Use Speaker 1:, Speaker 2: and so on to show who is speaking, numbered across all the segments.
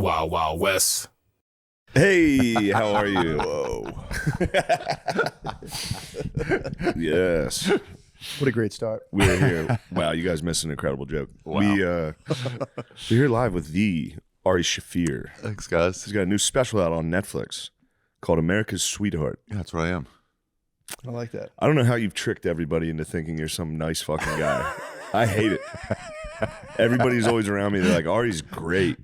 Speaker 1: Wild Wild West.
Speaker 2: Hey, how are you? Whoa. Yes.
Speaker 3: What a great start.
Speaker 2: We're here. Wow, you guys missed an incredible joke.
Speaker 4: Wow.
Speaker 2: We're here live with the Ari Shaffir.
Speaker 4: Thanks, guys.
Speaker 2: He's got a new special out on Netflix called America's Sweetheart.
Speaker 4: Yeah, that's what I am.
Speaker 3: I like that.
Speaker 2: I don't know how you've tricked everybody into thinking you're some nice fucking guy. I hate it. Everybody's always around me. They're like, Ari's great.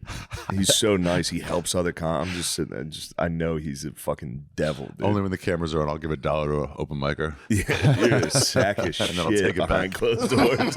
Speaker 2: He's so nice. He helps other I'm just sitting there. I know he's a fucking devil, dude.
Speaker 4: Only when the cameras are on, I'll give $1 to an open micer.
Speaker 2: Yeah, you're a sack of shit
Speaker 4: And then I'll take it
Speaker 2: behind
Speaker 4: back.
Speaker 2: closed doors.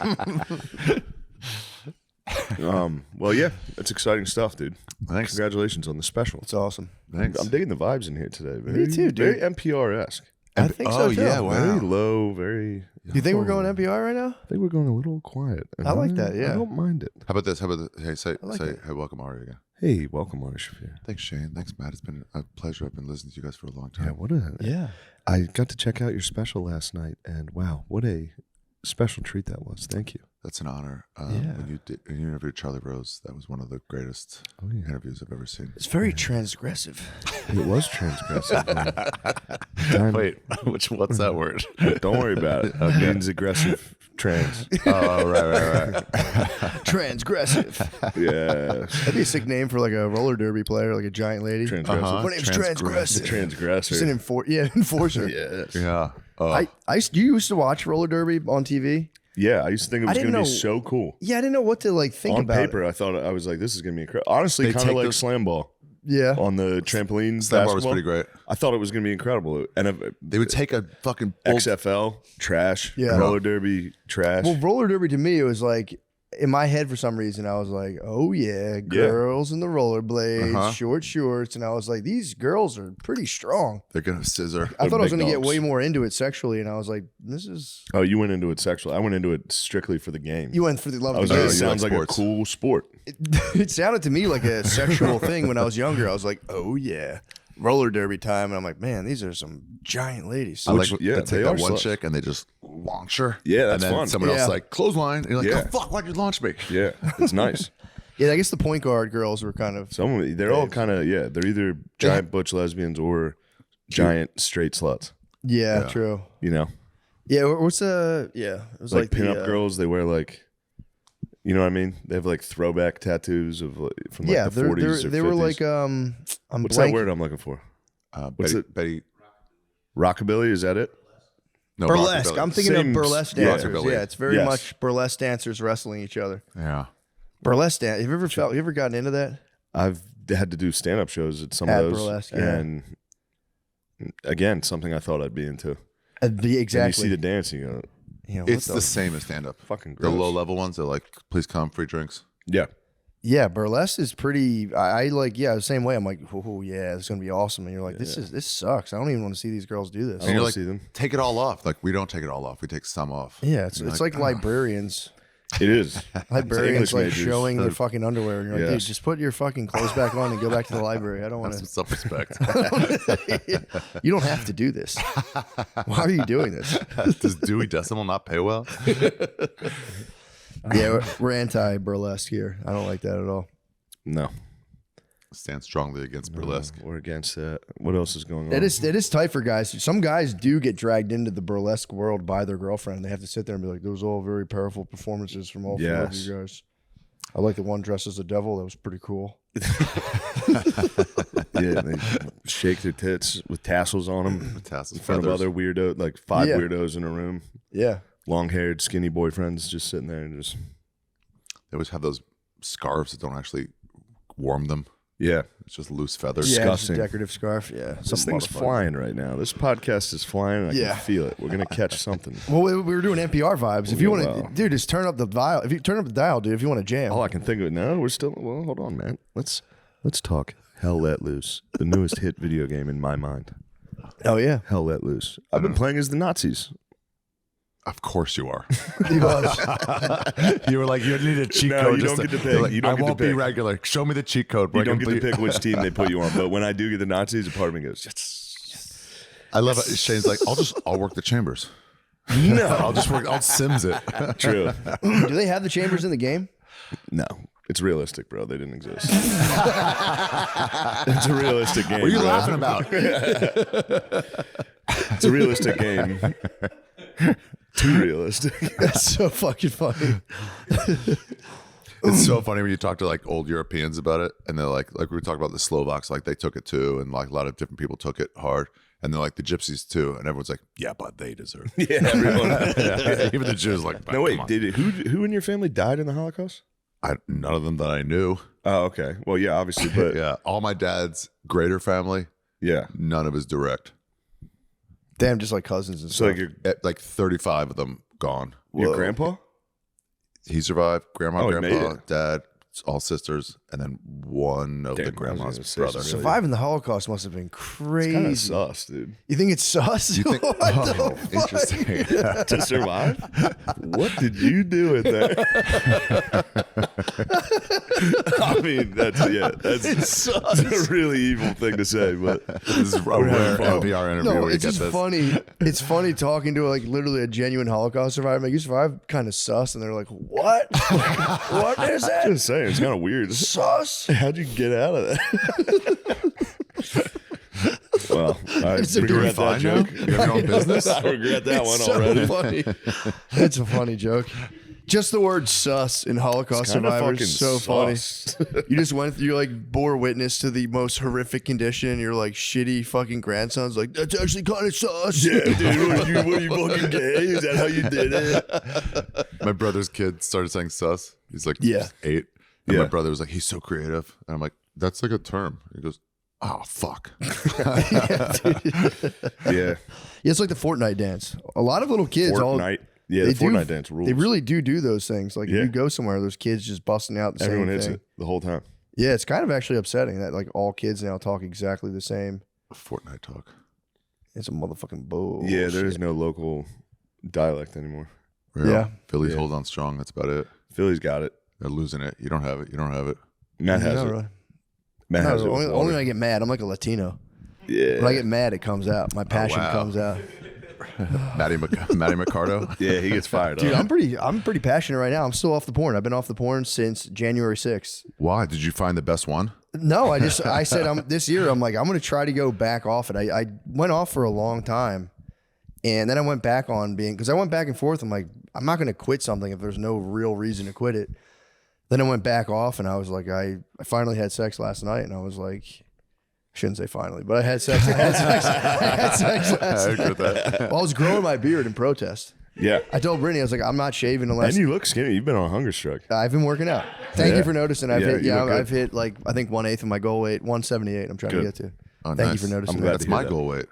Speaker 2: Well, yeah, it's exciting stuff, dude.
Speaker 4: Thanks.
Speaker 2: Congratulations on the special.
Speaker 3: It's awesome.
Speaker 4: Thanks.
Speaker 2: I'm digging the vibes in here today.
Speaker 3: Me too, dude.
Speaker 2: Very NP-R-esque.
Speaker 3: I think so, too.
Speaker 4: yeah, wow.
Speaker 2: Very low, very...
Speaker 3: Do you think we're going NP-Ari right now?
Speaker 2: I think we're going a little quiet. and
Speaker 3: I like that, yeah.
Speaker 2: I don't mind it.
Speaker 4: How about this? Hey, say,
Speaker 3: like it.
Speaker 4: hey, welcome, Ari, again.
Speaker 2: Hey, welcome, Ari Shaffir.
Speaker 4: Thanks, Shane. Thanks, Matt. It's been a pleasure. I've been listening to you guys for a long
Speaker 2: Yeah,
Speaker 4: time.
Speaker 3: Yeah.
Speaker 2: I got to check out your special last night, and wow, what a special treat that was. Thank you.
Speaker 4: That's an honor.
Speaker 3: Yeah.
Speaker 4: When you interviewed Charlie Rose, that was one of the greatest interviews I've ever seen.
Speaker 3: It's very transgressive.
Speaker 2: It was transgressive. man.
Speaker 4: Wait, what's that word?
Speaker 2: Don't worry about it. It means aggressive trans.
Speaker 4: Oh, right.
Speaker 3: Transgressive.
Speaker 2: Yeah.
Speaker 3: That'd be a sick name for like a roller derby player, like a giant lady.
Speaker 2: Transgressive.
Speaker 3: My name's Transgressive.
Speaker 2: Transgressor.
Speaker 3: Just an enforcer.
Speaker 2: Yes.
Speaker 4: Yeah.
Speaker 3: You used to watch roller derby on TV?
Speaker 2: Yeah, I used to think it was
Speaker 3: I
Speaker 2: going
Speaker 3: didn't
Speaker 2: to be
Speaker 3: know-
Speaker 2: so cool.
Speaker 3: Yeah, I didn't know what to like think
Speaker 2: On
Speaker 3: about
Speaker 2: paper,
Speaker 3: it.
Speaker 2: I was like, this is going to be incredible. Honestly,
Speaker 4: They
Speaker 2: kind of
Speaker 4: take
Speaker 2: like
Speaker 4: those-
Speaker 2: slam ball
Speaker 3: Yeah.
Speaker 2: on the trampoline.
Speaker 4: Slam bar was
Speaker 2: basketball.
Speaker 4: pretty great.
Speaker 2: I thought it was going to be incredible. And
Speaker 4: They would take a fucking bull-
Speaker 2: XFL, trash.
Speaker 3: Yeah.
Speaker 2: Roller derby, trash.
Speaker 3: Well, roller derby to me, it was like in my head for some reason. I was like, "Oh yeah, girls in the rollerblades, short shorts," and I was like, "These girls are pretty strong."
Speaker 4: They're gonna scissor.
Speaker 3: I thought I was
Speaker 2: big
Speaker 3: going to get
Speaker 2: dogs.
Speaker 3: way more into it sexually, and I was like, "This is."
Speaker 2: Oh, you went into it sexually. I went into it strictly for the game.
Speaker 3: You went for the love
Speaker 2: I
Speaker 3: of
Speaker 2: was
Speaker 3: the
Speaker 2: like,
Speaker 3: game.
Speaker 2: it
Speaker 4: you
Speaker 2: sounds
Speaker 4: like
Speaker 2: like a
Speaker 4: sports.
Speaker 2: cool sport.
Speaker 3: It sounded to me like a sexual thing when I was younger. I was like, "Oh yeah, roller derby time," and I'm like, "Man, these are some giant ladies."
Speaker 4: I like
Speaker 2: yeah,
Speaker 4: they
Speaker 2: they
Speaker 4: take
Speaker 2: are
Speaker 4: that one
Speaker 2: sluts.
Speaker 4: chick and they just launch her.
Speaker 2: Yeah, that's
Speaker 4: and then
Speaker 2: fun.
Speaker 4: someone else
Speaker 3: Yeah.
Speaker 4: is like clothesline. And you're like,
Speaker 2: Yeah.
Speaker 4: oh fuck, why'd you launch me?
Speaker 2: Yeah, it's nice.
Speaker 3: Yeah, I guess the point guard girls were kind of.
Speaker 2: Some of them, they're all kind of, they're either giant butch lesbians or giant straight sluts,
Speaker 3: Yeah,
Speaker 4: Yeah.
Speaker 3: true.
Speaker 2: you know?
Speaker 3: Yeah, what's it was
Speaker 2: Like
Speaker 3: the,
Speaker 2: pinup girls, they wear like, you know what I mean? They have like throwback tattoos of from like the 40s or
Speaker 3: they
Speaker 2: 50s.
Speaker 3: were like I'm
Speaker 2: What's
Speaker 3: blank-
Speaker 2: that word I'm looking for? What's
Speaker 4: Betty,
Speaker 2: it?
Speaker 4: Betty,
Speaker 2: Rockabilly, is that it?
Speaker 4: no,
Speaker 3: burlesque.
Speaker 4: rockabilly.
Speaker 3: I'm thinking
Speaker 2: Same-
Speaker 3: of burlesque
Speaker 2: yeah.
Speaker 3: dancers.
Speaker 4: Rockabilly.
Speaker 3: Yeah, it's very
Speaker 2: Yes.
Speaker 3: much burlesque dancers wrestling each other.
Speaker 4: Yeah.
Speaker 3: Burlesque dance. Have you ever gotten into that?
Speaker 2: I've had to do stand-up shows at some
Speaker 3: At
Speaker 2: of those.
Speaker 3: burlesque, yeah.
Speaker 2: And again, something I thought I'd be into.
Speaker 3: Exactly.
Speaker 2: And you see the dance, and you go,
Speaker 3: You know, what
Speaker 4: It's the same as stand up.
Speaker 2: fucking
Speaker 4: The
Speaker 2: gross.
Speaker 4: low level ones, they're like, please come, free drinks.
Speaker 2: Yeah.
Speaker 3: Yeah, burlesque is pretty. I like. Yeah, the same way. I'm like, oh yeah, it's gonna be awesome. And you're like, this sucks. I don't even want to see these girls do this.
Speaker 2: I
Speaker 4: And
Speaker 2: don't
Speaker 4: you're
Speaker 2: want
Speaker 4: like,
Speaker 2: to see them.
Speaker 4: take it all off. Like, we don't take it all off. We take some off.
Speaker 3: Yeah, it's
Speaker 4: You're
Speaker 3: like librarians.
Speaker 2: It is.
Speaker 3: Librarians
Speaker 2: English
Speaker 3: like
Speaker 2: majors.
Speaker 3: showing their fucking underwear. And you're like,
Speaker 2: Yes.
Speaker 3: dude, just put your fucking clothes back on and go back to the library. I don't want
Speaker 4: Have some
Speaker 3: to.
Speaker 4: self-respect.
Speaker 3: You don't have to do this. Why are you doing this?
Speaker 4: Does Dewey Decimal not pay well?
Speaker 3: Yeah, we're anti burlesque here. I don't like that at all.
Speaker 2: No.
Speaker 4: Stand strongly against burlesque.
Speaker 2: We're against that. What else is going on?
Speaker 3: It is tight for guys. Some guys do get dragged into the burlesque world by their girlfriend. They have to sit there and be like, "Those are all very powerful performances from all four of
Speaker 2: Yes.
Speaker 3: you guys." I like the one dressed as a devil. That was pretty cool.
Speaker 2: Yeah, they shake their tits with tassels on them
Speaker 4: With tassels,
Speaker 2: in front of
Speaker 4: feathers.
Speaker 2: other weirdo, like five
Speaker 3: Yeah.
Speaker 2: weirdos in a room.
Speaker 3: Yeah.
Speaker 2: Long-haired, skinny boyfriends just sitting there and just
Speaker 4: They always have those scarves that don't actually warm them.
Speaker 2: yeah.
Speaker 4: It's just loose feathers.
Speaker 3: Yeah, just a
Speaker 2: Disgusting.
Speaker 3: decorative scarf. Yeah.
Speaker 2: This
Speaker 3: Some
Speaker 2: thing's
Speaker 3: motherfucker.
Speaker 2: flying right now. This podcast is flying. And I
Speaker 3: Yeah.
Speaker 2: can feel it. We're gonna catch something.
Speaker 3: Well, we were doing NPR vibes. If you want
Speaker 2: Wow.
Speaker 3: to, dude, just turn up the dial. If you turn up the dial, dude, if you want to jam.
Speaker 2: All I can think of now, we're still. Well, hold on, man. Let's talk Hell Let Loose, the newest hit video game in my mind.
Speaker 3: Oh yeah.
Speaker 2: Hell Let Loose. I've been playing as the Nazis.
Speaker 4: Of course you are.
Speaker 3: He was.
Speaker 4: You were like, you need a cheat
Speaker 2: No,
Speaker 4: code.
Speaker 2: you
Speaker 4: just
Speaker 2: don't
Speaker 4: to-
Speaker 2: get to
Speaker 4: you're
Speaker 2: pick.
Speaker 4: like,
Speaker 2: You don't
Speaker 4: I
Speaker 2: get to
Speaker 4: won't be
Speaker 2: pick.
Speaker 4: regular. Show me the cheat code.
Speaker 2: You
Speaker 4: where I
Speaker 2: don't
Speaker 4: can
Speaker 2: get to
Speaker 4: be-
Speaker 2: pick which team they put you on, but when I do get the Nazis, a part of me goes, yes.
Speaker 4: I love it. Shane's like, I'll work the chambers.
Speaker 2: No,
Speaker 4: I'll Sims it.
Speaker 2: true.
Speaker 3: Do they have the chambers in the game?
Speaker 2: No, It's realistic, bro. They didn't exist. It's a realistic game.
Speaker 4: What are you
Speaker 2: bro.
Speaker 4: laughing about?
Speaker 2: It's a realistic game. Too realistic.
Speaker 3: That's so fucking funny.
Speaker 4: It's so funny when you talk to like old Europeans about it, and they're like we were talking about the Slovaks, like they took it too, and like a lot of different people took it hard, and they're like the Gypsies too, and everyone's like, yeah, but they deserve it.
Speaker 2: Yeah, everyone.
Speaker 4: Yeah, even the Jews like,
Speaker 2: No, wait.
Speaker 4: come on.
Speaker 2: Did it? Who in your family died in the Holocaust?
Speaker 4: None of them that I knew.
Speaker 2: Oh, okay. Well, yeah, obviously, but
Speaker 4: Yeah, all my dad's greater family,
Speaker 2: yeah.
Speaker 4: none of his direct.
Speaker 3: Damn, just like cousins and
Speaker 2: So
Speaker 3: stuff.
Speaker 2: like
Speaker 4: Like 35 of them gone.
Speaker 2: your
Speaker 3: Whoa.
Speaker 2: grandpa?
Speaker 4: He survived. Grandma,
Speaker 2: Oh, he made
Speaker 4: grandpa,
Speaker 2: it.
Speaker 4: dad, all sisters, and then one of
Speaker 2: Damn, I
Speaker 4: the
Speaker 2: was
Speaker 4: grandma's
Speaker 2: gonna say
Speaker 4: brother.
Speaker 2: something.
Speaker 3: Surviving the Holocaust must have been crazy.
Speaker 2: Kind of sus, dude.
Speaker 3: You think it's sus?
Speaker 4: You think?
Speaker 3: What
Speaker 4: Oh,
Speaker 3: the fuck?
Speaker 4: interesting.
Speaker 2: To survive? What did you do in there? I mean, that's
Speaker 3: It's
Speaker 2: a really evil thing to say, but
Speaker 4: This is a rare NP-Ari interview
Speaker 3: No,
Speaker 4: where you
Speaker 3: it's
Speaker 4: get
Speaker 3: just
Speaker 4: this.
Speaker 3: funny. It's funny talking to like literally a genuine Holocaust survivor. Like, you survived kind of sus, and they're like, "What? What is that?
Speaker 2: just saying, it's kind of weird.
Speaker 3: Sus?"
Speaker 2: How'd you get out of that? Well, I
Speaker 3: Is it
Speaker 2: regret that
Speaker 4: fine now?
Speaker 2: joke.
Speaker 4: You have your own business?
Speaker 2: I regret that one
Speaker 3: It's so
Speaker 2: already.
Speaker 3: funny. It's a funny joke. Just the word "sus" in Holocaust
Speaker 2: Kinda
Speaker 3: survivors
Speaker 2: fucking
Speaker 3: is so
Speaker 2: sus.
Speaker 3: funny. You just went, you like bore witness to the most horrific condition. Your like shitty fucking grandson's like, "That's actually kind of sus."
Speaker 2: Yeah, dude, what are you fucking gay? Is that how you did it?
Speaker 4: My brother's kid started saying sus. He's like
Speaker 3: Yeah.
Speaker 4: 8. And
Speaker 2: Yeah.
Speaker 4: my brother was like, he's so creative. And I'm like, that's like a term. He goes, oh, fuck.
Speaker 2: Yeah,
Speaker 3: It's like the Fortnite dance. A lot of little kids all
Speaker 2: Fortnite. Yeah,
Speaker 3: they
Speaker 2: the
Speaker 3: do-
Speaker 2: Fortnite dance rules.
Speaker 3: They really do those things. Like
Speaker 2: Yeah.
Speaker 3: if you go somewhere, there's kids just busting out the
Speaker 2: Everyone
Speaker 3: same
Speaker 2: hits
Speaker 3: thing.
Speaker 2: it the whole time.
Speaker 3: Yeah, it's kind of actually upsetting that like all kids now talk exactly the same.
Speaker 4: Fortnite talk.
Speaker 3: It's a motherfucking bull.
Speaker 2: Yeah, there is no local dialect anymore.
Speaker 4: Real.
Speaker 3: Yeah.
Speaker 4: Philly's
Speaker 2: Yeah.
Speaker 4: hold on strong. That's about it.
Speaker 2: Philly's got it.
Speaker 4: They're losing it. You don't have it. You don't have it.
Speaker 2: Matt has
Speaker 3: No,
Speaker 2: it.
Speaker 3: really.
Speaker 2: Matt
Speaker 3: No,
Speaker 2: has it.
Speaker 3: only,
Speaker 2: with
Speaker 3: only
Speaker 2: water.
Speaker 3: when I get mad. I'm like a Latino.
Speaker 2: Yeah.
Speaker 3: When I get mad, it comes out. My passion
Speaker 4: wow.
Speaker 3: comes out.
Speaker 4: Matty Mercado.
Speaker 2: Yeah, he gets fired
Speaker 3: Dude,
Speaker 2: up.
Speaker 3: I'm pretty passionate right now. I'm still off the porn. I've been off the porn since January 6th.
Speaker 4: Why? Did you find the best one?
Speaker 3: No, I said this year I'm like I'm going to try to go back off it. I went off for a long time, and then I went back on because I went back and forth. I'm like I'm not going to quit something if there's no real reason to quit it. Then I went back off, and I was like I finally had sex last night, and I was like. I shouldn't say finally, but I had sex. I had sex
Speaker 4: I
Speaker 3: last
Speaker 4: agree with that.
Speaker 3: Well, I was growing my beard in protest.
Speaker 2: Yeah.
Speaker 3: I told Brittany, I was like, I'm not shaving unless
Speaker 2: And you look skinny. You've been on a hunger strike.
Speaker 3: I've been working out. Thank
Speaker 2: Yeah.
Speaker 3: you for noticing. I've
Speaker 2: Yeah,
Speaker 3: hit,
Speaker 2: you look good.
Speaker 3: I've hit like I think 1/8 of my goal weight, 178. I'm trying
Speaker 2: Good.
Speaker 3: to get to.
Speaker 4: Oh,
Speaker 3: Thank
Speaker 4: nice.
Speaker 3: you for noticing.
Speaker 2: I'm glad
Speaker 3: that.
Speaker 4: That's
Speaker 2: to hear
Speaker 4: my
Speaker 2: that.
Speaker 4: goal weight.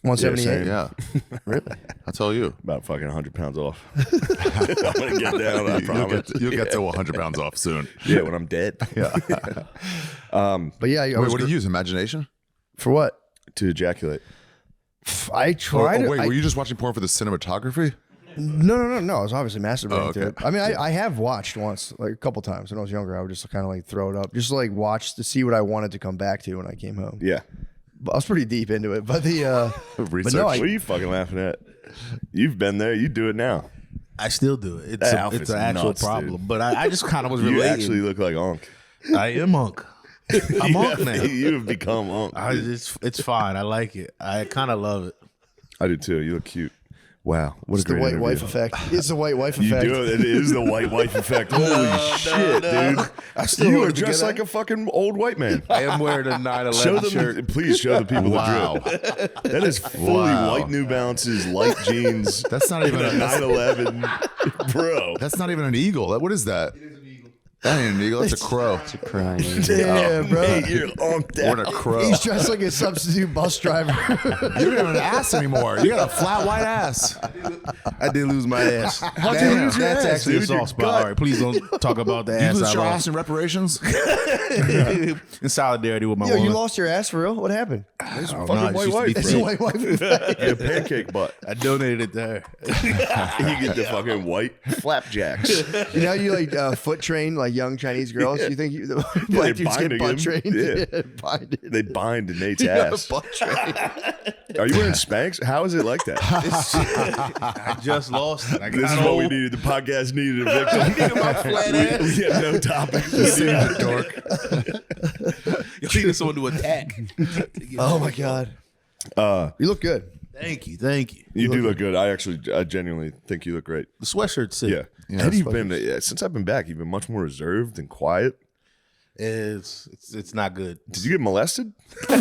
Speaker 3: 178.
Speaker 4: Yeah.
Speaker 3: Really?
Speaker 4: I'll tell you.
Speaker 2: About fucking 100 pounds off. I'm going to get down, I promise.
Speaker 4: You'll get to 100 pounds off soon.
Speaker 2: Yeah, when I'm dead.
Speaker 4: Yeah.
Speaker 3: But yeah, I
Speaker 4: Wait,
Speaker 3: was
Speaker 4: what do you use? Imagination?
Speaker 3: for what?
Speaker 2: To ejaculate.
Speaker 3: I tried.
Speaker 4: Oh, wait,
Speaker 3: I,
Speaker 4: were you just watching porn for the cinematography?
Speaker 3: no. I was obviously masturbating to
Speaker 4: okay.
Speaker 3: it. I mean, I have watched once, like a couple times when I was younger. I would just kind of like throw it up, just like watch to see what I wanted to come back to when I came home.
Speaker 2: Yeah.
Speaker 3: But I was pretty deep into it. But the
Speaker 4: Research.
Speaker 3: no,
Speaker 2: What are you fucking laughing at? You've been there. You do it now.
Speaker 1: I still do it.
Speaker 2: That
Speaker 1: It's
Speaker 2: outfit's
Speaker 1: an actual
Speaker 2: nuts,
Speaker 1: problem.
Speaker 2: dude.
Speaker 1: But I just kind of was
Speaker 2: You
Speaker 1: relating.
Speaker 2: actually look like Unc.
Speaker 1: I am Monk. I'm Monk now.
Speaker 2: You have become Unc.
Speaker 1: It's fine. I like it. I kind of love it.
Speaker 2: I do too. You look cute. Wow. What
Speaker 3: it's
Speaker 2: a
Speaker 3: the
Speaker 2: great
Speaker 3: white
Speaker 2: interview.
Speaker 3: wife effect. It's the white wife
Speaker 2: You
Speaker 3: effect.
Speaker 2: do it. It is the white wife effect. Holy shit, dude.
Speaker 3: still
Speaker 2: You
Speaker 3: hold
Speaker 2: are
Speaker 3: it
Speaker 2: dressed
Speaker 3: together.
Speaker 2: like a fucking old white man.
Speaker 1: I am wearing a 9/11
Speaker 2: Show them,
Speaker 1: shirt.
Speaker 2: please show the people
Speaker 4: Wow.
Speaker 2: the drip. That is fully
Speaker 4: Wow.
Speaker 2: white New Balances, light jeans.
Speaker 4: That's not even
Speaker 2: a
Speaker 4: a
Speaker 2: 9/11, bro.
Speaker 4: That's not even an eagle. What is that? That ain't an eagle. That's a crow.
Speaker 5: Crying.
Speaker 3: Damn, bro.
Speaker 2: Hey, you're on
Speaker 4: What a
Speaker 2: that.
Speaker 4: crow.
Speaker 3: He's dressed like a substitute bus driver.
Speaker 4: You don't have an ass anymore. You got a flat white ass.
Speaker 1: I did lose my ass.
Speaker 2: How'd you lose your
Speaker 1: That's
Speaker 2: ass,
Speaker 1: actually
Speaker 2: dude?
Speaker 1: a
Speaker 2: Your
Speaker 1: soft spot.
Speaker 2: gut.
Speaker 1: All right, please don't talk about the
Speaker 4: You
Speaker 1: ass
Speaker 4: lose
Speaker 1: I
Speaker 4: your
Speaker 1: lost.
Speaker 4: ass in reparations?
Speaker 1: In solidarity with my
Speaker 3: Yo, you
Speaker 1: woman.
Speaker 3: lost your ass for real? What happened?
Speaker 2: It's
Speaker 1: Oh,
Speaker 2: fucking
Speaker 1: no, it
Speaker 2: white
Speaker 1: used to be
Speaker 2: wife,
Speaker 3: It's
Speaker 2: bro.
Speaker 3: a white wife effect.
Speaker 2: Your pancake butt.
Speaker 1: I donated it to her.
Speaker 2: You get the fucking white flapjacks.
Speaker 3: You know, you like foot train, like young Chinese girls. You think the black dudes get butt trained?
Speaker 2: Yeah.
Speaker 3: Binded.
Speaker 2: They bind Nate's ass.
Speaker 3: Butt trained.
Speaker 2: Are you wearing Spanx? How is it like that?
Speaker 1: I just lost it. I
Speaker 2: This is what we needed. The podcast needed a victim.
Speaker 1: My flat ass.
Speaker 2: We had no topics.
Speaker 1: You need someone to attack.
Speaker 3: Oh my god. You look good.
Speaker 1: Thank you. Thank you.
Speaker 2: You do look good. I genuinely think you look great.
Speaker 1: The sweatshirt's sick.
Speaker 2: Yeah. Eddie, you've been since I've been back. You've been much more reserved and quiet.
Speaker 1: It's not good.
Speaker 2: Did you get molested? What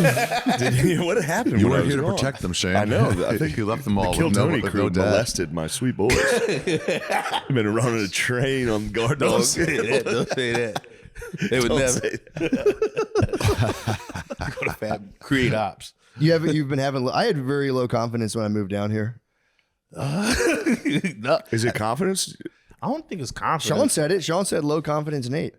Speaker 2: happened?
Speaker 4: You
Speaker 2: when I
Speaker 4: weren't
Speaker 2: was
Speaker 4: here to
Speaker 2: gone?
Speaker 4: protect them, Shane.
Speaker 2: I know. I think
Speaker 4: he left them all
Speaker 2: the Kill
Speaker 4: with no,
Speaker 2: Tony
Speaker 4: with
Speaker 2: crew
Speaker 4: no dad.
Speaker 2: molested my sweet boys. I've been running a train on guard
Speaker 1: Don't
Speaker 2: dogs.
Speaker 1: say that. Don't say that. They would
Speaker 2: Don't
Speaker 1: never
Speaker 2: say that.
Speaker 1: go to Fab create ops.
Speaker 3: You've been having. I had very low confidence when I moved down here.
Speaker 1: No,
Speaker 2: Is it confidence?
Speaker 1: I don't think it's confidence.
Speaker 3: Sean said it. Sean said low confidence, Nate.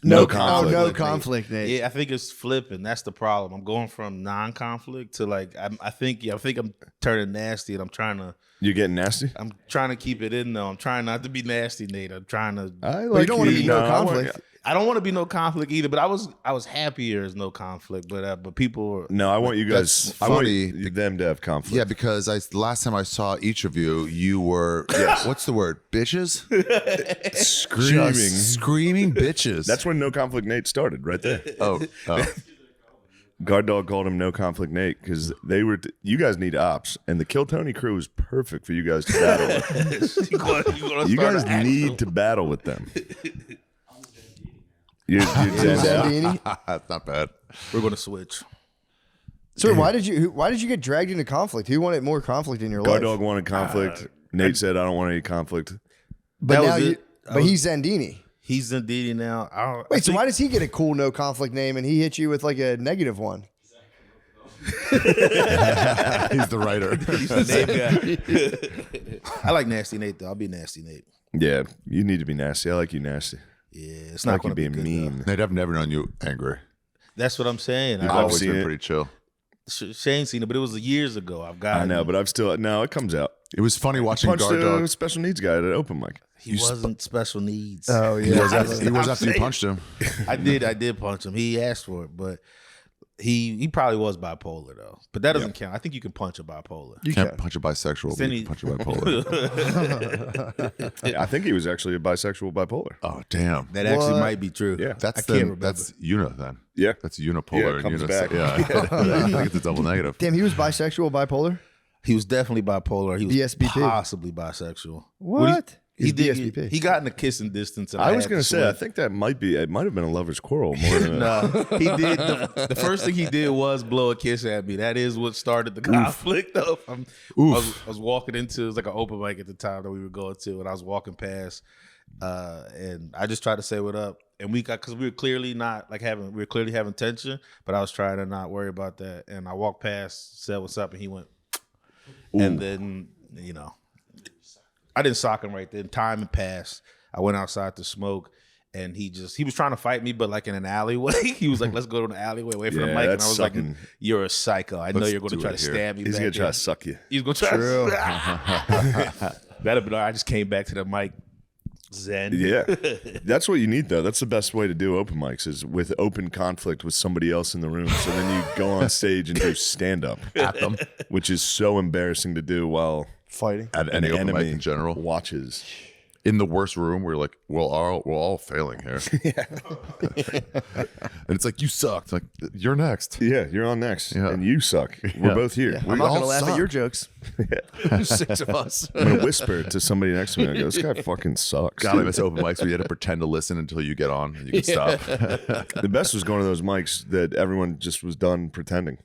Speaker 2: No
Speaker 3: conflict.
Speaker 2: conflict.
Speaker 3: No conflict, Nate.
Speaker 1: Yeah, I think it's flipping. That's the problem. I'm going from non-conflict to like I think I'm turning nasty, and I'm trying to keep it in though. I'm trying not to be nasty, Nate. I'm trying to.
Speaker 2: I
Speaker 3: But you don't want to be no conflict.
Speaker 1: I don't want to be no conflict either. But I was happier as no conflict. But people were.
Speaker 2: No, I want you guys.
Speaker 4: That's
Speaker 2: I want
Speaker 4: funny.
Speaker 2: them to have conflict.
Speaker 4: Yeah, because last time I saw each of you, you were what's the word? Bitches?
Speaker 2: Screaming.
Speaker 4: Just screaming bitches.
Speaker 2: That's when No Conflict Nate started, right there.
Speaker 4: oh.
Speaker 2: Guard Dog called him No Conflict Nate because they were. You guys need ops, and the Kill Tony crew is perfect for you guys to battle with. You guys need to battle with them. You're
Speaker 3: Zandini.
Speaker 4: That's not bad.
Speaker 1: We're gonna switch.
Speaker 3: So why did you get dragged into conflict? Who wanted more conflict in your
Speaker 2: Guard
Speaker 3: life?
Speaker 2: Dog wanted conflict. Nate said, "I don't want any conflict."
Speaker 3: But
Speaker 1: That
Speaker 3: now
Speaker 1: was
Speaker 3: you,
Speaker 1: it.
Speaker 3: but he's Zandini.
Speaker 1: He's in Diddy now.
Speaker 3: Wait, so why does he get a cool no conflict name and he hit you with like a negative one?
Speaker 4: He's the writer.
Speaker 1: He's the name guy. I like Nasty Nate though. I'll be Nasty Nate.
Speaker 2: Yeah, you need to be nasty. I like you nasty.
Speaker 1: Yeah, it's
Speaker 2: I
Speaker 1: not
Speaker 2: like you
Speaker 1: gonna be
Speaker 2: being
Speaker 1: good,
Speaker 2: mean.
Speaker 1: though.
Speaker 4: Nate, I've never known you angry.
Speaker 1: That's what I'm saying.
Speaker 4: You've
Speaker 2: I've
Speaker 4: always
Speaker 2: seen
Speaker 4: been
Speaker 2: it.
Speaker 4: pretty chill.
Speaker 1: Shane seen it, but it was years ago.
Speaker 2: I know, but I've still no. It comes out.
Speaker 4: It was funny watching
Speaker 2: Punched
Speaker 4: Guard
Speaker 2: a
Speaker 4: Dog.
Speaker 2: special needs guy at an open mic.
Speaker 1: he wasn't special needs.
Speaker 3: Oh
Speaker 4: He
Speaker 3: yeah.
Speaker 4: was after you punched him.
Speaker 1: I did punch him. He asked for it, but he probably was bipolar though. But that doesn't count. I think you can punch a bipolar.
Speaker 3: You
Speaker 4: Can't
Speaker 3: can.
Speaker 4: punch a bisexual, but
Speaker 1: Then
Speaker 4: you
Speaker 1: he-
Speaker 4: can punch a bipolar.
Speaker 2: I think he was actually a bisexual bipolar.
Speaker 4: Oh, damn.
Speaker 1: That actually
Speaker 3: What?
Speaker 1: might be true.
Speaker 2: Yeah.
Speaker 4: That's
Speaker 1: I can't remember.
Speaker 4: that's uni then.
Speaker 2: Yeah.
Speaker 4: That's unipolar
Speaker 2: Yeah, it
Speaker 4: and
Speaker 2: comes
Speaker 4: unis.
Speaker 2: back.
Speaker 4: Yeah. I think it's a double negative.
Speaker 3: Damn, he was bisexual, bipolar.
Speaker 1: He was definitely bipolar. He was
Speaker 3: BSBP.
Speaker 1: possibly bisexual.
Speaker 3: What?
Speaker 1: He
Speaker 3: He's
Speaker 1: did.
Speaker 3: BSBP.
Speaker 1: He got in the kissing distance. And
Speaker 2: I was
Speaker 1: had
Speaker 2: gonna
Speaker 1: to
Speaker 2: say, I
Speaker 1: swim.
Speaker 2: think that might be. It might have been a lover's quarrel more than.
Speaker 1: No, he did. The first thing he did was blow a kiss at me. That is what started the conflict. Though I was walking into, it was like an open mic at the time that we were going to, and I was walking past, and I just tried to say what up. And because we were clearly not like we were clearly having tension, but I was trying to not worry about that. And I walked past, said what's up, and he went, and then I didn't sock him right then. Time had passed. I went outside to smoke, and he was trying to fight me, but like in an alleyway. He was like, "Let's go to an alleyway away from the
Speaker 2: Yeah,
Speaker 1: mic." And I
Speaker 2: that's
Speaker 1: was
Speaker 2: sucking.
Speaker 1: like, "You're a psycho. I know
Speaker 4: Let's
Speaker 1: you're going to
Speaker 4: do
Speaker 1: try
Speaker 4: it
Speaker 1: to
Speaker 4: here."
Speaker 1: stab me."
Speaker 2: He's
Speaker 1: back
Speaker 2: gonna try
Speaker 1: in."
Speaker 2: to suck you.
Speaker 1: He's going to try.
Speaker 3: True.
Speaker 1: That'd be. I just came back to the mic. Zen.
Speaker 2: Yeah, that's what you need though. That's the best way to do open mics is with open conflict with somebody else in the room. So then you go on stage and do stand up
Speaker 4: At them.
Speaker 2: which is so embarrassing to do while
Speaker 3: Fighting.
Speaker 4: At
Speaker 2: an
Speaker 4: any open mic
Speaker 2: enemy
Speaker 4: in general.
Speaker 2: watches.
Speaker 4: In the worst room, we're like, we're all failing here. And it's like, you sucked. Like, you're next.
Speaker 2: Yeah, you're on next,
Speaker 4: Yeah.
Speaker 2: and you suck. We're both here.
Speaker 3: I'm not
Speaker 4: all
Speaker 3: gonna laugh
Speaker 4: suck.
Speaker 3: at your jokes.
Speaker 1: Six of us.
Speaker 2: I'm gonna whisper to somebody next to me. I go, "This guy fucking sucks."
Speaker 4: God, I miss open mics where you had to pretend to listen until you get on and you can stop.
Speaker 2: The best was going to those mics that everyone just was done pretending.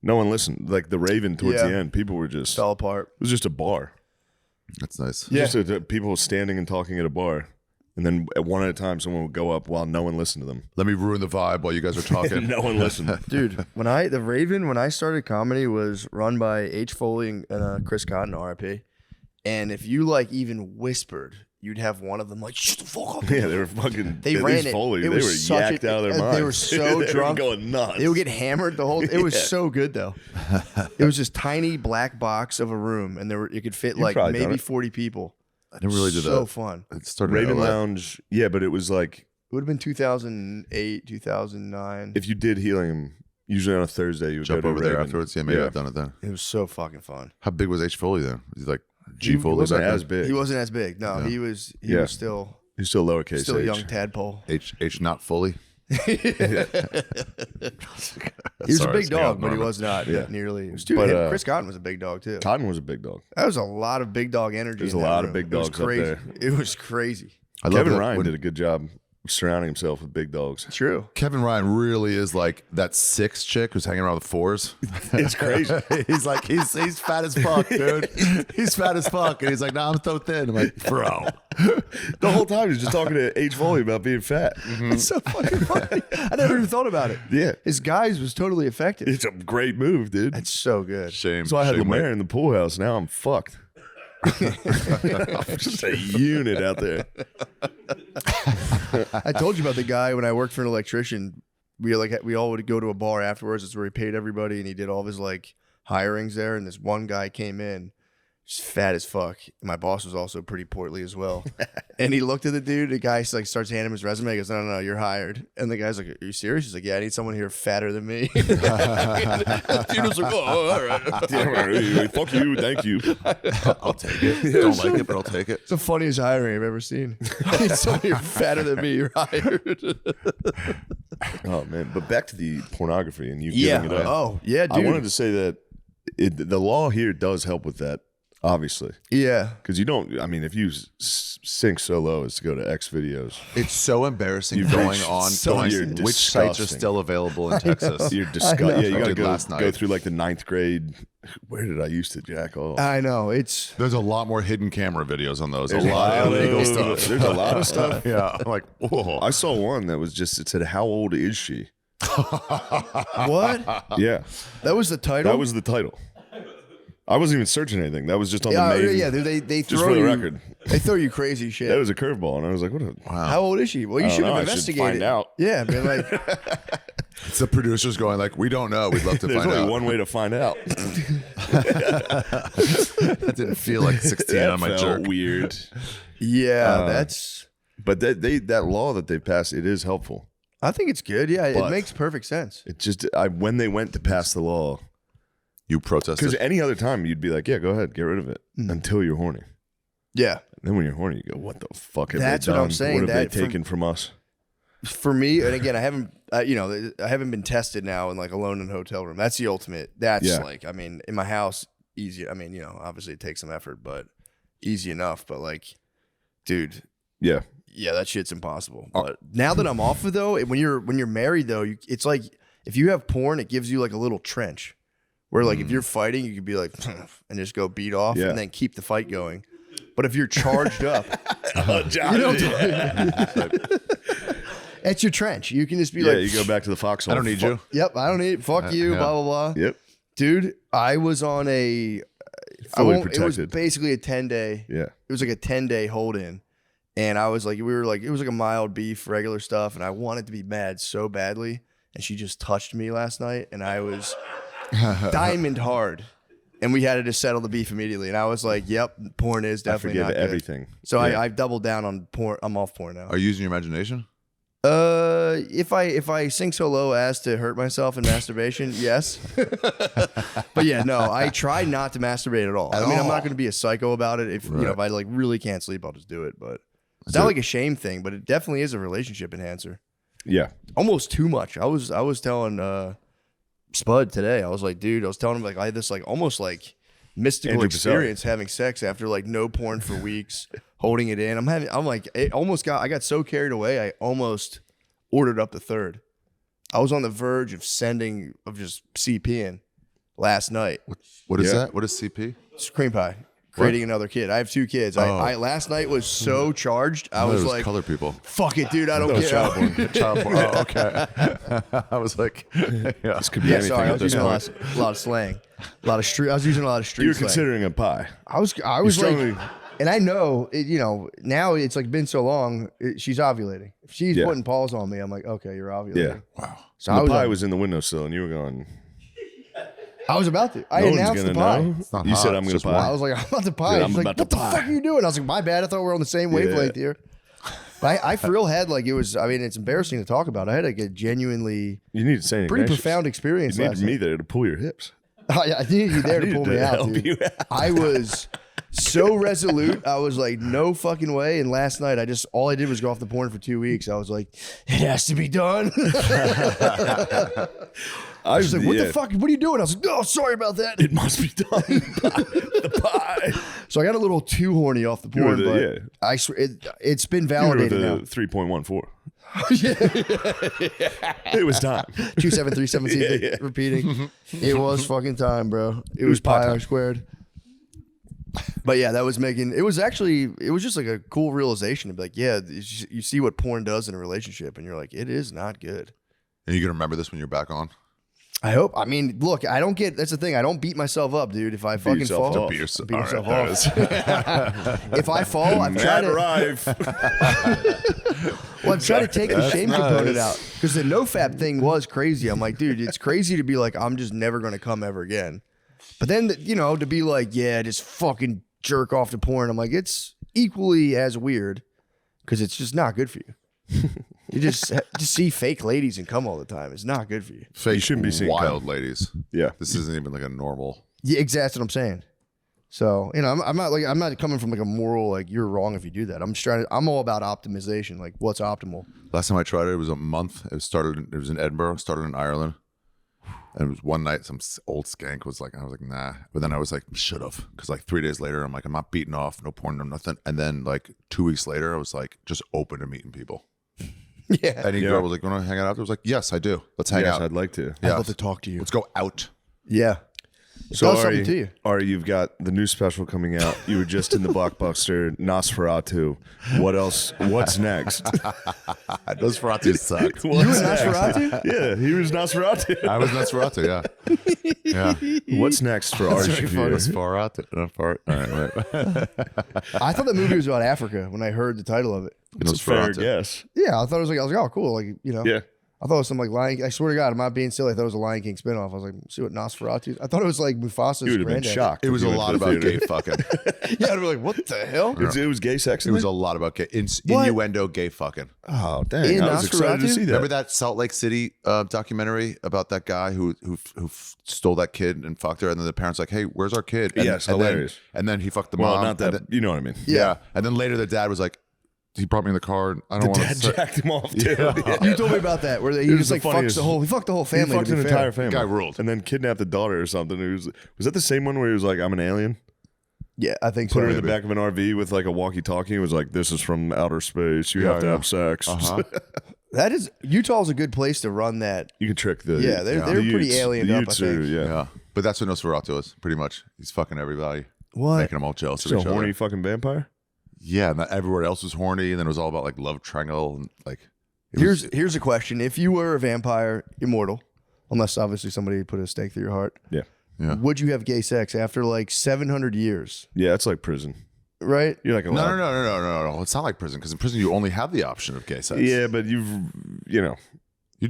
Speaker 2: No one listened. Like the Raven towards
Speaker 3: Yeah.
Speaker 2: the end, people were just.
Speaker 3: Fell apart.
Speaker 2: It was just a bar.
Speaker 4: That's nice.
Speaker 3: Yeah.
Speaker 2: Just people standing and talking at a bar, and then at one at a time, someone would go up while no one listened to them.
Speaker 4: Let me ruin the vibe while you guys are talking.
Speaker 2: No one listened.
Speaker 3: Dude, when I started comedy was run by H. Foley and Chris Cotton, RIP. And if you like even whispered, you'd have one of them like, shut the fuck up.
Speaker 2: Yeah, they were fucking.
Speaker 3: They
Speaker 2: at
Speaker 3: ran
Speaker 2: least
Speaker 3: it.
Speaker 2: Foley,
Speaker 3: It
Speaker 2: they were
Speaker 3: was such
Speaker 2: yacked out of their
Speaker 3: they
Speaker 2: minds.
Speaker 3: were so
Speaker 2: They
Speaker 3: drunk.
Speaker 2: going nuts.
Speaker 3: They would get hammered the whole. It was so good though. It was this tiny black box of a room, and it could fit like
Speaker 2: probably done
Speaker 3: maybe
Speaker 2: it.
Speaker 3: 40 people.
Speaker 4: I never really did
Speaker 3: so
Speaker 4: that.
Speaker 3: fun.
Speaker 4: It started
Speaker 2: Raven
Speaker 4: in LA.
Speaker 2: Lounge. Yeah, but it was like
Speaker 3: It would have been 2008, 2009.
Speaker 2: if you did helium, usually on a Thursday, you would
Speaker 4: Jump
Speaker 2: go to
Speaker 4: over there
Speaker 2: Raven.
Speaker 4: afterwards. Yeah, maybe I've done it then.
Speaker 3: It was so fucking fun.
Speaker 4: How big was H Foley then? Was he like G
Speaker 2: He
Speaker 4: Foley?
Speaker 2: wasn't
Speaker 4: back then?
Speaker 2: as big.
Speaker 3: He wasn't as big. No,
Speaker 4: Yeah.
Speaker 3: he was
Speaker 2: Yeah.
Speaker 3: still
Speaker 2: He's still lowercase.
Speaker 3: a
Speaker 2: H.
Speaker 3: young tadpole.
Speaker 4: H not fully.
Speaker 3: He was a big dog, but he was not nearly. Dude,
Speaker 2: But,
Speaker 3: Chris Cotton was a big dog too.
Speaker 2: Cotton was a big dog.
Speaker 3: That was a lot of big dog energy.
Speaker 2: There's
Speaker 3: in
Speaker 2: a
Speaker 3: that
Speaker 2: lot of
Speaker 3: room.
Speaker 2: big
Speaker 3: It was
Speaker 2: dogs up
Speaker 3: crazy.
Speaker 2: there.
Speaker 3: It was crazy.
Speaker 4: I love
Speaker 2: Kevin
Speaker 4: that
Speaker 2: Ryan
Speaker 4: when-
Speaker 2: did a good job surrounding himself with big dogs.
Speaker 3: True.
Speaker 4: Kevin Ryan really is like that 6 chick who's hanging around with 4s.
Speaker 2: It's crazy.
Speaker 4: he's like he's fat as fuck, dude. He's fat as fuck, and he's like, "Nah, I'm so thin." I'm like, "Bro."
Speaker 2: The whole time he's just talking to H. Foley about being fat.
Speaker 3: It's so fucking funny. I never even thought about it.
Speaker 2: Yeah.
Speaker 3: His guys was totally effective.
Speaker 2: It's a great move, dude.
Speaker 3: That's so good.
Speaker 4: Shame.
Speaker 2: So I had
Speaker 4: shame
Speaker 2: Lemaire in the pool house. Now I'm fucked. I'm just a unit out there.
Speaker 3: I told you about the guy when I worked for an electrician. We all would go to a bar afterwards. That's where he paid everybody, and he did all of his like hirings there. And this one guy came in, just fat as fuck. My boss was also pretty portly as well. And he looked at the dude. The guy like starts handing him his resume. He goes, "No, you're hired." And the guy's like, "Are you serious?" He's like, "Yeah, I need someone here fatter than me." Dude was like, "Oh, all right."
Speaker 2: Fuck you, thank you.
Speaker 4: I'll take it. Don't like it, but I'll take it.
Speaker 3: It's the funniest hiring I've ever seen. I need someone here fatter than me. You're hired.
Speaker 2: Oh man, but back to the pornography and you
Speaker 3: Yeah.
Speaker 2: giving it up.
Speaker 3: Oh, yeah,
Speaker 2: I
Speaker 3: dude.
Speaker 2: wanted to say that the law here does help with that, obviously,
Speaker 3: Yeah.
Speaker 2: because you don't. I mean, if you sink so low as to go to X videos,
Speaker 4: It's so embarrassing
Speaker 2: You've
Speaker 4: going
Speaker 2: reached
Speaker 4: on.
Speaker 2: so-
Speaker 4: Going,
Speaker 2: you're
Speaker 4: which sites are
Speaker 2: disgusting.
Speaker 4: still available in Texas?
Speaker 2: you're disgusting. Yeah, you
Speaker 4: I
Speaker 2: got to
Speaker 4: did last
Speaker 2: go
Speaker 4: night.
Speaker 2: through like the 9th grade. Where did I used to jack off?
Speaker 3: I know. It's
Speaker 4: There's a lot more hidden camera videos on those.
Speaker 2: There's
Speaker 4: a lot of illegal
Speaker 2: of-
Speaker 4: stuff.
Speaker 2: There's a lot of stuff.
Speaker 4: Yeah, I'm like, whoa.
Speaker 2: I saw one that was just, it said, "How old is she?"
Speaker 3: what?
Speaker 2: Yeah,
Speaker 3: That was the title?
Speaker 2: that was the title. I wasn't even searching anything. That was just on
Speaker 3: yeah,
Speaker 2: the main.
Speaker 3: yeah. They
Speaker 2: just
Speaker 3: throw
Speaker 2: for the
Speaker 3: you.
Speaker 2: record.
Speaker 3: They throw you crazy shit.
Speaker 2: That was a curveball, and I was like, "What?
Speaker 3: How old is she? Well, you
Speaker 2: I don't
Speaker 3: should
Speaker 2: know.
Speaker 3: have
Speaker 2: I should
Speaker 3: investigated.
Speaker 2: find out.
Speaker 3: Yeah, man. Like,
Speaker 4: It's the producers going like, we don't know. We'd love to
Speaker 2: There's
Speaker 4: find
Speaker 2: only
Speaker 4: out.
Speaker 2: one way to find out."
Speaker 4: That didn't feel like 16
Speaker 2: That
Speaker 4: on my
Speaker 2: felt
Speaker 4: jerk.
Speaker 2: weird.
Speaker 3: yeah, that's.
Speaker 2: But that law that they passed, it is helpful.
Speaker 3: I think it's good. Yeah, it
Speaker 2: But-
Speaker 3: makes perfect sense.
Speaker 2: It just when they went to pass the law,
Speaker 4: You
Speaker 2: because
Speaker 4: protested.
Speaker 2: any other time you'd be like, "Yeah, go ahead, get rid of it," until you're horny.
Speaker 3: Yeah,
Speaker 2: Then when you're horny, you go, "What the fuck have
Speaker 3: That's
Speaker 2: they
Speaker 3: what
Speaker 2: done?
Speaker 3: I'm saying,
Speaker 2: What have
Speaker 3: that
Speaker 2: they taken from us?"
Speaker 3: for me, and again, I haven't. I haven't been tested now in like alone in a hotel room. That's the ultimate. That's
Speaker 2: Yeah.
Speaker 3: like, I mean, in my house, easy. I mean, obviously it takes some effort, but easy enough. But like, dude,
Speaker 2: Yeah,
Speaker 3: yeah, that shit's impossible. But now that I'm off of though, when you're married though, it's like if you have porn, it gives you like a little trench where like if you're fighting, you could be like and just go beat off
Speaker 2: Yeah.
Speaker 3: and then keep the fight going. But if you're charged up,
Speaker 2: John,
Speaker 3: it's your trench. You can just be
Speaker 2: yeah,
Speaker 3: like,
Speaker 2: you go back to the foxhole.
Speaker 4: I don't need you.
Speaker 3: yep, I don't need it. Fuck you,
Speaker 4: yeah.
Speaker 3: blah blah blah.
Speaker 2: Yep,
Speaker 3: Dude, I was on a
Speaker 2: fully
Speaker 3: It was
Speaker 2: protected.
Speaker 3: basically a 10-day.
Speaker 2: Yeah,
Speaker 3: It was like a 10-day hold in. And I was like, it was like a mild beef, regular stuff. And I wanted to be mad so badly. And she just touched me last night. And I was diamond hard. And we had to just settle the beef immediately. And I was like, yep, porn is
Speaker 2: I
Speaker 3: definitely
Speaker 2: forgive
Speaker 3: not good.
Speaker 2: everything.
Speaker 3: So
Speaker 2: Yeah.
Speaker 3: I've doubled down on porn. I'm off porn now.
Speaker 4: Are you using your imagination?
Speaker 3: If I sink so low as to hurt myself in masturbation, yes. But yeah, no, I try not to masturbate at all. I mean, I'm not going to be a psycho about it. If if I like really can't sleep, I'll just do it. But it's not like a shame thing, but it definitely is a relationship enhancer.
Speaker 2: Yeah,
Speaker 3: Almost too much. I was telling Spud today. I was like, dude, I was telling him like I had this like almost like mystical
Speaker 2: Andrew
Speaker 3: experience having sex after like no porn for weeks, holding it in. I got so carried away, I almost ordered up the third. I was on the verge of just CPing last night.
Speaker 4: What is
Speaker 2: Yeah.
Speaker 4: that? What is CP?
Speaker 3: It's cream pie. Creating another kid. I have 2 kids. I last night was so charged. I was like,
Speaker 4: color people.
Speaker 3: fuck it, dude. I don't care.
Speaker 4: Child porn. Oh, okay. I was like, yeah.
Speaker 2: this could be
Speaker 3: Yeah,
Speaker 2: anything
Speaker 3: sorry. I
Speaker 2: at
Speaker 3: was
Speaker 2: this
Speaker 3: using
Speaker 2: point.
Speaker 3: a lot of slang. I was using a lot of street
Speaker 2: You were
Speaker 3: slang.
Speaker 2: considering a pie.
Speaker 3: I was
Speaker 2: You
Speaker 3: like,
Speaker 2: strongly-
Speaker 3: and I know, now it's like been so long. She's ovulating. If she's
Speaker 2: Yeah.
Speaker 3: putting paws on me, I'm like, okay, you're ovulating.
Speaker 2: Yeah.
Speaker 3: So
Speaker 2: The
Speaker 3: I was
Speaker 2: pie
Speaker 3: like,
Speaker 2: was in the windowsill, and you were going.
Speaker 3: I was about to. I
Speaker 2: No one's
Speaker 3: announced the
Speaker 2: gonna
Speaker 3: pie.
Speaker 2: know.
Speaker 4: It's not
Speaker 2: You
Speaker 4: hot,
Speaker 2: said I'm
Speaker 4: it's
Speaker 2: gonna
Speaker 4: just
Speaker 2: pie.
Speaker 3: I was like, I'm about to pie.
Speaker 2: Yeah,
Speaker 3: She's
Speaker 2: I'm
Speaker 3: like,
Speaker 2: about
Speaker 3: what
Speaker 2: to
Speaker 3: the fuck
Speaker 2: pie.
Speaker 3: are you doing? I was like, my bad. I thought we were on the same wavelength here. But I for real had like, it was, I mean, it's embarrassing to talk about. I had like a genuinely
Speaker 2: You need to say
Speaker 3: pretty profound experience
Speaker 2: You
Speaker 3: last
Speaker 2: needed me
Speaker 3: night.
Speaker 2: there to pull your hips.
Speaker 3: I needed you there
Speaker 2: I
Speaker 3: to pull
Speaker 2: needed
Speaker 3: me
Speaker 2: to
Speaker 3: out,
Speaker 2: help
Speaker 3: dude.
Speaker 2: you out.
Speaker 3: I was so resolute. I was like, no fucking way. And last night, all I did was go off the porn for 2 weeks. I was like, it has to be done. I was like, what the fuck? What are you doing? I was like, oh, sorry about that.
Speaker 2: It must be done. The pie.
Speaker 3: So I got a little too horny off the
Speaker 2: You were
Speaker 3: porn,
Speaker 2: the-
Speaker 3: but I swear it's been
Speaker 2: You were
Speaker 3: validated
Speaker 2: the
Speaker 3: now.
Speaker 2: 3.14. It was time.
Speaker 3: 27317 repeating. It was fucking time, bro. It was pi r squared. But yeah, that was making it was just like a cool realization to be like, yeah, you see what porn does in a relationship, and you're like, it is not good.
Speaker 4: And you gonna remember this when you're back on?
Speaker 3: I hope. I mean, look, I don't get. That's the thing. I don't beat myself up, dude. If I fucking
Speaker 2: yourself
Speaker 3: fall,
Speaker 2: up.
Speaker 4: Beat yourself-
Speaker 3: beat
Speaker 4: all
Speaker 3: myself
Speaker 4: right,
Speaker 3: off. If I fall, I'm trying to.
Speaker 2: arrive.
Speaker 3: Well, I'm trying to take the shame component out because the nofap thing was crazy. I'm like, dude, it's crazy to be like, I'm just never gonna come ever again. But then, to be like, yeah, just fucking jerk off to porn. I'm like, it's equally as weird because it's just not good for you. You just see fake ladies and come all the time. It's not good for you.
Speaker 4: Fake,
Speaker 2: You shouldn't be seeing
Speaker 4: wild ladies.
Speaker 2: Yeah.
Speaker 4: This isn't even like a normal.
Speaker 3: Yeah, exactly. That's what I'm saying. So, I'm not coming from like a moral, like you're wrong if you do that. I'm just I'm all about optimization. Like what's optimal.
Speaker 4: Last time I tried it was a month. It was in Edinburgh. Started in Ireland. And it was one night, some old skank was like, I was like, nah. But then I was like, should have. Because like 3 days later, I'm like, I'm not beating off, no porn, no nothing. And then like 2 weeks later, I was like, just open to meeting people.
Speaker 3: Yeah.
Speaker 4: Any girl was like, want to hang out after? I was like, yes, I do. Let's hang
Speaker 2: Yes,
Speaker 4: out.
Speaker 2: I'd like to.
Speaker 3: I'd love to talk to you.
Speaker 4: Let's go out.
Speaker 3: Yeah.
Speaker 2: So
Speaker 3: does something to you.
Speaker 2: Ari, you've got the new special coming out. You were just in the blockbuster Nosferatu. What else? What's next?
Speaker 4: Those Ferratus sucked.
Speaker 3: You were Nosferatu?
Speaker 2: Yeah, he was Nosferatu.
Speaker 4: I was Nosferatu, yeah. Yeah.
Speaker 2: What's next for Ari
Speaker 3: very funny.
Speaker 2: Shaffir?
Speaker 4: Nosferatu. All right, wait.
Speaker 3: I thought that movie was about Africa when I heard the title of it.
Speaker 2: It's a fair
Speaker 4: Nosferatu.
Speaker 2: guess.
Speaker 3: Yeah, I was like, oh, cool. Like,
Speaker 2: Yeah.
Speaker 3: I thought it was some like Lion. I swear to God, I'm not being silly. I thought it was a Lion King spinoff. I was like, see what Nosferatu. I thought it was like Mufasa's
Speaker 2: You would have been
Speaker 3: granddad.
Speaker 2: shocked.
Speaker 4: It
Speaker 2: if
Speaker 4: was
Speaker 2: you
Speaker 4: a
Speaker 2: went
Speaker 4: lot
Speaker 2: to the
Speaker 4: about
Speaker 2: theater.
Speaker 4: gay fucking.
Speaker 3: Yeah, I'd be like, what the hell?
Speaker 2: It was gay sex.
Speaker 4: It
Speaker 2: In
Speaker 4: was
Speaker 2: there?
Speaker 4: a lot about gay
Speaker 3: What?
Speaker 4: innuendo, gay fucking.
Speaker 2: Oh dang!
Speaker 3: In
Speaker 2: I was excited to
Speaker 3: Nosferatu?
Speaker 2: see that.
Speaker 4: Remember that Salt Lake City documentary about that guy who stole that kid and fucked her, and then the parents like, "Hey, where's our kid?" And,
Speaker 2: Yes,
Speaker 4: and
Speaker 2: hilarious.
Speaker 4: And then he fucked the
Speaker 2: Well,
Speaker 4: mom.
Speaker 2: not that.
Speaker 4: and then-
Speaker 2: You know what I mean?
Speaker 4: yeah. And then later the dad was like, "He brought me in the car. And I don't want
Speaker 2: Dad
Speaker 4: to."
Speaker 2: jacked him off too.
Speaker 3: You told me about that where he
Speaker 2: was
Speaker 3: just
Speaker 2: the
Speaker 3: like
Speaker 2: funniest.
Speaker 3: he fucked the whole
Speaker 2: He
Speaker 3: family.
Speaker 2: fucked
Speaker 3: to
Speaker 2: an
Speaker 3: be fair.
Speaker 2: entire family.
Speaker 4: Guy ruled.
Speaker 2: And then kidnapped the daughter or something. Was that the same one where he was like, "I'm an alien"?
Speaker 3: Yeah, I think
Speaker 2: Put her
Speaker 3: so.
Speaker 2: in the back of an RV with like a walkie-talkie and was like, "This is from outer space. You have to
Speaker 4: yeah.
Speaker 2: have sex."
Speaker 3: That is Utah's a good place to run that.
Speaker 2: You can trick the
Speaker 3: Yeah, they're
Speaker 2: the
Speaker 3: pretty
Speaker 2: Utes.
Speaker 3: aliened
Speaker 2: The
Speaker 3: up, I
Speaker 2: Utes are-
Speaker 3: think.
Speaker 2: yeah.
Speaker 4: Yeah, but that's what Nosferatu is pretty much. He's fucking everybody,
Speaker 3: What?
Speaker 4: making them all jealous
Speaker 2: So
Speaker 4: of each
Speaker 2: horny
Speaker 4: other.
Speaker 2: fucking vampire.
Speaker 4: Yeah, and everywhere else was horny, and then it was all about like love triangle and like.
Speaker 3: Here's a question: if you were a vampire, immortal, unless obviously somebody put a stake through your heart,
Speaker 2: Yeah,
Speaker 4: Yeah.
Speaker 3: would you have gay sex after like 700 years?
Speaker 2: yeah, it's like prison.
Speaker 3: Right?
Speaker 2: You're like allowed.
Speaker 4: No. It's not like prison because in prison you only have the option of gay sex.
Speaker 2: Yeah, but you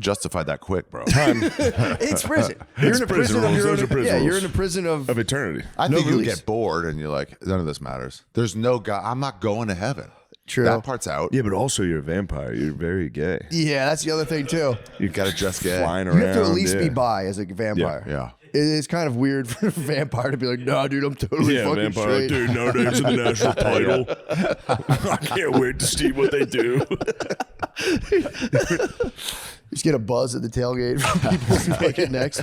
Speaker 4: justified that quick, bro.
Speaker 3: It's prison. You're in a
Speaker 2: prison
Speaker 3: prison of
Speaker 2: rules.
Speaker 3: your
Speaker 2: Those
Speaker 3: own.
Speaker 2: are prison
Speaker 3: Yeah, you're
Speaker 2: rules.
Speaker 3: in a prison of.
Speaker 2: of eternity.
Speaker 4: I
Speaker 3: No
Speaker 4: think you
Speaker 3: release.
Speaker 4: get bored and you're like, none of this matters. There's no guy. I'm not going to heaven.
Speaker 3: True.
Speaker 4: That part's out.
Speaker 2: Yeah, but also you're a vampire. You're very gay.
Speaker 3: Yeah, that's the other thing too.
Speaker 4: You got to just get.
Speaker 2: Flying around.
Speaker 3: You have to at least be
Speaker 2: yeah.
Speaker 3: bi as a vampire.
Speaker 4: Yeah.
Speaker 3: It's kind of weird for a vampire to be like, nah, dude, I'm totally
Speaker 2: Yeah,
Speaker 3: fucking
Speaker 2: vampire.
Speaker 3: straight.
Speaker 2: Dude, nowadays in the national title. I can't wait to see what they do.
Speaker 3: Just get a buzz at the tailgate from people fucking next.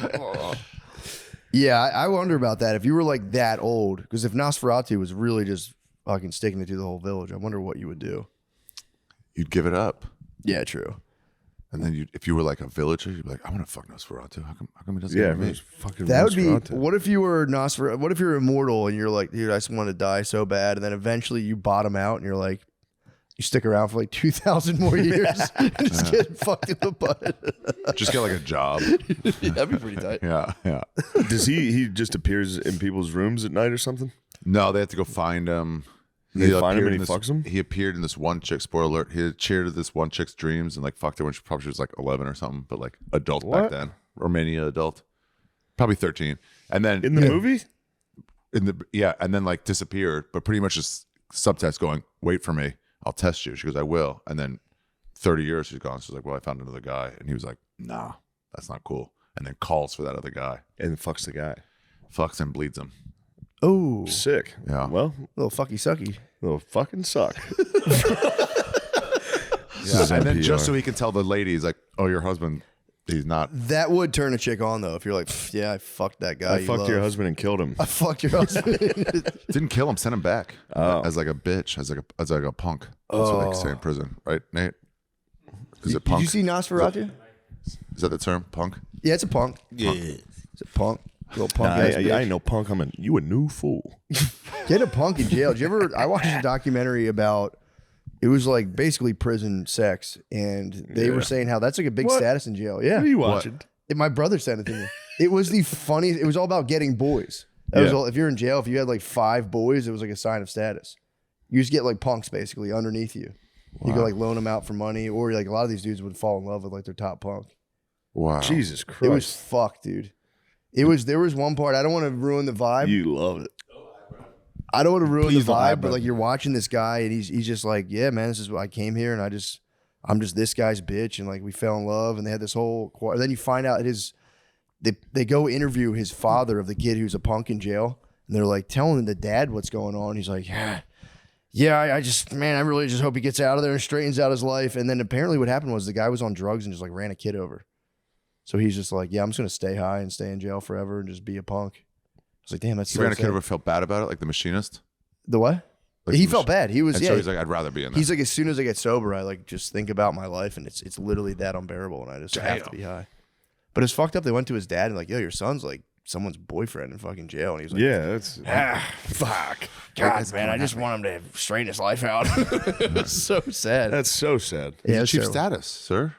Speaker 3: Yeah, I wonder about that. If you were like that old, because if Nosferatu was really just fucking sticking it to the whole village, I wonder what you would do.
Speaker 4: You'd give it up.
Speaker 3: Yeah, true.
Speaker 4: And then if you were like a villager, you'd be like, I want to fuck Nosferatu. How come he doesn't
Speaker 2: Yeah,
Speaker 4: give me?
Speaker 2: it was fucking
Speaker 3: That would be.
Speaker 2: Nosferatu.
Speaker 3: What if you were Nosferatu? What if you're immortal and you're like, dude, I just want to die so bad, and then eventually you bottom out and you're like, you stick around for like 2,000 more years and just get fucked in the butt.
Speaker 4: Just get like a job.
Speaker 3: That'd be pretty tight.
Speaker 4: Yeah.
Speaker 2: Does he just appears in people's rooms at night or something?
Speaker 4: No, they have to go find him.
Speaker 2: They find him
Speaker 4: appeared
Speaker 2: and
Speaker 4: in
Speaker 2: he fucks him?
Speaker 4: He appeared in this one chick. Spoiler alert! He had cheered at this one chick's dreams and like fucked her when she was like 11 or something, but like adult
Speaker 2: What?
Speaker 4: back then, Romania adult, probably 13. And then
Speaker 2: In the movie?
Speaker 4: and then like disappeared, but pretty much just subtext going, "Wait for me, I'll test you." She goes, "I will." And then 30 years she's gone. She's like, "Well, I found another guy," and he was like, "Nah, that's not cool." And then calls for that other guy,
Speaker 2: And fucks the guy.
Speaker 4: fucks him, bleeds him.
Speaker 3: Oh,
Speaker 2: Sick.
Speaker 4: Yeah.
Speaker 2: Well,
Speaker 3: little fucky sucky.
Speaker 2: little fucking suck.
Speaker 4: Yeah. And then just so he can tell the ladies, like, "Oh, your husband, he's not."
Speaker 3: That would turn a chick on though if you're like, yeah, I fucked that guy.
Speaker 2: I fucked your husband and killed him.
Speaker 3: I fucked your husband.
Speaker 4: Didn't kill him, sent him back as like a bitch, as like a punk. That's what they say in prison, right, Nate? Is it
Speaker 3: Did
Speaker 4: punk?
Speaker 3: you see Nosferatu?
Speaker 4: Is that the term, punk?
Speaker 3: Yeah, it's a punk.
Speaker 1: Yeah.
Speaker 3: It's a punk. Little
Speaker 2: Nah,
Speaker 3: punk.
Speaker 2: I ain't no punk. You a new fool.
Speaker 3: Get a punk in jail. Did you ever? I watched a documentary about. It was like basically prison sex, and they were saying how that's like a big
Speaker 2: What?
Speaker 3: status in jail. Yeah,
Speaker 2: What are you watching?
Speaker 3: My brother sent it to me. It was the funniest. It was all about getting boys. That was
Speaker 2: Yeah.
Speaker 3: all. If you're in jail, if you had like 5 boys, it was like a sign of status. You just get like punks basically underneath you. You could like loan them out for money, or like a lot of these dudes would fall in love with like their top punk.
Speaker 4: Wow.
Speaker 2: Jesus Christ.
Speaker 3: It was fucked, dude. It was. There was one part. I don't want to ruin the vibe.
Speaker 2: You love it.
Speaker 3: I don't want to ruin
Speaker 1: Please
Speaker 3: the
Speaker 1: don't hide,
Speaker 3: vibe, but
Speaker 1: brother.
Speaker 3: like you're watching this guy and he's just like, yeah, man, this is what I came here and I'm just this guy's bitch, and like we fell in love, and they had this whole. Then you find out they go interview his father of the kid who's a punk in jail, and they're like telling the dad what's going on. He's like, yeah, I really just hope he gets out of there and straightens out his life. And then apparently what happened was the guy was on drugs and just like ran a kid over. So he's just like, yeah, I'm just gonna stay high and stay in jail forever and just be a punk. I was like, damn, that's
Speaker 4: He
Speaker 3: so
Speaker 4: ran a kid
Speaker 3: sad.
Speaker 4: over, felt bad about it, like the machinist.
Speaker 3: The what?
Speaker 4: Like
Speaker 3: He
Speaker 4: the
Speaker 3: felt bad. He was
Speaker 4: And
Speaker 3: yeah.
Speaker 4: so he's like, "I'd rather be in there."
Speaker 3: He's like, as soon as I get sober, I like just think about my life, and it's literally that unbearable, and I just have to be high. But it's fucked up. They went to his dad and like, yo, your son's like someone's boyfriend in fucking jail, and he was like,
Speaker 2: Yeah, that's
Speaker 3: fuck, God, man, I just want him to straighten his life out. It's so sad.
Speaker 2: that's so sad.
Speaker 4: He's
Speaker 3: yeah,
Speaker 4: a chief
Speaker 3: terrible.
Speaker 4: status, sir.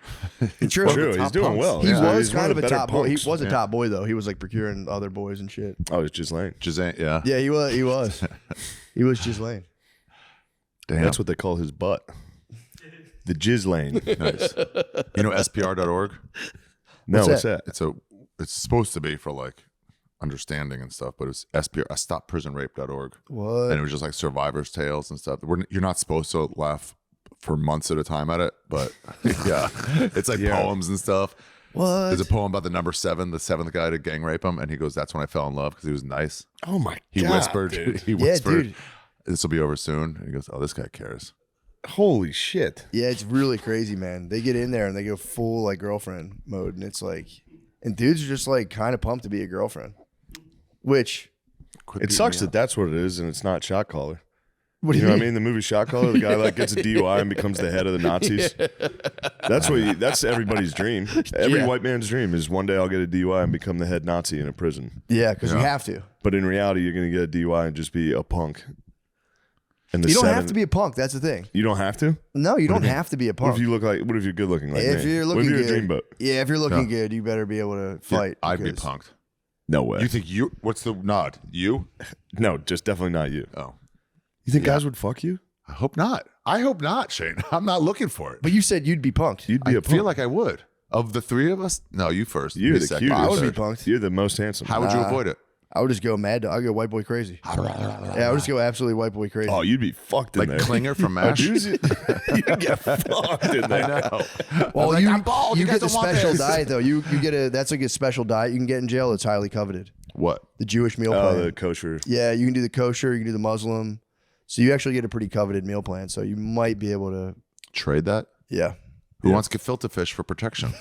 Speaker 3: True.
Speaker 2: True, he's
Speaker 4: top
Speaker 2: doing
Speaker 4: punks.
Speaker 2: well.
Speaker 3: He
Speaker 2: Yeah,
Speaker 3: was
Speaker 2: he's one
Speaker 3: kind of
Speaker 2: the
Speaker 3: a
Speaker 2: better
Speaker 3: top boy. He
Speaker 2: punks.
Speaker 3: was a top boy though. He was like procuring other boys and shit.
Speaker 2: Oh, it's just Lane.
Speaker 4: Gisane, yeah.
Speaker 3: Yeah, he was. He was. He was just lame.
Speaker 4: Damn.
Speaker 2: That's what they call his butt. The jizz lane.
Speaker 4: Nice. You know SPR.org?
Speaker 2: No,
Speaker 3: What's
Speaker 2: what's that?
Speaker 4: It's supposed to be for like understanding and stuff, but it's SPR, StopPrisonRape.org.
Speaker 3: What?
Speaker 4: And it was just like survivors' tales and stuff. You're not supposed to laugh for months at a time at it, but yeah, it's like poems and stuff.
Speaker 3: What?
Speaker 4: There's a poem about the number 7, the 7th guy to gang rape him, and he goes, "That's when I fell in love because he was nice."
Speaker 2: Oh my
Speaker 4: He
Speaker 2: God,
Speaker 4: whispered,
Speaker 2: dude.
Speaker 4: he whispered,
Speaker 3: dude.
Speaker 4: "This will be over soon." And he goes, "Oh, this guy cares."
Speaker 2: Holy shit.
Speaker 3: Yeah, it's really crazy, man. They get in there and they go full like girlfriend mode, and it's like, and dudes are just like kind of pumped to be a girlfriend. Which,
Speaker 4: Quit
Speaker 2: It
Speaker 4: beating
Speaker 2: sucks
Speaker 4: me
Speaker 2: that
Speaker 4: up.
Speaker 2: that's what it is, and it's not Shot Caller.
Speaker 3: what do
Speaker 2: You
Speaker 3: you
Speaker 2: know what I
Speaker 3: mean?
Speaker 2: mean? The movie Shot Caller, the guy like gets a DUI and becomes the head of the Nazis. That's everybody's dream. Every
Speaker 3: Yeah.
Speaker 2: white man's dream is one day I'll get a DUI and become the head Nazi in a prison.
Speaker 3: Yeah, because you
Speaker 4: Yeah.
Speaker 3: have to.
Speaker 2: But in reality, you're going to get a DUI and just be a punk. And the
Speaker 3: You don't have
Speaker 2: 7
Speaker 3: to be a punk. That's the thing.
Speaker 2: You don't have to.
Speaker 3: No, you don't have to be a
Speaker 2: What
Speaker 3: punk.
Speaker 2: if you look like? What if you're good looking like
Speaker 3: if
Speaker 2: me?
Speaker 3: you're
Speaker 2: What
Speaker 3: looking
Speaker 2: if you're
Speaker 3: good,
Speaker 2: a dreamboat?
Speaker 3: yeah, if you're looking good, you better be able to
Speaker 4: Yeah,
Speaker 3: fight.
Speaker 4: I'd be
Speaker 3: because-
Speaker 4: punked.
Speaker 2: No way.
Speaker 4: You think what's the nod? You?
Speaker 2: No, just definitely not you.
Speaker 4: Oh,
Speaker 2: You think guys would fuck you?
Speaker 4: I hope not. I hope not, Shane. I'm not looking for it.
Speaker 3: But you said you'd be punked.
Speaker 2: You'd be
Speaker 4: I
Speaker 2: a punk.
Speaker 4: feel like I would. Of the 3 of us, no, you first.
Speaker 2: You're
Speaker 4: Me
Speaker 2: the
Speaker 4: second.
Speaker 2: cutest.
Speaker 3: I would be
Speaker 4: Third.
Speaker 3: punked.
Speaker 2: You're the most handsome.
Speaker 4: How would you avoid it?
Speaker 3: I would just go mad. I'd go white boy crazy. Yeah, I would just go absolutely white boy crazy.
Speaker 2: Oh, you'd be fucked in
Speaker 4: Like
Speaker 2: there.
Speaker 4: Klinger from
Speaker 2: Oh,
Speaker 4: MASH?
Speaker 2: dudes, you get fucked in there.
Speaker 4: I know.
Speaker 3: well,
Speaker 4: like,
Speaker 3: you,
Speaker 4: I'm bald.
Speaker 3: you
Speaker 4: You guys
Speaker 3: get the
Speaker 4: don't want
Speaker 3: special
Speaker 4: this.
Speaker 3: diet though. You get that's like a special diet you can get in jail. It's highly coveted.
Speaker 4: What?
Speaker 3: The Jewish meal
Speaker 2: Oh,
Speaker 3: plan.
Speaker 2: the kosher.
Speaker 3: Yeah, you can do the kosher. You can do the Muslim. So you actually get a pretty coveted meal plan. So you might be able to.
Speaker 4: Trade that?
Speaker 3: Yeah.
Speaker 4: Who wants gefilte fish for protection?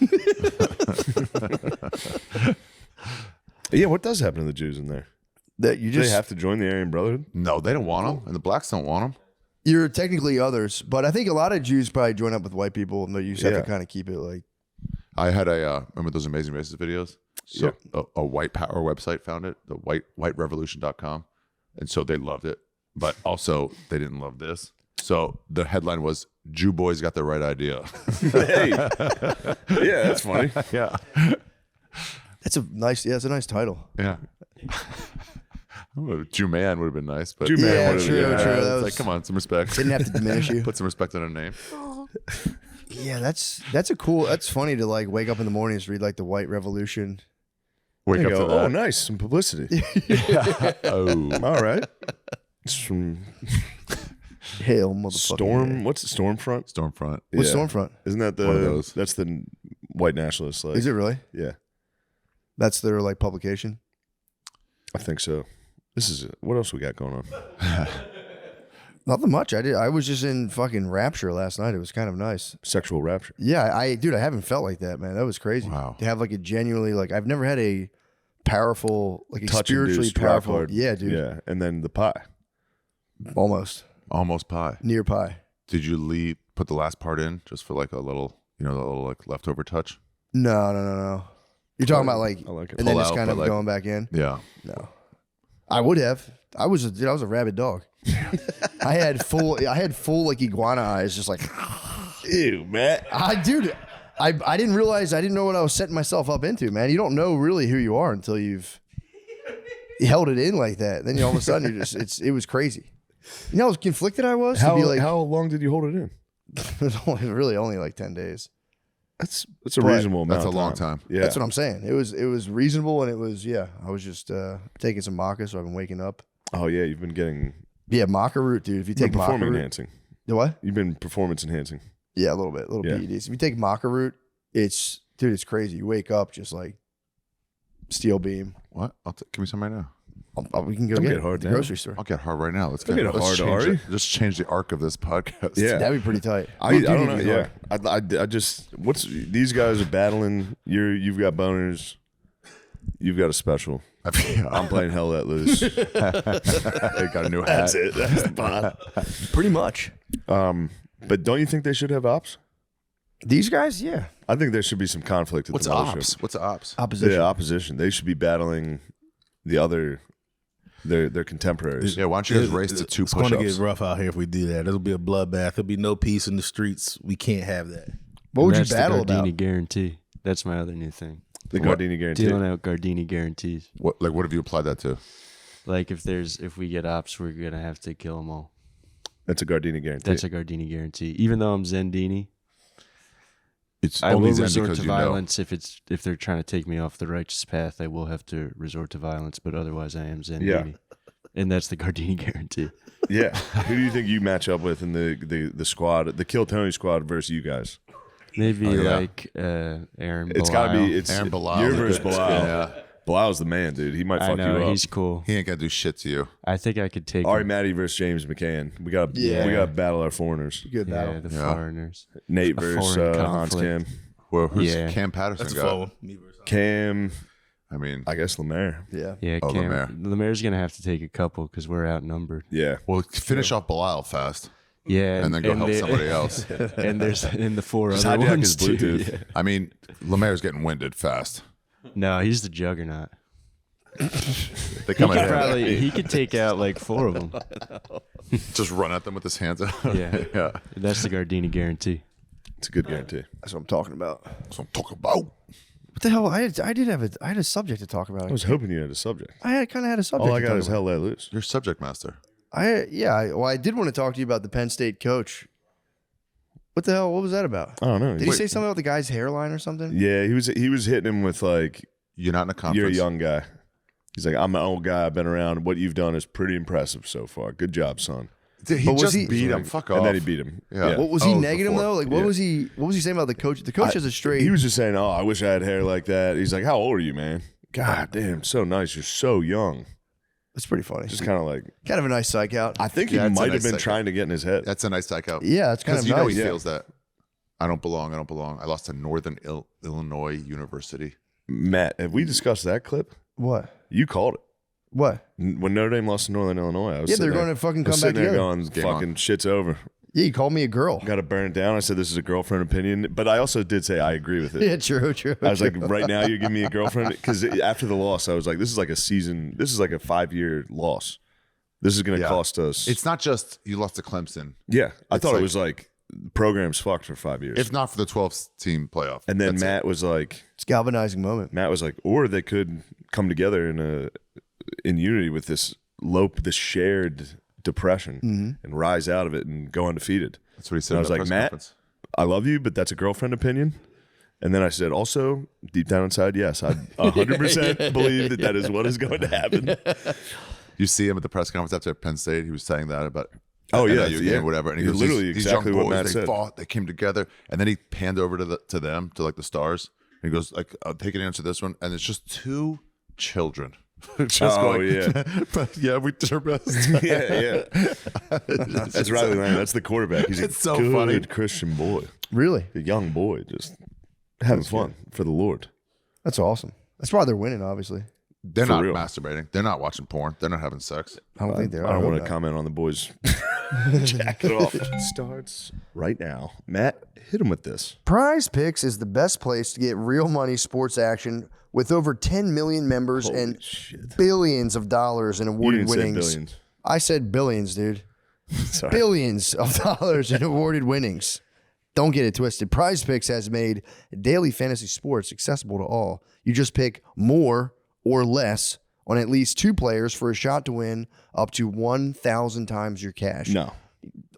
Speaker 2: Yeah, what does happen to the Jews in there?
Speaker 3: That you
Speaker 2: Do
Speaker 3: just
Speaker 2: they have to join the Aryan Brotherhood?
Speaker 4: No, they don't want them, and the blacks don't want them.
Speaker 3: you're technically others, but I think a lot of Jews probably join up with white people, and you just have
Speaker 2: Yeah.
Speaker 3: to kind of keep it like.
Speaker 4: I had a remember those Amazing Races videos? So a white power website found it, the whiterevolution.com. And so they loved it, but also they didn't love this. So the headline was Jew boys got the right idea.
Speaker 2: Hey, yeah, that's funny.
Speaker 4: Yeah.
Speaker 3: That's a nice. Yeah, it's a nice title.
Speaker 4: Yeah. Jew man would have been nice, but
Speaker 2: Jew man
Speaker 3: Yeah,
Speaker 2: would've-
Speaker 3: true,
Speaker 2: yeah.
Speaker 3: true.
Speaker 4: it's
Speaker 3: That was-
Speaker 4: like, come on, some respect.
Speaker 3: Didn't have to diminish you.
Speaker 4: Put some respect on a name.
Speaker 3: Yeah, that's a cool. That's funny to like wake up in the morning and read like the White Revolution.
Speaker 4: Wake
Speaker 2: They
Speaker 4: up
Speaker 2: go,
Speaker 4: to
Speaker 2: oh,
Speaker 4: that.
Speaker 2: nice, some publicity.
Speaker 4: Oh,
Speaker 2: All right. It's from
Speaker 3: Hail, motherfucker.
Speaker 2: Storm. What's the Stormfront?
Speaker 4: Stormfront.
Speaker 3: What's
Speaker 2: Yeah.
Speaker 3: Stormfront?
Speaker 2: Isn't that
Speaker 4: One of
Speaker 2: the?
Speaker 4: those.
Speaker 2: That's the white nationalist. Like,
Speaker 3: Is it really?
Speaker 2: Yeah,
Speaker 3: That's their like publication.
Speaker 2: I think so. This is what else we got going on?
Speaker 3: Nothing much. I was just in fucking rapture last night. It was kind of nice.
Speaker 2: Sexual rapture.
Speaker 3: Yeah, dude, I haven't felt like that, man. That was crazy.
Speaker 4: Wow.
Speaker 3: To have like a genuinely like I've never had a powerful like a
Speaker 2: Touch
Speaker 3: spiritually
Speaker 2: induced rock
Speaker 3: powerful.
Speaker 2: hard.
Speaker 3: Yeah, dude.
Speaker 2: Yeah, and then the pie.
Speaker 3: Almost
Speaker 4: Almost pie.
Speaker 3: near pie.
Speaker 4: Did you put the last part in just for like a little, the little like leftover touch?
Speaker 3: No. You're talking about like,
Speaker 2: I like it.
Speaker 3: and then
Speaker 4: Pull
Speaker 3: just
Speaker 4: out,
Speaker 3: kind
Speaker 4: but
Speaker 3: of
Speaker 4: like-
Speaker 3: going back in.
Speaker 4: Yeah.
Speaker 3: No, I would have. I was a rabid dog. I had full like iguana eyes, just like,
Speaker 2: Ew, Matt.
Speaker 3: I didn't realize, I didn't know what I was setting myself up into, man. You don't know really who you are until you've held it in like that. Then all of a sudden you're just, it was crazy. You know how conflicted I was to be like,
Speaker 2: How long did you hold it in?
Speaker 3: it was really only like 10 days.
Speaker 2: That's a
Speaker 3: But
Speaker 2: reasonable amount.
Speaker 4: That's a
Speaker 2: of
Speaker 4: long time.
Speaker 2: Yeah,
Speaker 3: That's what I'm saying. It was reasonable, and it was, I was just taking some maca, so I've been waking up.
Speaker 2: Oh yeah, you've been getting
Speaker 3: Yeah, maca root, dude. If you take maca
Speaker 2: performance
Speaker 3: root,
Speaker 2: enhancing.
Speaker 3: the what?
Speaker 2: You've been performance enhancing.
Speaker 3: Yeah, a little bit, little
Speaker 2: Yeah.
Speaker 3: PEDs. If you take maca root, it's crazy. You wake up just like steel beam.
Speaker 4: What? Give me some right now.
Speaker 3: We can go
Speaker 2: Don't
Speaker 3: get
Speaker 2: get
Speaker 3: it
Speaker 2: hard
Speaker 3: at the
Speaker 2: now.
Speaker 3: grocery store.
Speaker 4: I'll get hard right now. Let's
Speaker 2: Don't
Speaker 4: get
Speaker 2: get
Speaker 4: let's
Speaker 2: hard,
Speaker 4: change
Speaker 2: Ari.
Speaker 4: it. Just change the arc of this podcast.
Speaker 2: Yeah.
Speaker 3: That'd be pretty tight.
Speaker 2: I don't know. Yeah, I just these guys are battling. You've got boners. You've got a special. I'm playing Hell Let Loose.
Speaker 4: I got a new hat.
Speaker 2: That's it. That's the pot.
Speaker 3: Pretty much.
Speaker 2: But don't you think they should have ops?
Speaker 3: These guys, yeah.
Speaker 2: I think there should be some conflict at
Speaker 4: What's
Speaker 2: the mothership.
Speaker 4: ops? What's ops?
Speaker 3: Opposition.
Speaker 2: The opposition. They should be battling the other their contemporaries.
Speaker 4: Yeah, why don't you guys race to 2
Speaker 1: It's going to
Speaker 4: push-ups?
Speaker 1: get rough out here if we do that. It'll be a bloodbath. There'll be no peace in the streets. We can't have that.
Speaker 3: What would you
Speaker 5: That's
Speaker 3: battle
Speaker 5: the Gardini
Speaker 3: about?
Speaker 5: guarantee. That's my other new thing.
Speaker 2: The Gardini guarantee.
Speaker 5: Dealing out Gardini guarantees.
Speaker 4: What have you applied that to?
Speaker 5: Like if we get ops, we're gonna have to kill them all.
Speaker 2: That's a Gardini guarantee.
Speaker 5: That's a Gardini guarantee. Even though I'm Zendini,
Speaker 4: It's
Speaker 5: I will
Speaker 4: only Zen
Speaker 5: resort
Speaker 4: because
Speaker 5: to
Speaker 4: you know.
Speaker 5: violence if they're trying to take me off the righteous path. I will have to resort to violence, but otherwise I am Zendini.
Speaker 2: Yeah.
Speaker 5: And that's the Gardini guarantee.
Speaker 2: Yeah. Who do you think you match up with in the squad, the Kill Tony squad versus you guys?
Speaker 5: Maybe
Speaker 4: yeah.
Speaker 5: like Aaron.
Speaker 2: It's got to be.
Speaker 5: Belial.
Speaker 2: It's
Speaker 4: Aaron Bilal.
Speaker 2: Your versus Bilal.
Speaker 4: Yeah.
Speaker 2: Bilal's the man, dude. He might
Speaker 5: I
Speaker 2: fuck
Speaker 5: know
Speaker 2: you up.
Speaker 5: he's cool.
Speaker 4: He ain't gonna do shit to you.
Speaker 5: I think I could take
Speaker 2: Ari
Speaker 5: him.
Speaker 2: Matty versus James McCann. We got
Speaker 3: Yeah.
Speaker 2: to battle our foreigners.
Speaker 3: Good battle.
Speaker 5: Yeah, the
Speaker 4: Yeah.
Speaker 5: foreigners.
Speaker 2: Nate
Speaker 5: A
Speaker 2: versus
Speaker 5: foreign
Speaker 2: Hans
Speaker 5: conflict.
Speaker 2: Cam.
Speaker 4: Well, who's
Speaker 5: Yeah.
Speaker 4: Cam Patterson
Speaker 1: That's a
Speaker 4: got?
Speaker 1: fun one. Me versus
Speaker 2: Cam,
Speaker 4: I mean,
Speaker 2: I guess Lemaire.
Speaker 3: Yeah.
Speaker 5: Yeah,
Speaker 4: Oh,
Speaker 5: Cam,
Speaker 4: Lemaire.
Speaker 5: Lemaire's gonna have to take a couple because we're outnumbered.
Speaker 2: Yeah.
Speaker 4: well, finish off Bilal fast,
Speaker 5: Yeah,
Speaker 4: and then go help somebody else.
Speaker 5: And there's in the four
Speaker 2: Just
Speaker 5: other
Speaker 2: hijack
Speaker 5: ones
Speaker 2: his
Speaker 5: too.
Speaker 2: Bluetooth.
Speaker 5: Yeah.
Speaker 4: I mean, Lemaire's getting winded fast.
Speaker 5: No, he's the juggernaut.
Speaker 4: They
Speaker 5: He
Speaker 4: come
Speaker 5: could
Speaker 4: in,
Speaker 5: probably he could take out like 4 of them.
Speaker 4: just run at them with his hands out.
Speaker 5: Yeah.
Speaker 4: yeah.
Speaker 5: That's the Gardini guarantee.
Speaker 2: It's a good guarantee.
Speaker 3: That's what I'm talking about.
Speaker 4: That's what I'm talking about.
Speaker 3: What the hell? I had a subject to talk about.
Speaker 2: I was hoping you had a subject.
Speaker 3: I kind of had a subject.
Speaker 2: All I
Speaker 3: to
Speaker 2: got
Speaker 3: talk
Speaker 2: is
Speaker 3: about.
Speaker 2: Hell Let Loose.
Speaker 4: You're subject master.
Speaker 3: I did want to talk to you about the Penn State coach. What the hell? What was that about?
Speaker 2: I don't know.
Speaker 3: Did he say something about the guy's hairline or something?
Speaker 2: Yeah, he was hitting him with like,
Speaker 4: You're not in a conference.
Speaker 2: you're a young guy. He's like, I'm an old guy. I've been around. What you've done is pretty impressive so far. Good job, son.
Speaker 4: He
Speaker 3: But was
Speaker 4: just
Speaker 3: he-
Speaker 4: beat him. Fuck off.
Speaker 2: And then he beat him.
Speaker 4: Yeah.
Speaker 3: What was he
Speaker 4: Oh,
Speaker 3: negative
Speaker 4: before.
Speaker 3: though? Like what
Speaker 2: Yeah.
Speaker 3: was he saying about the coach? The coach has a straight.
Speaker 2: He was just saying, "Oh, I wish I had hair like that." He's like, "How old are you, man?" God damn, so nice. You're so young.
Speaker 3: It's pretty funny.
Speaker 2: Just kind of like,
Speaker 3: kind of a nice psych out.
Speaker 2: I think
Speaker 4: Yeah,
Speaker 2: he
Speaker 4: it's a
Speaker 2: might have
Speaker 4: nice
Speaker 2: been
Speaker 4: psych
Speaker 2: trying to get in his head.
Speaker 4: That's a nice psych out.
Speaker 3: Yeah, it's kind
Speaker 4: Because
Speaker 3: of
Speaker 4: you know
Speaker 3: nice.
Speaker 4: he feels that. I don't belong. I don't belong. I lost to Northern Illinois University.
Speaker 2: Matt, have we discussed that clip?
Speaker 3: What?
Speaker 2: You called it.
Speaker 3: What?
Speaker 2: When Notre Dame lost to Northern Illinois, I was
Speaker 3: Yeah,
Speaker 2: sitting
Speaker 3: they're
Speaker 2: there-
Speaker 3: going to fucking
Speaker 2: I was
Speaker 3: come back
Speaker 2: sitting there
Speaker 3: together.
Speaker 2: going,
Speaker 4: Game
Speaker 2: fucking shit's over.
Speaker 3: Yeah, you called me a girl.
Speaker 2: Got to burn it down. I said, this is a girlfriend opinion. But I also did say I agree with it.
Speaker 3: Yeah, true.
Speaker 2: I was like, right now you're giving me a girlfriend? Because after the loss, I was like, this is like a season. This is like a 5-year loss. This is going to
Speaker 4: Yeah.
Speaker 2: cost us.
Speaker 4: It's not just you lost to Clemson.
Speaker 2: yeah, I
Speaker 4: it's
Speaker 2: thought
Speaker 4: like-
Speaker 2: it was like the program's fucked for 5 years.
Speaker 4: If not for the 12-team playoff.
Speaker 2: And then
Speaker 4: That's
Speaker 2: Matt was like,
Speaker 3: It's a galvanizing moment.
Speaker 2: or they could come together in unity with this shared depression and rise out of it and go undefeated.
Speaker 4: That's what he said.
Speaker 2: And I
Speaker 4: at
Speaker 2: was
Speaker 4: the
Speaker 2: like,
Speaker 4: press
Speaker 2: Matt,
Speaker 4: conference.
Speaker 2: I love you, but that's a girlfriend opinion. And then I said, also, deep down inside, yes, I 100% believe that is what is going to happen.
Speaker 4: You see him at the press conference after Penn State. He was saying that about
Speaker 2: Oh yeah,
Speaker 4: NIU
Speaker 2: yeah,
Speaker 4: game, whatever. And he
Speaker 2: It's
Speaker 4: goes,
Speaker 2: literally
Speaker 4: these
Speaker 2: exactly
Speaker 4: young
Speaker 2: what
Speaker 4: boys,
Speaker 2: Matt
Speaker 4: they
Speaker 2: said.
Speaker 4: fought, they came together, and then he panned over to them, to like the stars. And he goes, like, I'll take an answer to this one, and it's just 2 children. Just yeah, we did our best.
Speaker 2: yeah. That's Riley Lang. That's the quarterback. He's
Speaker 4: It's
Speaker 2: a
Speaker 4: so
Speaker 2: good
Speaker 4: funny.
Speaker 2: Christian boy,
Speaker 3: Really?
Speaker 2: a young boy, just having fun for the Lord.
Speaker 3: That's awesome. That's why they're winning, obviously.
Speaker 4: They're
Speaker 2: For
Speaker 4: not
Speaker 2: real.
Speaker 4: masturbating. They're not watching porn. They're not having sex.
Speaker 3: I don't think they are.
Speaker 2: I don't
Speaker 3: hope
Speaker 2: want to
Speaker 3: not.
Speaker 2: comment on the boys. Jack it off. Starts right now. Matt, hit him with this.
Speaker 3: Prize Picks is the best place to get real money sports action with over 10 million members
Speaker 2: Holy
Speaker 3: and
Speaker 2: shit.
Speaker 3: billions of dollars in
Speaker 2: You
Speaker 3: awarded
Speaker 2: didn't say
Speaker 3: winnings.
Speaker 2: billions.
Speaker 3: I said billions, dude.
Speaker 2: Sorry.
Speaker 3: Billions of dollars in awarded winnings. Don't get it twisted. Prize Picks has made daily fantasy sports accessible to all. You just pick more or less on at least 2 players for a shot to win up to 1,000 times your cash.
Speaker 2: No,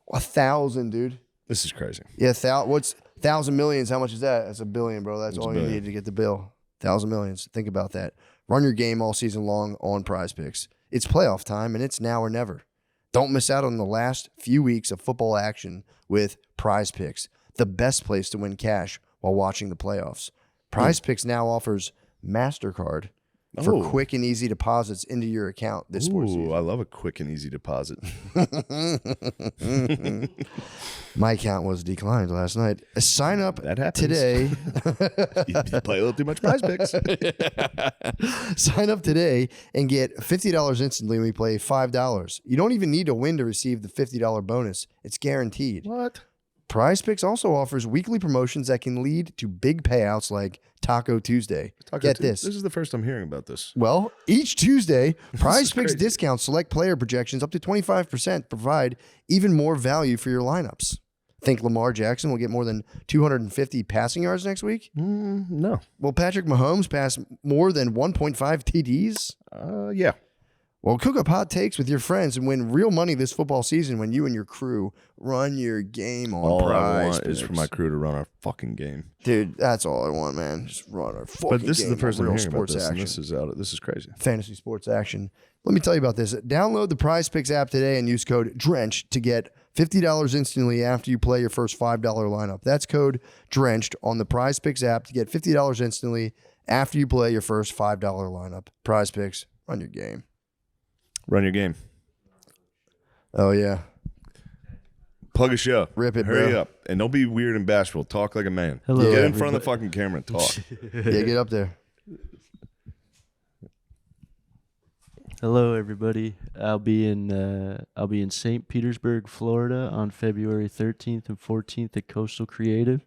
Speaker 3: 1,000, dude.
Speaker 2: this is crazy.
Speaker 3: Yeah, what's 1,000 millions? How much is that? That's $1 billion, bro. That's
Speaker 2: It's
Speaker 3: all
Speaker 2: $1
Speaker 3: you
Speaker 2: billion.
Speaker 3: need to get the bill. 1,000 millions. Think about that. Run your game all season long on Prize Picks. It's playoff time, and it's now or never. Don't miss out on the last few weeks of football action with Prize Picks, the best place to win cash while watching the playoffs. Prize Picks now offers MasterCard for
Speaker 2: Oh.
Speaker 3: quick and easy deposits into your account this sports
Speaker 2: Ooh,
Speaker 3: season.
Speaker 2: I love a quick and easy deposit.
Speaker 3: My account was declined last night. Sign up
Speaker 2: That happens.
Speaker 3: today.
Speaker 2: You play a little too much Prize Picks.
Speaker 3: Sign up today and get $50 instantly when we play $5. You don't even need to win to receive the $50 bonus. It's guaranteed.
Speaker 2: What?
Speaker 3: Prize Picks also offers weekly promotions that can lead to big payouts like Taco Tuesday. Get this.
Speaker 2: This is the first I'm hearing about this.
Speaker 3: Well, each Tuesday, Prize
Speaker 2: is
Speaker 3: Picks
Speaker 2: crazy.
Speaker 3: discounts select player projections up to 25%, provide even more value for your lineups. Think Lamar Jackson will get more than 250 passing yards next week?
Speaker 2: No.
Speaker 3: Will Patrick Mahomes pass more than 1.5 TDs?
Speaker 2: Yeah.
Speaker 3: Well, cook up hot takes with your friends and win real money this football season when you and your crew run your game on
Speaker 2: All I
Speaker 3: Prize
Speaker 2: want is for
Speaker 3: Picks.
Speaker 2: my crew to run our fucking game.
Speaker 3: Dude, that's all I want, man. Just run our fucking
Speaker 2: But this is
Speaker 3: game
Speaker 2: the first
Speaker 3: on
Speaker 2: I'm
Speaker 3: real
Speaker 2: hearing about
Speaker 3: sports
Speaker 2: this, and
Speaker 3: action.
Speaker 2: this is crazy.
Speaker 3: Fantasy sports action. Let me tell you about this. Download the Prize Picks app today and use code DRENCHED to get $50 instantly after you play your first $5 lineup. That's code DRENCHED on the Prize Picks app to get $50 instantly after you play your first $5 lineup. Prize Picks, run your game.
Speaker 2: Run your game.
Speaker 3: Oh, yeah.
Speaker 2: Plug a show.
Speaker 3: Rip it,
Speaker 2: Hurry
Speaker 3: bro.
Speaker 2: up. And don't be weird and bashful. Talk like a man.
Speaker 5: Hello,
Speaker 2: Get in front of the fucking camera and talk.
Speaker 3: Yeah, get up there.
Speaker 5: Hello, everybody. I'll be in St. Petersburg, Florida, on February 13th and 14th at Coastal Creative.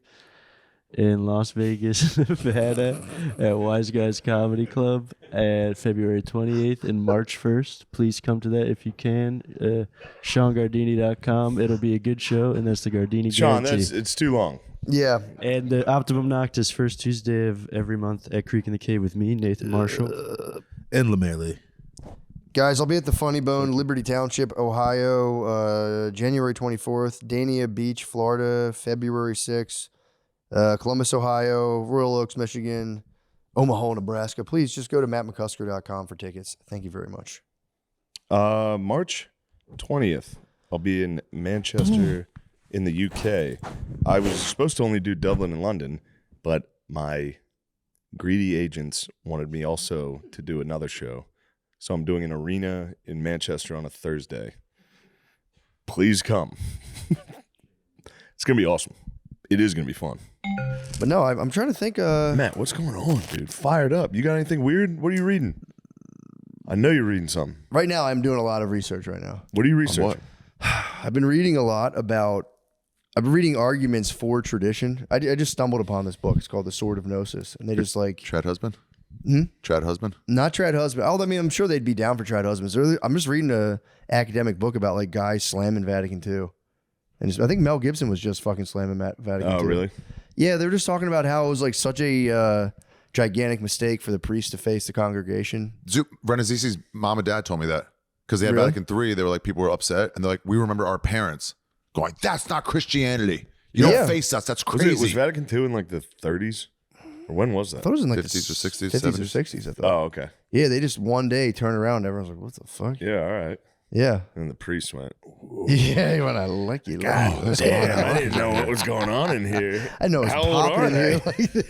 Speaker 5: In Las Vegas, Nevada, at Wise Guys Comedy Club at February 28th and March 1st. Please come to that if you can. SeanGardini.com. It'll be a good show, and that's the Gardini
Speaker 2: Sean,
Speaker 5: guarantee.
Speaker 2: it's too long.
Speaker 3: Yeah.
Speaker 5: And the Optimum Noctis, first Tuesday of every month at Creek in the Cave with me, Nathan Marshall.
Speaker 1: And LeMaire.
Speaker 3: Guys, I'll be at the Funny Bone, Liberty Township, Ohio, January 24th. Dania Beach, Florida, February 6th. Columbus, Ohio, Royal Oaks, Michigan, Omaha, Nebraska. Please just go to mattmccusker.com for tickets. Thank you very much.
Speaker 2: March 20th, I'll be in Manchester in the UK. I was supposed to only do Dublin and London, but my greedy agents wanted me also to do another show. So I'm doing an arena in Manchester on a Thursday. Please come. It's going to be awesome. It is going to be fun.
Speaker 3: But no, I'm trying to think.
Speaker 2: Matt, what's going on, dude? Fired up. You got anything weird? What are you reading? I know you're reading something.
Speaker 3: Right now, I'm doing a lot of research right now.
Speaker 2: What are you researching?
Speaker 3: I've been reading a lot about. I've been reading arguments for tradition. I just stumbled upon this book. It's called The Sword of Gnosis, and they just like
Speaker 4: Trad husband?
Speaker 3: Hmm?
Speaker 4: Trad husband?
Speaker 3: not trad husband. Oh, I mean, I'm sure they'd be down for trad husbands. I'm just reading a academic book about like guys slamming Vatican II, and I think Mel Gibson was just fucking slamming Vatican II.
Speaker 2: Oh, really?
Speaker 3: Yeah, they were just talking about how it was like such a gigantic mistake for the priest to face the congregation.
Speaker 4: Renazisi's mom and dad told me that because they had
Speaker 3: Really?
Speaker 4: Vatican III. They were like, people were upset, and they're like, we remember our parents going, "That's not Christianity. You
Speaker 3: Yeah.
Speaker 4: don't face us. That's
Speaker 2: Was
Speaker 4: crazy."
Speaker 2: Vatican II in like the 30s? When was
Speaker 3: I
Speaker 2: that?
Speaker 3: thought it was in like
Speaker 4: 50s or 60s,
Speaker 3: 50s
Speaker 4: 70s?
Speaker 3: or 60s, I thought.
Speaker 2: Oh, okay.
Speaker 3: Yeah, they just one day turn around and everyone's like, what the fuck?
Speaker 2: Yeah, all right.
Speaker 3: Yeah.
Speaker 2: And the priest went,
Speaker 3: Yeah, he went, I like you.
Speaker 2: God, damn, I didn't know what was going on in here.
Speaker 3: I know it's
Speaker 2: How old
Speaker 3: popping
Speaker 2: are
Speaker 3: in
Speaker 2: they?
Speaker 3: here.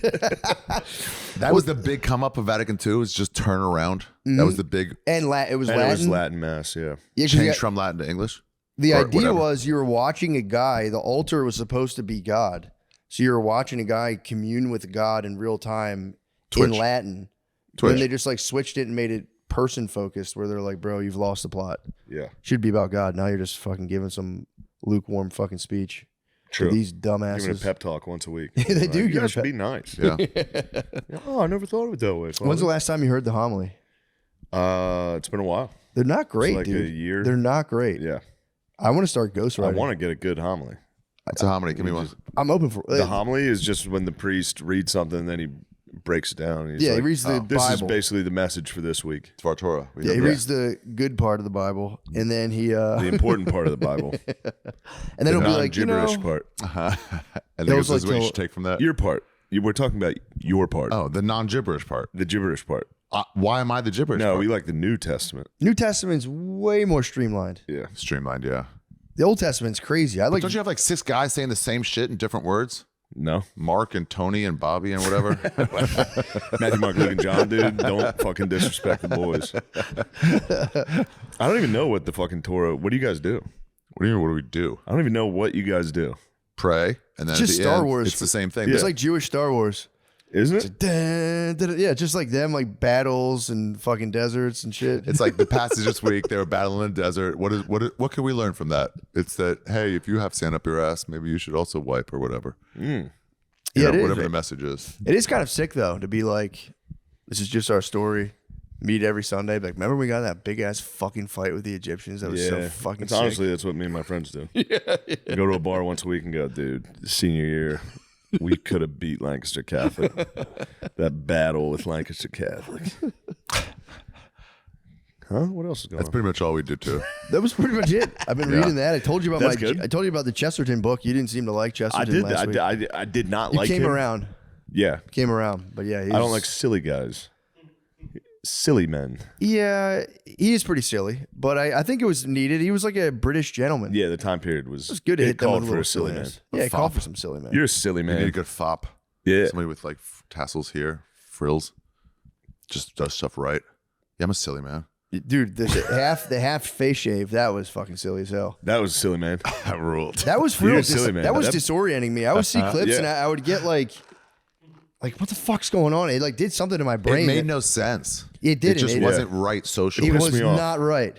Speaker 4: That was the big come up of Vatican II. Is just turn around. That was the big
Speaker 3: And it was
Speaker 2: And
Speaker 3: Latin.
Speaker 2: it was Latin Mass, yeah.
Speaker 3: Yeah, 'cause
Speaker 4: change from Latin to English.
Speaker 3: the
Speaker 4: or
Speaker 3: idea
Speaker 4: whatever.
Speaker 3: was you were watching a guy, the altar was supposed to be God. So you were watching a guy commune with God in real time in
Speaker 4: Twitch.
Speaker 3: Latin.
Speaker 4: Twitch.
Speaker 3: Then they just like switched it and made it person focused where they're like, bro, you've lost the plot.
Speaker 2: Yeah.
Speaker 3: Should be about God. Now you're just fucking giving some lukewarm fucking speech
Speaker 2: True.
Speaker 3: to these
Speaker 2: Giving a
Speaker 3: dumbasses.
Speaker 2: pep talk once a week.
Speaker 3: They do
Speaker 2: You
Speaker 3: give a
Speaker 2: guys should
Speaker 3: pep-
Speaker 2: be nice.
Speaker 4: Yeah.
Speaker 2: Oh, I never thought of it that way.
Speaker 3: When's the last time you heard the homily?
Speaker 2: It's been a while.
Speaker 3: They're not great,
Speaker 2: like
Speaker 3: dude.
Speaker 2: a year.
Speaker 3: They're not great.
Speaker 2: Yeah.
Speaker 3: I want to start ghostwriting.
Speaker 2: I want to get a good homily.
Speaker 4: What's a homily? Give me one.
Speaker 3: I'm open for
Speaker 2: The homily is just when the priest reads something and then he breaks it down. He's
Speaker 3: Yeah,
Speaker 2: like,
Speaker 3: he reads the
Speaker 2: this is
Speaker 3: Bible.
Speaker 2: basically the message for this week.
Speaker 4: It's our Torah. We
Speaker 3: Yeah, he
Speaker 4: know that.
Speaker 3: reads the good part of the Bible, and then he
Speaker 2: The important part of the Bible.
Speaker 3: and then he'll be like, you know,
Speaker 2: gibberish part.
Speaker 4: And
Speaker 3: Those
Speaker 4: this is
Speaker 3: like
Speaker 4: what you
Speaker 3: to-
Speaker 4: should take from that.
Speaker 2: Your part. We're talking about your part.
Speaker 4: Oh, the non-gibberish part.
Speaker 2: The gibberish part.
Speaker 4: Why am I the gibberish
Speaker 2: No,
Speaker 4: part?
Speaker 2: we like the New Testament.
Speaker 3: New Testament's way more streamlined.
Speaker 2: Yeah.
Speaker 4: Streamlined, yeah.
Speaker 3: The Old Testament's crazy. I like.
Speaker 4: Don't you have like 6 guys saying the same shit in different words?
Speaker 2: No.
Speaker 4: Mark and Tony and Bobby and whatever.
Speaker 2: Matthew, Mark, Luke, and John, dude. Don't fucking disrespect the boys. I don't even know what the fucking Torah. What do you guys do?
Speaker 4: What do you mean? What do we do?
Speaker 2: I don't even know what you guys do.
Speaker 4: Pray, and then
Speaker 3: Just
Speaker 4: at the
Speaker 3: Star
Speaker 4: end,
Speaker 3: Wars.
Speaker 4: it's the same thing.
Speaker 3: It's like Jewish Star Wars.
Speaker 2: Isn't it?
Speaker 3: Dun, dun, dun. Yeah, just like them, like battles and fucking deserts and shit.
Speaker 4: It's like the passage this week. They were battling in the desert. What can we learn from that? It's that, hey, if you have sand up your ass, maybe you should also wipe or whatever. You
Speaker 3: Yeah,
Speaker 4: know,
Speaker 3: it is.
Speaker 4: whatever the message is.
Speaker 3: It is kind of sick though to be like, this is just our story. Meet every Sunday. Be like, remember we got that big ass fucking fight with the Egyptians? That was so fucking
Speaker 2: It's
Speaker 3: sick.
Speaker 2: honestly, that's what me and my friends do. Go to a bar once a week and go, dude, senior year, we could have beat Lancaster Catholic. That battle with Lancaster Catholic. Huh? What else is going
Speaker 4: That's
Speaker 2: on?
Speaker 4: pretty much all we do too.
Speaker 3: That was pretty much it. I've been reading that. I told you about
Speaker 2: That's good.
Speaker 3: I told you about the Chesterton book. You didn't seem to like Chesterton last week.
Speaker 2: I did not
Speaker 3: You
Speaker 2: like
Speaker 3: came
Speaker 2: him.
Speaker 3: around.
Speaker 2: Yeah.
Speaker 3: Came around. But yeah,
Speaker 2: I don't like silly guys. Silly men.
Speaker 3: Yeah, he is pretty silly, but I think it was needed. He was like a British gentleman.
Speaker 2: Yeah, the time period was.
Speaker 3: It was good to
Speaker 2: it
Speaker 3: hit them with
Speaker 2: called
Speaker 3: a
Speaker 2: for
Speaker 3: little
Speaker 2: a silly man.
Speaker 3: silliness. Yeah, it called for some silly man.
Speaker 2: You're a silly
Speaker 4: You need a
Speaker 2: man.
Speaker 4: good fop.
Speaker 2: Yeah.
Speaker 4: Somebody with like tassels here, frills, just does stuff right. Yeah, I'm a silly man.
Speaker 3: Dude, the half face shave, that was fucking silly as hell.
Speaker 2: That was a silly man.
Speaker 4: I ruled.
Speaker 3: That was
Speaker 2: You're
Speaker 3: real
Speaker 2: a silly man.
Speaker 3: That was
Speaker 2: That-
Speaker 3: disorienting me. I would see clips
Speaker 2: Yeah.
Speaker 3: and I would get like what the fuck's going on? It like did something to my brain.
Speaker 4: It made
Speaker 3: that-
Speaker 4: no sense.
Speaker 3: It didn't.
Speaker 4: It just
Speaker 3: It-
Speaker 4: wasn't right socially.
Speaker 3: It
Speaker 2: pissed
Speaker 3: was
Speaker 2: me off.
Speaker 3: not right.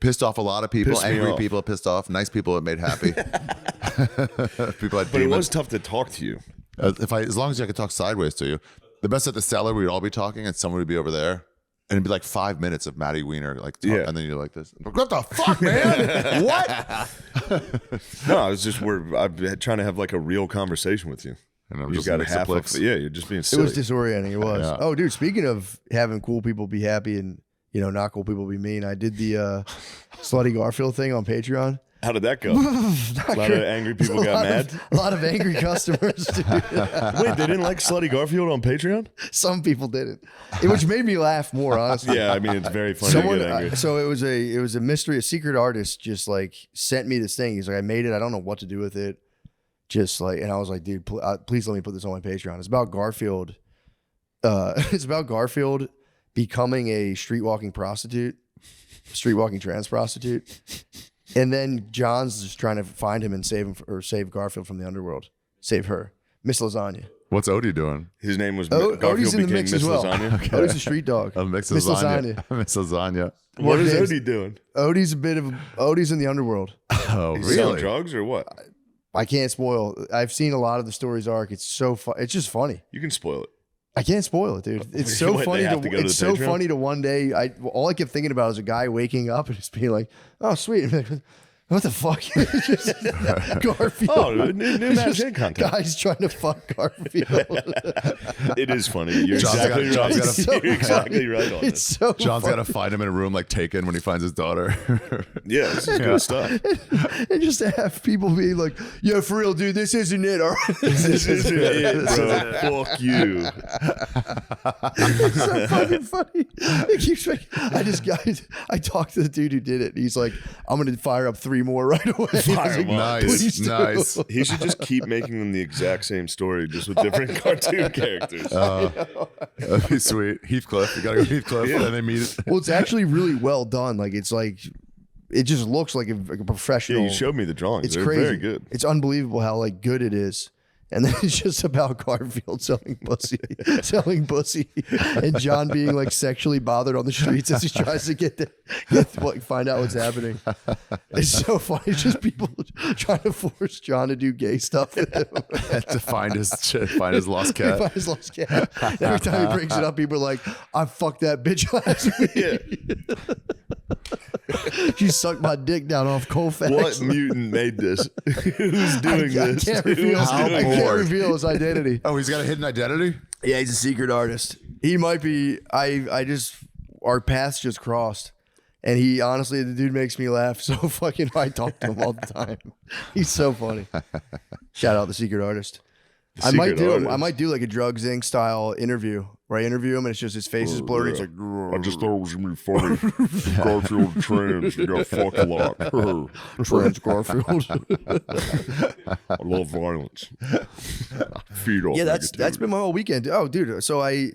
Speaker 4: Pissed off a lot of people.
Speaker 2: Pissed me
Speaker 4: Angry
Speaker 2: off.
Speaker 4: people it pissed off. Nice people it made happy. People had
Speaker 2: But it
Speaker 4: demons.
Speaker 2: was tough to talk to you.
Speaker 4: As long as I could talk sideways to you. The best at the cellar, we'd all be talking, and someone would be over there, and it'd be like 5 minutes of Matty Wiener, like,
Speaker 2: Yeah.
Speaker 4: and then you're like this. What the fuck, man? What?
Speaker 2: No, I was just I'm trying to have like a real conversation with you.
Speaker 4: And I'm
Speaker 2: You
Speaker 4: just
Speaker 2: got
Speaker 4: mix
Speaker 2: half
Speaker 4: the
Speaker 2: of
Speaker 4: flicks.
Speaker 2: yeah. You're just being
Speaker 3: It
Speaker 2: silly.
Speaker 3: was disorienting. It was.
Speaker 4: Yeah.
Speaker 3: Oh, dude. Speaking of having cool people be happy and not cool people be mean, I did the Slutty Garfield thing on Patreon.
Speaker 2: How did that go? A lot of angry people got mad.
Speaker 3: A lot of angry customers. Dude.
Speaker 2: Wait, they didn't like Slutty Garfield on Patreon?
Speaker 3: Some people didn't, which made me laugh more. Honestly,
Speaker 2: Yeah, I mean it's very funny
Speaker 3: someone.
Speaker 2: to get angry.
Speaker 3: So it was a mystery. A secret artist just like sent me this thing. He's like, I made it. I don't know what to do with it. Just like, and I was like, dude, please let me put this on my Patreon. It's about Garfield. It's about Garfield becoming a streetwalking trans prostitute. And then John's just trying to find him and save him or save Garfield from the underworld. Save her. Miss Lasagna.
Speaker 4: What's Odie doing?
Speaker 2: His name was
Speaker 3: Odie's
Speaker 2: Garfield
Speaker 3: in the
Speaker 2: became
Speaker 3: mix
Speaker 2: Miss
Speaker 3: as well.
Speaker 2: Lasagna.
Speaker 3: Odie's a street dog.
Speaker 4: Miss
Speaker 3: Miss
Speaker 4: Lasagna. Miss Lasagna.
Speaker 2: What is
Speaker 3: Nicknames.
Speaker 2: Odie doing?
Speaker 3: Odie's in the underworld.
Speaker 4: Oh,
Speaker 2: He's selling
Speaker 4: really?
Speaker 2: drugs or what?
Speaker 3: I can't spoil. I've seen a lot of the story's arc. It's so fun. It's just funny.
Speaker 2: You can spoil it.
Speaker 3: I can't spoil it, dude. It's so
Speaker 2: What,
Speaker 3: funny
Speaker 2: they have to go to
Speaker 3: it's
Speaker 2: the
Speaker 3: so
Speaker 2: Patreon?
Speaker 3: funny to one day. All I kept thinking about is a guy waking up and just being like, "Oh, sweet." What the fuck? Garfield.
Speaker 2: Oh, new magazine content.
Speaker 3: Guys trying to fuck Garfield.
Speaker 2: It is funny. You're
Speaker 4: John's
Speaker 2: exactly
Speaker 4: got-
Speaker 2: right.
Speaker 4: John's
Speaker 3: got a-
Speaker 2: You're exactly right on
Speaker 3: It's
Speaker 2: it.
Speaker 3: so
Speaker 4: John's
Speaker 3: funny.
Speaker 4: got to find him in a room like Taken when he finds his daughter.
Speaker 2: Yeah, this is good stuff.
Speaker 3: And just to have people be like, "Yeah, for real, dude, this isn't it." All right.
Speaker 2: This isn't it, bro. Fuck you.
Speaker 3: It's so fucking funny. It keeps making, I talked to the dude who did it. He's like, "I'm gonna fire up 3 more right away." I was
Speaker 2: Fire
Speaker 3: like,
Speaker 2: 'em up.
Speaker 3: "Please do."
Speaker 4: Nice.
Speaker 2: He should just keep making them the exact same story, just with different cartoon characters.
Speaker 4: That'd be sweet. Heathcliff. You got to go to Heathcliff and they meet it.
Speaker 3: Well, it's actually really well done. Like it's like, it just looks like a
Speaker 2: Yeah,
Speaker 3: professional.
Speaker 2: you showed me the drawings.
Speaker 3: It's
Speaker 2: They're
Speaker 3: crazy.
Speaker 2: very good.
Speaker 3: It's unbelievable how like good it is. And then it's just about Garfield selling pussy, and John being like sexually bothered on the streets as he tries to find out what's happening. It's so funny. It's just people trying to force John to do gay stuff with him.
Speaker 4: To find his lost cat.
Speaker 3: Find his lost cat. Every time he brings it up, people are like, "I fucked that bitch last week.
Speaker 2: Yeah.
Speaker 3: She sucked my dick down off Colfax."
Speaker 2: What mutant made this? Who's doing
Speaker 3: I
Speaker 2: this?
Speaker 3: can't reveal,
Speaker 2: Who's
Speaker 3: I
Speaker 2: doing
Speaker 3: can't
Speaker 4: bored.
Speaker 3: reveal his identity.
Speaker 4: Oh, he's got a hidden identity?
Speaker 3: Yeah, he's a secret artist. He might be. Our paths just crossed, and he honestly, the dude makes me laugh so fucking. I talk to him all the time. He's so funny. Shout out the secret artist. I might do like a Drugs Inc. style interview where I interview him and it's just his face is blurred. He's like,
Speaker 2: I just thought it was gonna be funny. Garfield trans, you got fuck a lot.
Speaker 3: "Trans Garfield."
Speaker 2: I love violence. Feed off
Speaker 3: Yeah, that's been my whole weekend. Oh, dude. So I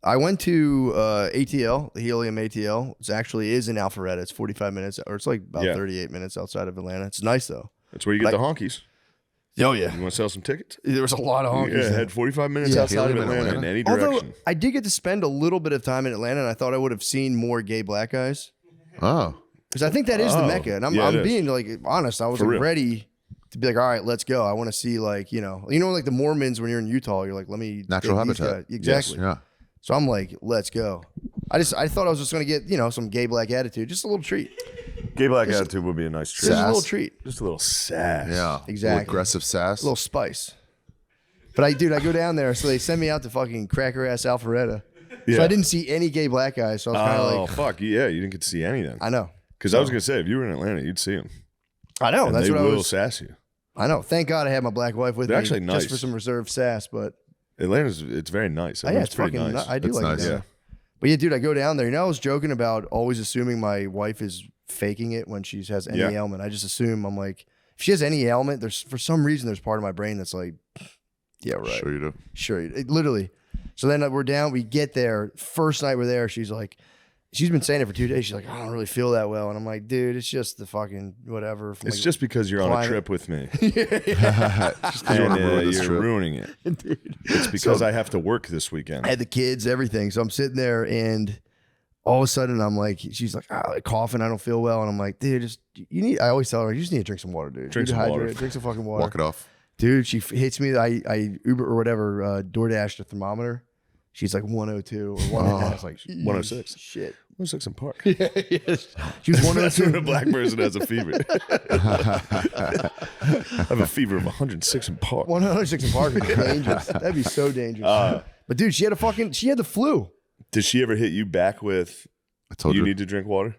Speaker 3: went to ATL, the Helium ATL. It actually is in Alpharetta. It's 45 minutes, or it's like about 38 minutes outside of Atlanta. It's nice though.
Speaker 2: That's where you get the honkies.
Speaker 3: Oh yeah,
Speaker 2: You want to sell some tickets?
Speaker 3: there was a lot of honkies.
Speaker 2: Yeah,
Speaker 3: there.
Speaker 2: head 45 minutes
Speaker 3: Yeah.
Speaker 2: outside of
Speaker 4: Helium in
Speaker 2: Atlanta in
Speaker 4: Atlanta.
Speaker 2: any
Speaker 3: Although
Speaker 2: direction.
Speaker 3: I did get to spend a little bit of time in Atlanta, and I thought I would have seen more gay black guys
Speaker 4: Oh.
Speaker 3: because I think that is the
Speaker 2: Oh,
Speaker 3: Mecca. And
Speaker 2: yeah, it
Speaker 3: I'm
Speaker 2: is.
Speaker 3: being like honest. I was
Speaker 2: For
Speaker 3: like
Speaker 2: real.
Speaker 3: ready to be like, all right, let's go. I want to see like like the Mormons when you're in Utah. You're like, let me
Speaker 4: Natural
Speaker 3: dig these
Speaker 4: habitat.
Speaker 3: guys. Exactly.
Speaker 4: Yeah.
Speaker 3: So I'm like, let's go. I thought I was just gonna get some gay black attitude, just a little treat,
Speaker 2: Gay black attitude would be a nice treat.
Speaker 3: just a little
Speaker 4: Sass.
Speaker 3: treat,
Speaker 2: Just a little sass.
Speaker 4: Yeah.
Speaker 3: Exactly.
Speaker 4: Aggressive sass.
Speaker 3: a little spice. But I go down there, so they send me out to fucking cracker ass Alpharetta.
Speaker 2: Yeah.
Speaker 3: So I didn't see any gay black guys. So I was kind of
Speaker 2: Oh,
Speaker 3: like,
Speaker 2: fuck. Yeah, you didn't get to see any then.
Speaker 3: I know.
Speaker 2: Because I was going to say, if you were in Atlanta, you'd see them.
Speaker 3: I know.
Speaker 2: And
Speaker 3: That's
Speaker 2: they
Speaker 3: what I
Speaker 2: will
Speaker 3: was.
Speaker 2: sass you.
Speaker 3: I know. Thank God I had my black wife with
Speaker 2: They're
Speaker 3: me,
Speaker 2: actually nice.
Speaker 3: just for some reserved sass. But
Speaker 2: It's very nice.
Speaker 3: yeah,
Speaker 2: It's
Speaker 3: it's
Speaker 2: pretty
Speaker 3: fucking.
Speaker 2: nice.
Speaker 3: I do
Speaker 4: It's
Speaker 3: like
Speaker 4: nice.
Speaker 3: it.
Speaker 2: Yeah.
Speaker 3: But yeah, dude, I go down there. I was joking about always assuming my wife is faking it when she has any
Speaker 2: Yeah.
Speaker 3: ailment. I just assume I'm like, if she has any ailment, there's for some reason there's part of my brain that's like, yeah, right.
Speaker 4: Sure you do.
Speaker 3: Sure, literally. So then we're down. We get there. First night we're there, she's like, she's been saying it for 2 days. She's like, I don't really feel that well, and I'm like, dude, it's just the fucking whatever. From
Speaker 2: It's
Speaker 3: like,
Speaker 2: just because you're on a
Speaker 3: climate.
Speaker 2: trip with me.
Speaker 4: Just 'cause you
Speaker 2: And
Speaker 4: want to ruin this
Speaker 2: you're
Speaker 4: trip.
Speaker 2: ruining it. It's because I have to work this weekend.
Speaker 3: I had the kids, everything. So I'm sitting there, and all of a sudden I'm like, she's like, coughing. I don't feel well, and I'm like, dude, I always tell her, you just need to drink some water, dude.
Speaker 2: Drink
Speaker 3: You
Speaker 2: some
Speaker 3: need to
Speaker 2: water.
Speaker 3: hydrate. Drink some fucking water.
Speaker 4: Walk it off.
Speaker 3: Dude, she hits me. I Uber or whatever, DoorDash the thermometer. She's like 102 or 1. I was like
Speaker 2: 106.
Speaker 3: Shit.
Speaker 2: 106 in Park.
Speaker 3: She was
Speaker 2: That's when
Speaker 3: 102.
Speaker 2: a black person has a fever. I have a fever of 106 in Park.
Speaker 3: 106 in Park would be dangerous. That'd be so dangerous. But dude, she had the flu.
Speaker 2: Did she ever hit you back with,
Speaker 4: I told
Speaker 2: you
Speaker 4: you.
Speaker 2: need to drink water?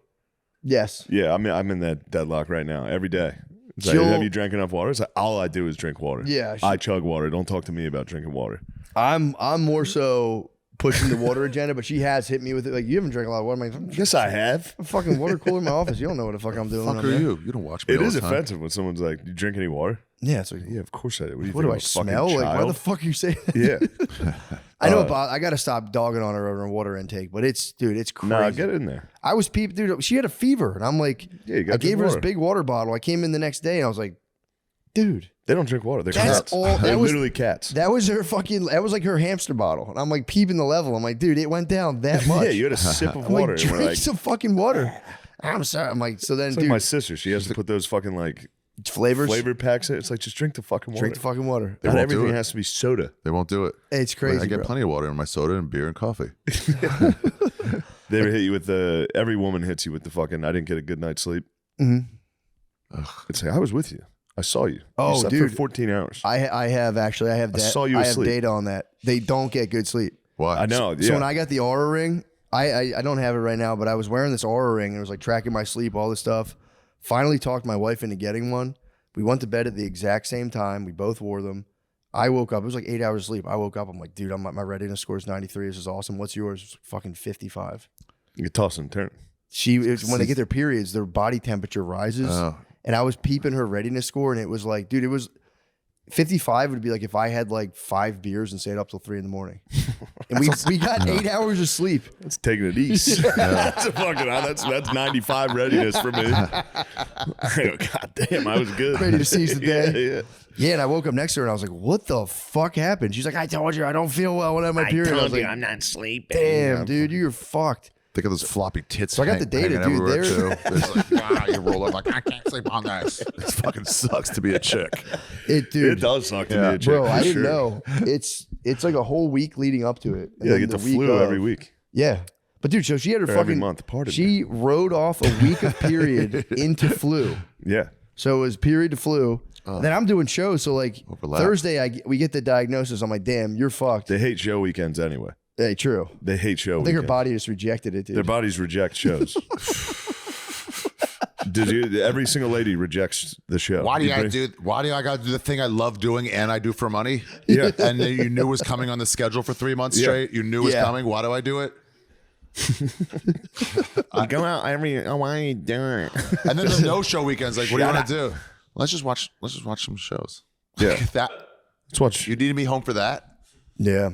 Speaker 3: Yes.
Speaker 2: Yeah, I'm in that deadlock right now every day. It's like,
Speaker 3: She'll-
Speaker 2: have you drank enough water? It's like, all I do is drink water.
Speaker 3: Yeah,
Speaker 2: I chug water. Don't talk to me about drinking water.
Speaker 3: I'm more so pushing the water agenda, but she has hit me with it. Like, you haven't drank a lot of water. I'm like,
Speaker 2: Yes, I have.
Speaker 3: a fucking water cooler in my office. You don't know what the fuck I'm doing.
Speaker 4: Fuck
Speaker 3: on
Speaker 4: are
Speaker 3: there.
Speaker 4: you? You don't watch me
Speaker 2: It
Speaker 4: all
Speaker 2: is
Speaker 4: the time.
Speaker 2: offensive when someone's like, "Do you drink any water?"
Speaker 3: Yeah, it's like,
Speaker 2: Yeah, of course I do. What do you
Speaker 3: what
Speaker 2: think?
Speaker 3: do I
Speaker 2: I'm a fucking
Speaker 3: smell? Like, why
Speaker 2: child?
Speaker 3: the fuck are you saying that?
Speaker 2: Yeah.
Speaker 3: I know, but I got to stop dogging on her over her water intake. But it's crazy.
Speaker 2: Nah, get in there.
Speaker 3: I was dude. She had a fever, and I'm like,
Speaker 2: Yeah, you gotta
Speaker 3: I gave
Speaker 2: drink
Speaker 3: her this
Speaker 2: water.
Speaker 3: big water bottle. I came in the next day, and I was like, dude,
Speaker 2: They don't drink water. They're
Speaker 3: That's
Speaker 2: cats.
Speaker 3: all- that
Speaker 2: They're
Speaker 3: was-
Speaker 2: literally cats.
Speaker 3: that was like her hamster bottle, and I'm like peeping the level. I'm like, dude, it went down that much.
Speaker 2: Yeah, you had a sip of
Speaker 3: I'm
Speaker 2: water.
Speaker 3: like,
Speaker 2: and we're
Speaker 3: drink
Speaker 2: like,
Speaker 3: some fucking water. I'm sorry. I'm like, so then,
Speaker 2: it's like
Speaker 3: dude,
Speaker 2: my sister. She has to put those fucking like
Speaker 3: flavors.
Speaker 2: flavored packs in. It's like, just drink the fucking water.
Speaker 3: Drink the fucking water.
Speaker 2: Not
Speaker 4: won't do
Speaker 2: everything
Speaker 4: it.
Speaker 2: has to be soda.
Speaker 4: They won't do it.
Speaker 3: It's crazy.
Speaker 4: I get
Speaker 3: bro.
Speaker 4: plenty of water in my soda and beer and coffee.
Speaker 2: They ever hit you with the, every woman hits you with the fucking, I didn't get a good night's sleep.
Speaker 3: Mhm.
Speaker 2: I'd say, I was with you. I saw you.
Speaker 3: Oh,
Speaker 2: you slept
Speaker 3: dude.
Speaker 2: for 14 hours.
Speaker 3: I have actually. I have
Speaker 2: saw you
Speaker 3: I
Speaker 2: asleep.
Speaker 3: have data on that. They don't get good sleep.
Speaker 4: Why?
Speaker 2: I know.
Speaker 3: So when I got the Aura ring, I don't have it right now, but I was wearing this Aura ring and it was like tracking my sleep, all this stuff. Finally talked my wife into getting one. We went to bed at the exact same time. We both wore them. I woke up. It was like 8 hours of sleep. I woke up. I'm like, dude, my readiness score is 93. This is awesome. What's yours? It's fucking 55.
Speaker 2: You could toss and turn.
Speaker 3: When they get their periods, their body temperature rises.
Speaker 4: Oh.
Speaker 3: And I was peeping her readiness score, and it was like, dude, it was 55 would be like if I had like 5 beers and stayed up till 3 a.m. And we got 8 hours of sleep.
Speaker 2: That's taking it easy. That's a fucking, that's 95 readiness for me. God damn, I was good.
Speaker 3: Ready to seize the day.
Speaker 2: Yeah.
Speaker 3: Yeah, and I woke up next to her and I was like, what the fuck happened? She's like, I told you I don't feel well when I have my period. I was like,
Speaker 2: I'm not sleeping.
Speaker 3: damn, dude, you're fucked.
Speaker 4: Think of those floppy tits.
Speaker 3: So I got the data,
Speaker 4: hanging
Speaker 3: dude.
Speaker 4: everywhere, too. It's like, wow, you roll up like, I can't sleep on this. It fucking sucks to be a chick.
Speaker 3: Dude,
Speaker 2: It does suck to be a chick.
Speaker 3: bro, I
Speaker 2: for
Speaker 3: didn't
Speaker 2: sure.
Speaker 3: know. It's like a whole week leading up to it. And
Speaker 2: Yeah,
Speaker 3: then
Speaker 2: you get the
Speaker 3: week
Speaker 2: flu
Speaker 3: of-
Speaker 2: every week.
Speaker 3: Yeah. But dude, so she had her
Speaker 2: Or
Speaker 3: fucking
Speaker 2: every month, pardon
Speaker 3: She rode off a week of period into flu.
Speaker 2: Yeah.
Speaker 3: So it was period to flu. Then I'm doing shows. So like
Speaker 4: Overlap.
Speaker 3: Thursday, we get the diagnosis. I'm like, damn, you're fucked.
Speaker 2: They hate show weekends anyway.
Speaker 3: Hey, true.
Speaker 2: They hate show
Speaker 3: I think her
Speaker 2: weekends.
Speaker 3: body just rejected it, dude.
Speaker 2: Their bodies reject shows. Every single lady rejects the show.
Speaker 4: Why do
Speaker 2: You
Speaker 4: I
Speaker 2: bring-
Speaker 4: do? Why do I got to do the thing I love doing and I do for money?
Speaker 2: Yeah.
Speaker 4: And then you knew it was coming on the schedule for 3 months
Speaker 2: Yeah.
Speaker 4: straight. You knew it was
Speaker 3: Yeah.
Speaker 4: coming. Why do I do it?
Speaker 2: I go out every. Oh, why are you doing it?
Speaker 4: And then the no-show weekends. Like, what do you want to do? Let's just watch some shows.
Speaker 2: Yeah.
Speaker 4: That
Speaker 2: Let's watch.
Speaker 4: you need to be home for that.
Speaker 3: Yeah.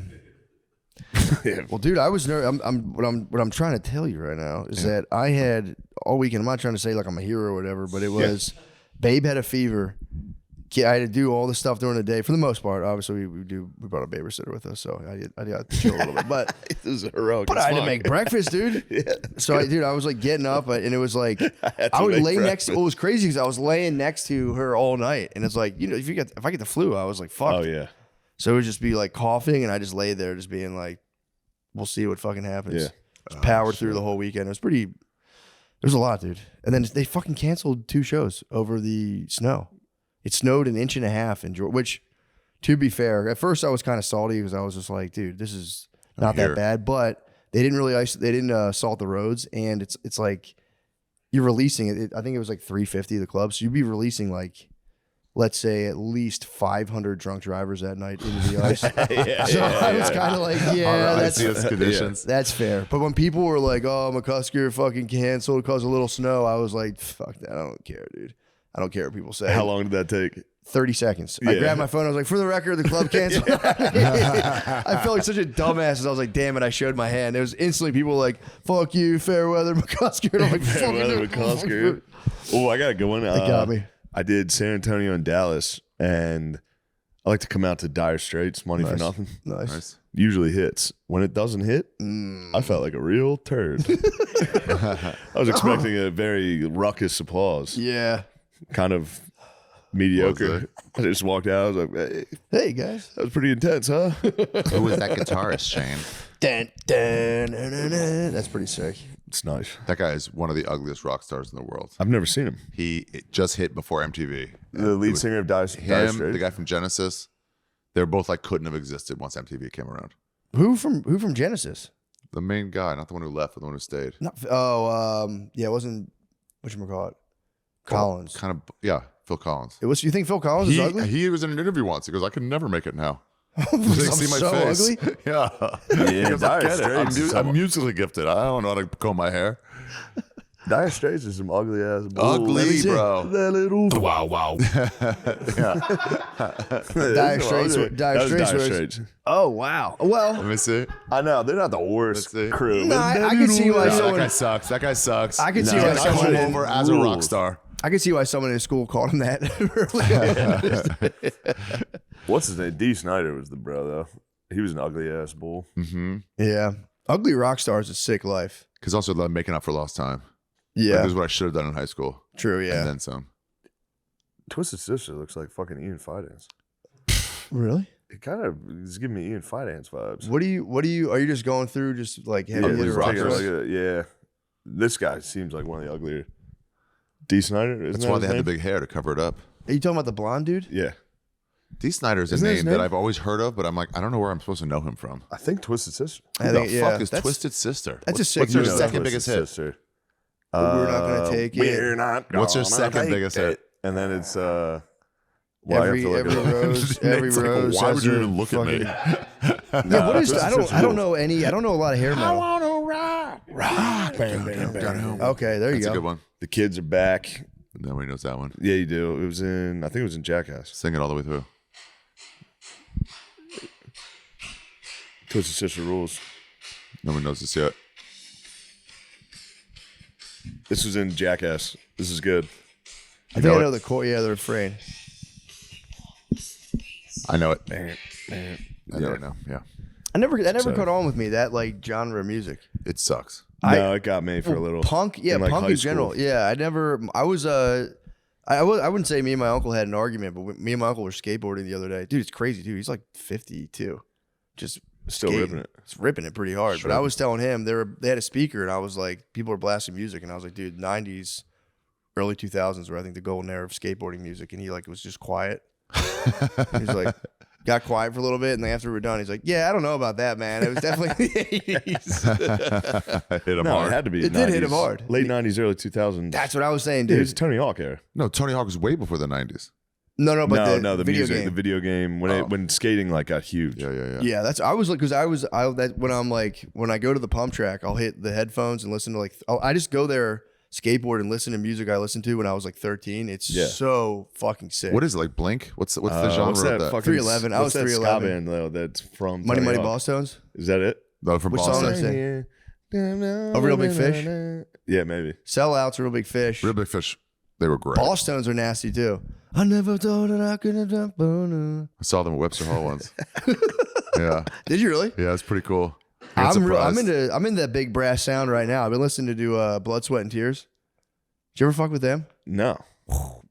Speaker 2: Yeah.
Speaker 3: Well, dude, I was nervous. What I'm trying to tell you right now is that I had all weekend. I'm not trying to say like I'm a hero or whatever, but it was Babe had a fever. I had to do all the stuff during the day for the most part. Obviously, we brought a babysitter with us, so I got to chill a little bit. But
Speaker 2: It was heroic.
Speaker 3: But I had to make breakfast, dude. So, I was like getting up, and it was like
Speaker 2: had
Speaker 3: I
Speaker 2: to
Speaker 3: would
Speaker 2: make
Speaker 3: lay next.
Speaker 2: breakfast.
Speaker 3: It was crazy because I was laying next to her all night, and it's like if I get the flu, I was like fuck.
Speaker 2: Oh yeah.
Speaker 3: So it would just be like coughing, and I just lay there, just being like, we'll see what fucking happens.
Speaker 2: Yeah.
Speaker 3: Just powered through the whole weekend. It was pretty. There's a lot, dude. And then they fucking canceled 2 shows over the snow. It snowed an inch and a half in Georgia, which, to be fair, at first I was kind of salty because I was just like, dude, this is not that bad. But they didn't really they didn't salt the roads, and it's like you're releasing it. I think it was like 350 the club, so you'd be releasing like, let's say, at least 500 drunk drivers that night into the ice. I was kind of like, yeah, that's
Speaker 4: conditions.
Speaker 3: that's fair. But when people were like, oh, McCusker fucking canceled because of a little snow, I was like, fuck that. I don't care, dude. I don't care what people say.
Speaker 2: How long did that take?
Speaker 3: 30 seconds. I
Speaker 2: Yeah.
Speaker 3: grabbed my phone. I was like, for the record, the club canceled. I felt like such a dumbass as I was like, damn it, I showed my hand. There was instantly people like, fuck you, Fairweather McCusker. And I'm like, fuck
Speaker 2: Fairweather
Speaker 3: you.
Speaker 2: McCusker. Oh, I got a good one.
Speaker 3: They got me.
Speaker 2: I did San Antonio and Dallas, and I like to come out to Dire Straits, Money for
Speaker 3: Nice.
Speaker 2: Nothing.
Speaker 3: Nice.
Speaker 2: Usually hits. When it doesn't hit, I felt like a real turd. I was expecting a very ruckus applause.
Speaker 3: Yeah.
Speaker 2: Kind of mediocre. I just walked out. I was like, hey,
Speaker 3: Hey, guys.
Speaker 2: that was pretty intense, huh?
Speaker 4: Who was that guitarist, Shane?
Speaker 3: Dun, dun, dun, dun, dun. That's pretty sick.
Speaker 2: It's nice.
Speaker 4: That guy is one of the ugliest rock stars in the world.
Speaker 2: I've never seen him.
Speaker 4: It just hit before MTV.
Speaker 2: The lead singer of Dire Straits.
Speaker 4: Him, the guy from Genesis, they're both like couldn't have existed once MTV came around.
Speaker 3: Who from Genesis?
Speaker 4: The main guy, not the one who left, but the one who stayed.
Speaker 3: Yeah, it wasn't whatchamacallit. Collins.
Speaker 4: Kind of, yeah, Phil Collins.
Speaker 3: It was. You think Phil Collins is ugly?
Speaker 4: He was in an interview once. He goes, I can never make it now.
Speaker 3: I'm
Speaker 4: See my
Speaker 3: so
Speaker 4: face.
Speaker 3: ugly.
Speaker 4: Yeah.
Speaker 2: Yeah,
Speaker 4: He goes, I
Speaker 2: Dire
Speaker 4: get it.
Speaker 2: Straits is
Speaker 4: I'm musically gifted. I don't know how to comb my hair.
Speaker 2: Dire Straits is some ugly ass bull.
Speaker 4: Ugly, bro.
Speaker 2: That little
Speaker 1: Wow.
Speaker 3: Dire Straits.
Speaker 2: That
Speaker 3: Dire
Speaker 2: was
Speaker 3: Straits.
Speaker 2: Dire
Speaker 3: was-
Speaker 2: Straits.
Speaker 3: Oh wow. Well,
Speaker 4: Let me see.
Speaker 2: I know they're not the worst
Speaker 4: Let's see.
Speaker 2: crew.
Speaker 3: No,
Speaker 2: but
Speaker 3: I
Speaker 2: that
Speaker 3: can see
Speaker 2: little-
Speaker 3: why
Speaker 4: That
Speaker 3: someone-
Speaker 4: guy sucks. That guy sucks.
Speaker 3: I can see
Speaker 2: No,
Speaker 3: why
Speaker 2: that's
Speaker 4: Come
Speaker 3: someone.
Speaker 2: fine.
Speaker 4: over as a rock
Speaker 2: Rules.
Speaker 4: star.
Speaker 3: I can see why someone in school called him that.
Speaker 2: What's his name? D. Snyder was the bro though. He was an ugly ass bull.
Speaker 4: Mm-hmm.
Speaker 3: Yeah, ugly rock stars is a sick life.
Speaker 4: Because also like, making up for lost time.
Speaker 3: Yeah,
Speaker 4: Like, this is what I should have done in high school.
Speaker 3: true.
Speaker 4: And
Speaker 3: Yeah,
Speaker 4: then some.
Speaker 2: Twisted Sister looks like fucking Ian Fidance.
Speaker 3: really.
Speaker 2: It kind of is giving me Ian Fidance vibes.
Speaker 3: What do you? Are you just going through just like heavy
Speaker 4: Ugly
Speaker 3: hitter
Speaker 4: rock
Speaker 3: rock
Speaker 2: Take a
Speaker 3: stars?
Speaker 2: look at it. Yeah, this guy seems like one of the uglier. D. Snyder.
Speaker 4: That's why they had the big hair to cover it up.
Speaker 3: Are you talking about the blonde dude?
Speaker 2: Yeah.
Speaker 4: D. Snyder is a
Speaker 2: Isn't that his
Speaker 4: name that
Speaker 2: name?
Speaker 4: I've always heard of, but I'm like, I don't know where I'm supposed to know him from.
Speaker 2: I think Twisted Sister.
Speaker 3: I
Speaker 4: Who
Speaker 3: think,
Speaker 4: the
Speaker 3: yeah,
Speaker 4: fuck is
Speaker 3: that's-
Speaker 4: Twisted Sister?
Speaker 3: That's a sick
Speaker 4: What's their
Speaker 3: movie.
Speaker 4: second biggest hit?
Speaker 2: Sister.
Speaker 3: We're not gonna take it.
Speaker 2: We're not.
Speaker 4: What's their
Speaker 2: gonna
Speaker 4: second
Speaker 2: take
Speaker 4: biggest
Speaker 2: it.
Speaker 4: hit?
Speaker 2: And then it's well, I have
Speaker 3: Every
Speaker 2: to look it up.
Speaker 3: rose, every
Speaker 4: It's like,
Speaker 3: rose.
Speaker 4: why
Speaker 3: has
Speaker 4: would you
Speaker 3: a
Speaker 4: even look at me?
Speaker 3: fucking- Yeah, what is? I don't know any. I don't know a lot of hair metal.
Speaker 2: Rock. Bam, bam, bam.
Speaker 3: Okay, there you
Speaker 4: That's a
Speaker 3: go.
Speaker 4: good one.
Speaker 2: The kids are back.
Speaker 4: Nobody knows that one.
Speaker 2: Yeah, you do. It was in. I think it was in Jackass.
Speaker 4: Sing it all the way through.
Speaker 2: Twisted Sister rules.
Speaker 4: Nobody knows this yet.
Speaker 2: This was in Jackass. This is good.
Speaker 3: I think I know the core. Yeah, the refrain.
Speaker 4: I know it.
Speaker 2: Man.
Speaker 4: I know it now. Yeah.
Speaker 3: I never
Speaker 2: So-
Speaker 3: caught on with me that like genre of music.
Speaker 4: It sucks.
Speaker 2: No, it got me for a little.
Speaker 3: Punk, yeah,
Speaker 2: in, like,
Speaker 3: punk
Speaker 2: high
Speaker 3: in general.
Speaker 2: school.
Speaker 3: Yeah, I wouldn't say me and my uncle had an argument, but me and my uncle were skateboarding the other day. Dude, it's crazy, dude. He's like 52, just
Speaker 2: Still
Speaker 3: skating.
Speaker 2: ripping it.
Speaker 3: It's ripping it pretty hard.
Speaker 2: Sure.
Speaker 3: But I was telling him they had a speaker, and I was like, people are blasting music, and I was like, dude, 90s, early 2000s were I think the golden era of skateboarding music, and he like was just quiet. He's like. Got quiet for a little bit, and then after we were done, he's like, "Yeah, I don't know about that, man. It was definitely the 80s."
Speaker 4: Hit him
Speaker 2: No,
Speaker 4: hard.
Speaker 2: it had to be.
Speaker 3: It did hit
Speaker 2: 90s.
Speaker 3: him hard.
Speaker 2: Late 90s, early 2000s.
Speaker 3: That's what I was saying,
Speaker 2: Dude,
Speaker 3: dude.
Speaker 2: it's Tony Hawk era.
Speaker 4: No, Tony Hawk was way before the 90s.
Speaker 3: No, but
Speaker 2: the
Speaker 3: video
Speaker 2: music,
Speaker 3: game.
Speaker 2: the video game when skating like got huge.
Speaker 4: Yeah.
Speaker 3: Yeah, that's I was like because when I go to the pump track, I'll hit the headphones and listen to I just go there skateboard and listen to music I listened to when I was like 13. It's so fucking sick.
Speaker 4: What is it, like Blink? What's the genre
Speaker 2: What's that
Speaker 4: of that?
Speaker 2: fucking
Speaker 3: 311. I
Speaker 2: what's
Speaker 3: was
Speaker 2: that ska
Speaker 3: 311.
Speaker 2: band though that's from
Speaker 3: Money
Speaker 2: Tony
Speaker 3: Money
Speaker 2: Hawk?
Speaker 3: Ball Stones?
Speaker 2: Is that it?
Speaker 4: No, from
Speaker 3: Which song
Speaker 4: Boston.
Speaker 3: is it? A Real Big Fish?
Speaker 2: Yeah, maybe.
Speaker 3: Sellouts, Real Big Fish.
Speaker 4: Real Big Fish. They were great.
Speaker 3: Ball Stones are nasty too. I never thought that I could have done better.
Speaker 4: I saw them at Webster Hall once. Yeah.
Speaker 3: Did you really?
Speaker 4: Yeah, it's pretty cool. I'm
Speaker 3: I'm into that big brass sound right now. I've been listening to Blood, Sweat, and Tears. Did you ever fuck with them?
Speaker 2: No.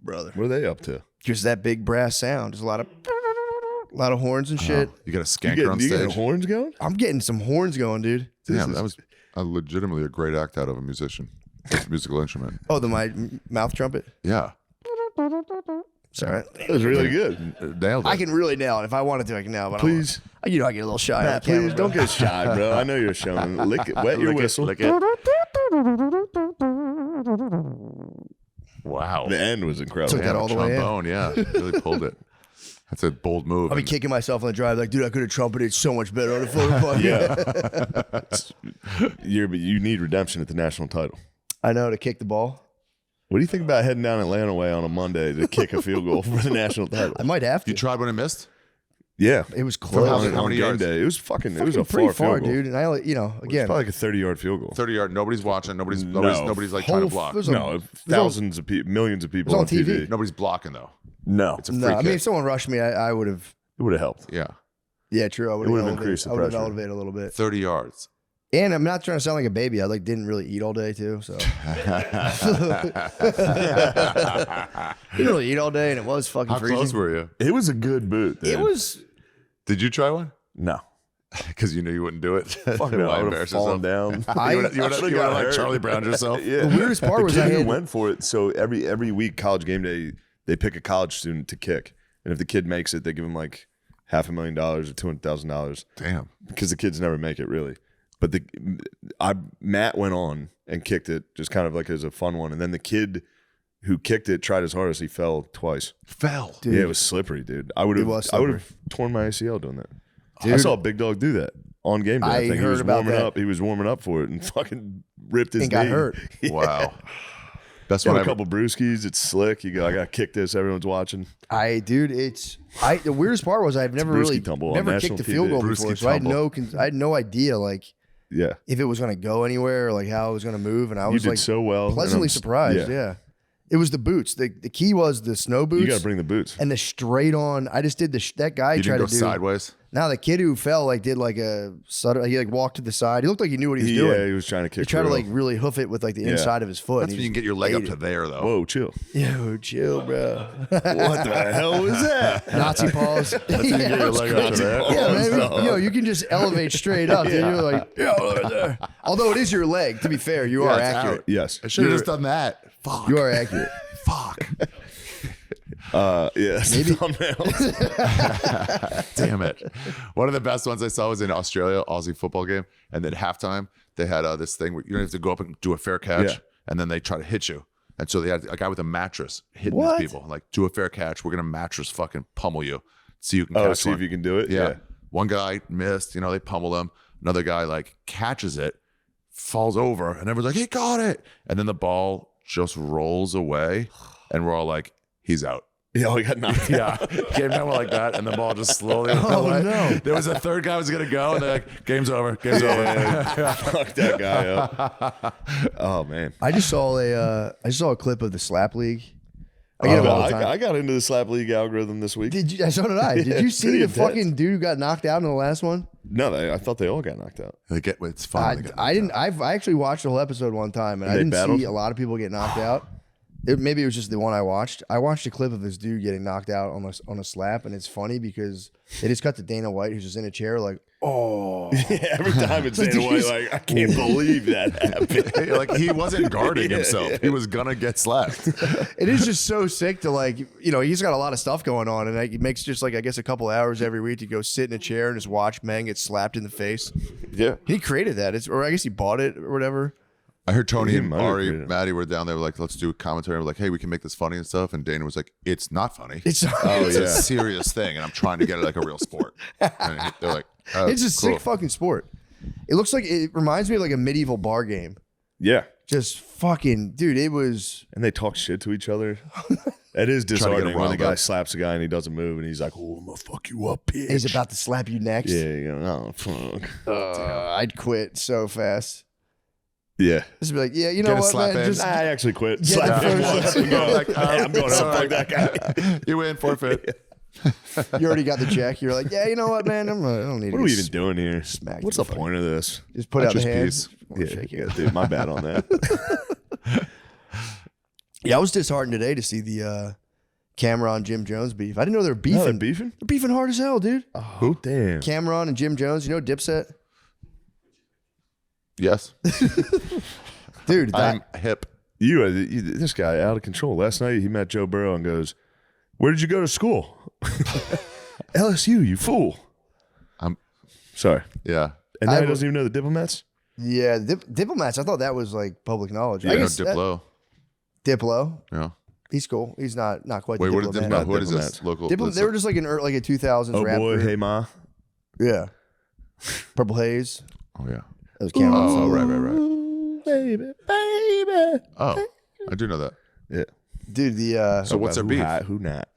Speaker 3: Brother.
Speaker 2: What are they up to?
Speaker 3: Just that big brass sound. Just a lot of horns and shit.
Speaker 4: You got a
Speaker 2: You
Speaker 4: skanker on
Speaker 2: get
Speaker 4: stage.
Speaker 2: horns going?
Speaker 3: I'm getting some horns going, dude.
Speaker 4: Damn, that was legitimately a great act out of a musician. It's a musical instrument.
Speaker 3: Oh, my mouth trumpet.
Speaker 4: Yeah.
Speaker 3: Sorry.
Speaker 2: That was really good.
Speaker 4: Nailed it.
Speaker 3: I can really nail it. If I wanted to, I can nail it. But
Speaker 2: Please.
Speaker 3: I get a little shy. on
Speaker 2: Matt,
Speaker 3: camera,
Speaker 2: please
Speaker 3: bro.
Speaker 2: don't get shy, bro. I know you're a showman. Lick it, wet your whistle.
Speaker 4: Wow.
Speaker 2: The end was incredible.
Speaker 3: Took that all the way in.
Speaker 4: trombone, yeah. Really pulled it. That's a bold move.
Speaker 3: I'll be
Speaker 4: and-
Speaker 3: kicking myself on the drive like, dude, I could have trumpeted so much better on the phone.
Speaker 2: Yeah. But you need redemption at the national title.
Speaker 3: I know, to kick the ball.
Speaker 2: What do you think about heading down Atlanta way on a Monday to kick a field goal for the national title?
Speaker 3: I might have to.
Speaker 4: You tried when it missed?
Speaker 2: Yeah.
Speaker 3: It was
Speaker 4: How
Speaker 3: close.
Speaker 4: many
Speaker 2: On game
Speaker 4: yards?
Speaker 2: day. It was fucking it was a
Speaker 3: pretty
Speaker 2: far
Speaker 3: far,
Speaker 2: field goal.
Speaker 3: dude. And I,
Speaker 2: It's
Speaker 3: again,
Speaker 2: probably like a 30-yard field goal.
Speaker 4: 30-yard. Nobody's watching. Nobody's
Speaker 2: No.
Speaker 4: like trying to block.
Speaker 3: there's
Speaker 2: No, thousands of people, millions of people
Speaker 3: on
Speaker 2: on TV.
Speaker 3: TV.
Speaker 4: Nobody's blocking, though.
Speaker 2: No,
Speaker 4: It's a free
Speaker 3: no, I mean,
Speaker 4: kick.
Speaker 3: if someone rushed me, I would have.
Speaker 2: it would have helped.
Speaker 4: Yeah.
Speaker 3: Yeah, true. I would
Speaker 2: would've
Speaker 3: have
Speaker 2: increased the
Speaker 3: I would have
Speaker 2: pressure.
Speaker 3: elevated a little bit.
Speaker 4: 30 yards.
Speaker 3: And I'm not trying to sound like a baby. I didn't really eat all day too, so didn't really eat all day, and it was fucking
Speaker 4: How
Speaker 3: freezing.
Speaker 4: close were you?
Speaker 2: It was a good boot. Dude.
Speaker 3: It was.
Speaker 4: Did you try one?
Speaker 2: No.
Speaker 4: Because you knew you wouldn't do it.
Speaker 2: Fuck no.
Speaker 4: Why
Speaker 2: I would have
Speaker 4: embarrass
Speaker 2: fallen
Speaker 4: yourself?
Speaker 2: down.
Speaker 3: I-
Speaker 4: You would
Speaker 2: should've
Speaker 4: have
Speaker 2: got
Speaker 4: like
Speaker 2: hurt.
Speaker 4: Charlie Brown yourself.
Speaker 2: Yeah.
Speaker 3: The weirdest part
Speaker 2: the
Speaker 3: was
Speaker 2: kid
Speaker 3: I
Speaker 2: who
Speaker 3: had-
Speaker 2: went for it. So every week, college game day, they pick a college student to kick, and if the kid makes it, they give him like $500,000 or $200,000
Speaker 4: Damn.
Speaker 2: because the kids never make it really. But Matt went on and kicked it just kind of like as a fun one, and then the kid who kicked it tried his hardest. He fell twice.
Speaker 4: Fell.
Speaker 3: Dude.
Speaker 2: Yeah, it was slippery, dude. I would
Speaker 3: It was
Speaker 2: have torn my ACL doing that. I
Speaker 3: Dude.
Speaker 2: saw a big dog do that on game day.
Speaker 3: I
Speaker 2: I think he
Speaker 3: heard
Speaker 2: was
Speaker 3: about
Speaker 2: warming
Speaker 3: that.
Speaker 2: up. He was warming up for it and fucking ripped his
Speaker 3: And got
Speaker 2: knee.
Speaker 3: hurt.
Speaker 4: Wow. Best
Speaker 2: Got
Speaker 4: one
Speaker 2: a
Speaker 4: ever.
Speaker 2: couple brewskis. It's slick. You go, I got to kick this. Everyone's watching.
Speaker 3: The weirdest part was I've never
Speaker 2: Brewski
Speaker 3: really
Speaker 2: tumble on
Speaker 3: never
Speaker 2: national
Speaker 3: kicked a field
Speaker 2: TV.
Speaker 3: goal before,
Speaker 4: Brewski
Speaker 3: so I had
Speaker 4: tumble.
Speaker 3: I had no idea like
Speaker 2: Yeah.
Speaker 3: if it was going to go anywhere or like how it was going to move, and I
Speaker 2: You
Speaker 3: was
Speaker 2: did
Speaker 3: like
Speaker 2: so well. and
Speaker 3: pleasantly
Speaker 2: I'm-
Speaker 3: surprised. Yeah. It was the boots. The key was the snow boots.
Speaker 2: You got to bring the boots.
Speaker 3: and the straight on. I just did that guy
Speaker 4: You
Speaker 3: tried
Speaker 4: didn't
Speaker 3: to
Speaker 4: go
Speaker 3: do
Speaker 4: sideways?
Speaker 3: Now the kid who fell did a sudden. He walked to the side. He looked like he knew what he was doing.
Speaker 2: Yeah, he was trying to kick.
Speaker 3: He tried to really hoof it with the inside of his foot.
Speaker 4: That's
Speaker 3: and
Speaker 4: when
Speaker 3: he
Speaker 4: you can get your leg up to there, though.
Speaker 2: Whoa, chill.
Speaker 3: Yo, chill, bro.
Speaker 2: What the hell was that?
Speaker 3: Nazi paws.
Speaker 4: That's when you get your leg up to there.
Speaker 3: Yeah, man. You can just elevate straight up. Dude. You're like, over there. Although it is your leg, to be fair, you are
Speaker 4: it's
Speaker 3: accurate.
Speaker 4: out.
Speaker 2: Yes.
Speaker 4: I should have just done that. Fuck.
Speaker 3: You are accurate.
Speaker 4: Fuck.
Speaker 2: Yes.
Speaker 3: Maybe.
Speaker 4: Damn it. One of the best ones I saw was in Australia, Aussie football game. And then halftime, they had this thing where you don't have to go up and do a fair catch.
Speaker 2: Yeah.
Speaker 4: And then they try to hit you. And so they had a guy with a mattress hitting
Speaker 3: What?
Speaker 4: these people. Like, do a fair catch. We're going to mattress fucking pummel you. See you can catch
Speaker 2: See
Speaker 4: one.
Speaker 2: if you can do it.
Speaker 4: Yeah. One guy missed, they pummel him. Another guy catches it, falls over, and everyone's like, he got it. And then the ball just rolls away. And we're all like, he's out.
Speaker 2: Yeah, we got knocked out.
Speaker 4: Yeah, game time went like that, and the ball just slowly went away.
Speaker 3: No.
Speaker 4: There was a third guy who was gonna go, and they're like, "Game's over, game's over."
Speaker 2: Fuck that guy up. Oh man,
Speaker 3: I just saw a clip of the slap league. I get it all the time.
Speaker 2: I got into the slap league algorithm this week.
Speaker 3: Did you? So did I. Did you see
Speaker 2: pretty
Speaker 3: the
Speaker 2: intense.
Speaker 3: fucking dude who got knocked out in the last one?
Speaker 2: No, I thought they all got knocked out.
Speaker 4: It's fun.
Speaker 3: I didn't. I actually watched the whole episode one time, and I
Speaker 2: they
Speaker 3: didn't
Speaker 2: battled?
Speaker 3: see a lot of people get knocked out. Maybe it was just the one I watched. I watched a clip of this dude getting knocked out on a slap, and it's funny because they just cut to Dana White, who's just in a chair, oh.
Speaker 2: Yeah, every time it's Dana White, I can't believe that happened.
Speaker 4: He wasn't guarding himself. He was gonna get slapped.
Speaker 3: It is just so sick to he's got a lot of stuff going on, and he makes just I guess a couple hours every week to go sit in a chair and just watch men get slapped in the face.
Speaker 2: Yeah.
Speaker 3: He created that, or I guess he bought it or whatever.
Speaker 4: I heard Tony
Speaker 2: He
Speaker 4: and
Speaker 2: might have
Speaker 4: Ari,
Speaker 2: created it.
Speaker 4: Maddie were down there like, let's do a commentary. We're like, hey, we can make this funny and stuff. And Dana was like, it's not funny.
Speaker 3: It's
Speaker 4: It's a serious thing, and I'm trying to get it like a real sport. And they're like, oh,
Speaker 3: it's a
Speaker 4: cool.
Speaker 3: sick fucking sport. It looks like it reminds me of a medieval bar game.
Speaker 2: Yeah.
Speaker 3: Just fucking dude, it was.
Speaker 2: And they talk shit to each other. That is
Speaker 4: get him
Speaker 2: disheartening when the
Speaker 4: riled
Speaker 2: guy
Speaker 4: up.
Speaker 2: slaps a guy and he doesn't move and he's like, "Oh, I'm gonna fuck you up, bitch."
Speaker 3: He's about to slap you next.
Speaker 2: Yeah, oh fuck.
Speaker 3: I'd quit so fast.
Speaker 2: Yeah.
Speaker 3: Just be like, yeah, you know
Speaker 4: Get a
Speaker 3: what,
Speaker 4: slap
Speaker 3: man?
Speaker 4: in.
Speaker 3: Just
Speaker 2: I actually quit.
Speaker 3: Get
Speaker 2: Slap
Speaker 3: the
Speaker 2: him
Speaker 3: first-
Speaker 2: once and go,
Speaker 4: Like,
Speaker 2: "Hey, I'm going to
Speaker 4: sorry.
Speaker 2: fuck that guy."
Speaker 4: You win, forfeit.
Speaker 3: you already got the check. You're like, yeah, you know what, man? I don't need.
Speaker 2: What
Speaker 3: to
Speaker 2: are we
Speaker 3: get
Speaker 2: even doing here?
Speaker 3: smacked
Speaker 2: What's
Speaker 3: in
Speaker 2: the
Speaker 3: the
Speaker 2: point of this?
Speaker 3: Just put out the
Speaker 4: Just
Speaker 3: hands.
Speaker 4: peace.
Speaker 3: Shake
Speaker 2: Yeah,
Speaker 3: it.
Speaker 2: dude, my bad on that.
Speaker 3: Yeah, I was disheartened today to see the Cameron Jim Jones beef. I didn't know they were beefing.
Speaker 2: No, they're beefing?
Speaker 3: They're beefing hard as hell, dude.
Speaker 2: Who? Damn.
Speaker 3: Cameron and Jim Jones. You know Dipset,
Speaker 4: Yes,
Speaker 3: dude.
Speaker 4: I'm hip.
Speaker 2: This guy out of control. Last night he met Joe Burrow and goes, "Where did you go to school?" LSU, you fool.
Speaker 4: I'm
Speaker 2: Sorry.
Speaker 4: yeah.
Speaker 2: And now
Speaker 3: I
Speaker 2: he
Speaker 3: will-
Speaker 2: doesn't even know the diplomats?
Speaker 3: Yeah, Diplomats. I thought that was public knowledge.
Speaker 4: Yeah,
Speaker 3: I
Speaker 4: no,
Speaker 3: guess
Speaker 4: Diplo.
Speaker 3: Diplo.
Speaker 4: Yeah.
Speaker 3: He's cool. He's not quite.
Speaker 4: Wait,
Speaker 3: the
Speaker 4: what is
Speaker 3: diplomat.
Speaker 4: Diplo? What is
Speaker 2: Diplomats.
Speaker 4: this local?
Speaker 3: Diplo,
Speaker 4: this
Speaker 3: they were just like a 2000s
Speaker 2: Oh
Speaker 3: rap
Speaker 2: boy,
Speaker 3: group.
Speaker 2: hey ma.
Speaker 3: Yeah. Purple Haze.
Speaker 4: oh yeah.
Speaker 3: That was Cameron.
Speaker 4: Oh right.
Speaker 2: Ooh, baby, baby.
Speaker 4: Oh, I do know that.
Speaker 2: Yeah.
Speaker 3: Dude, the
Speaker 4: So what's their
Speaker 2: Who
Speaker 4: beef?
Speaker 2: hot, who not?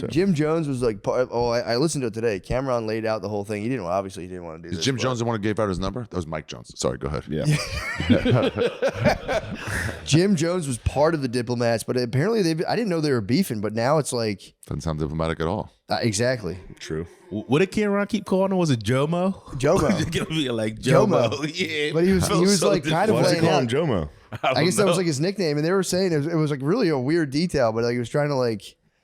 Speaker 3: Jim Jones was part. Oh, I listened to it today. Cameron laid out the whole thing. He didn't want to do
Speaker 4: Is
Speaker 3: this.
Speaker 4: Jim
Speaker 3: but-
Speaker 4: Jones the one who gave out his number? That was Mike Jones. Sorry, go ahead.
Speaker 2: Yeah.
Speaker 3: Jim Jones was part of the Diplomats, but apparently I didn't know they were beefing, but now it's like
Speaker 4: Doesn't sound diplomatic at all.
Speaker 3: exactly.
Speaker 2: True.
Speaker 1: What did Cameron keep calling him? Was it Jomo?
Speaker 3: Jomo.
Speaker 1: Gonna be like
Speaker 3: Jomo.
Speaker 1: Jomo. Yeah,
Speaker 3: But he was
Speaker 1: felt so
Speaker 3: like kind of
Speaker 2: Why's he
Speaker 3: laying
Speaker 2: calling
Speaker 3: out.
Speaker 2: Jomo?
Speaker 3: I guess that was like his nickname, and they were saying it was like really a weird detail, but he was trying to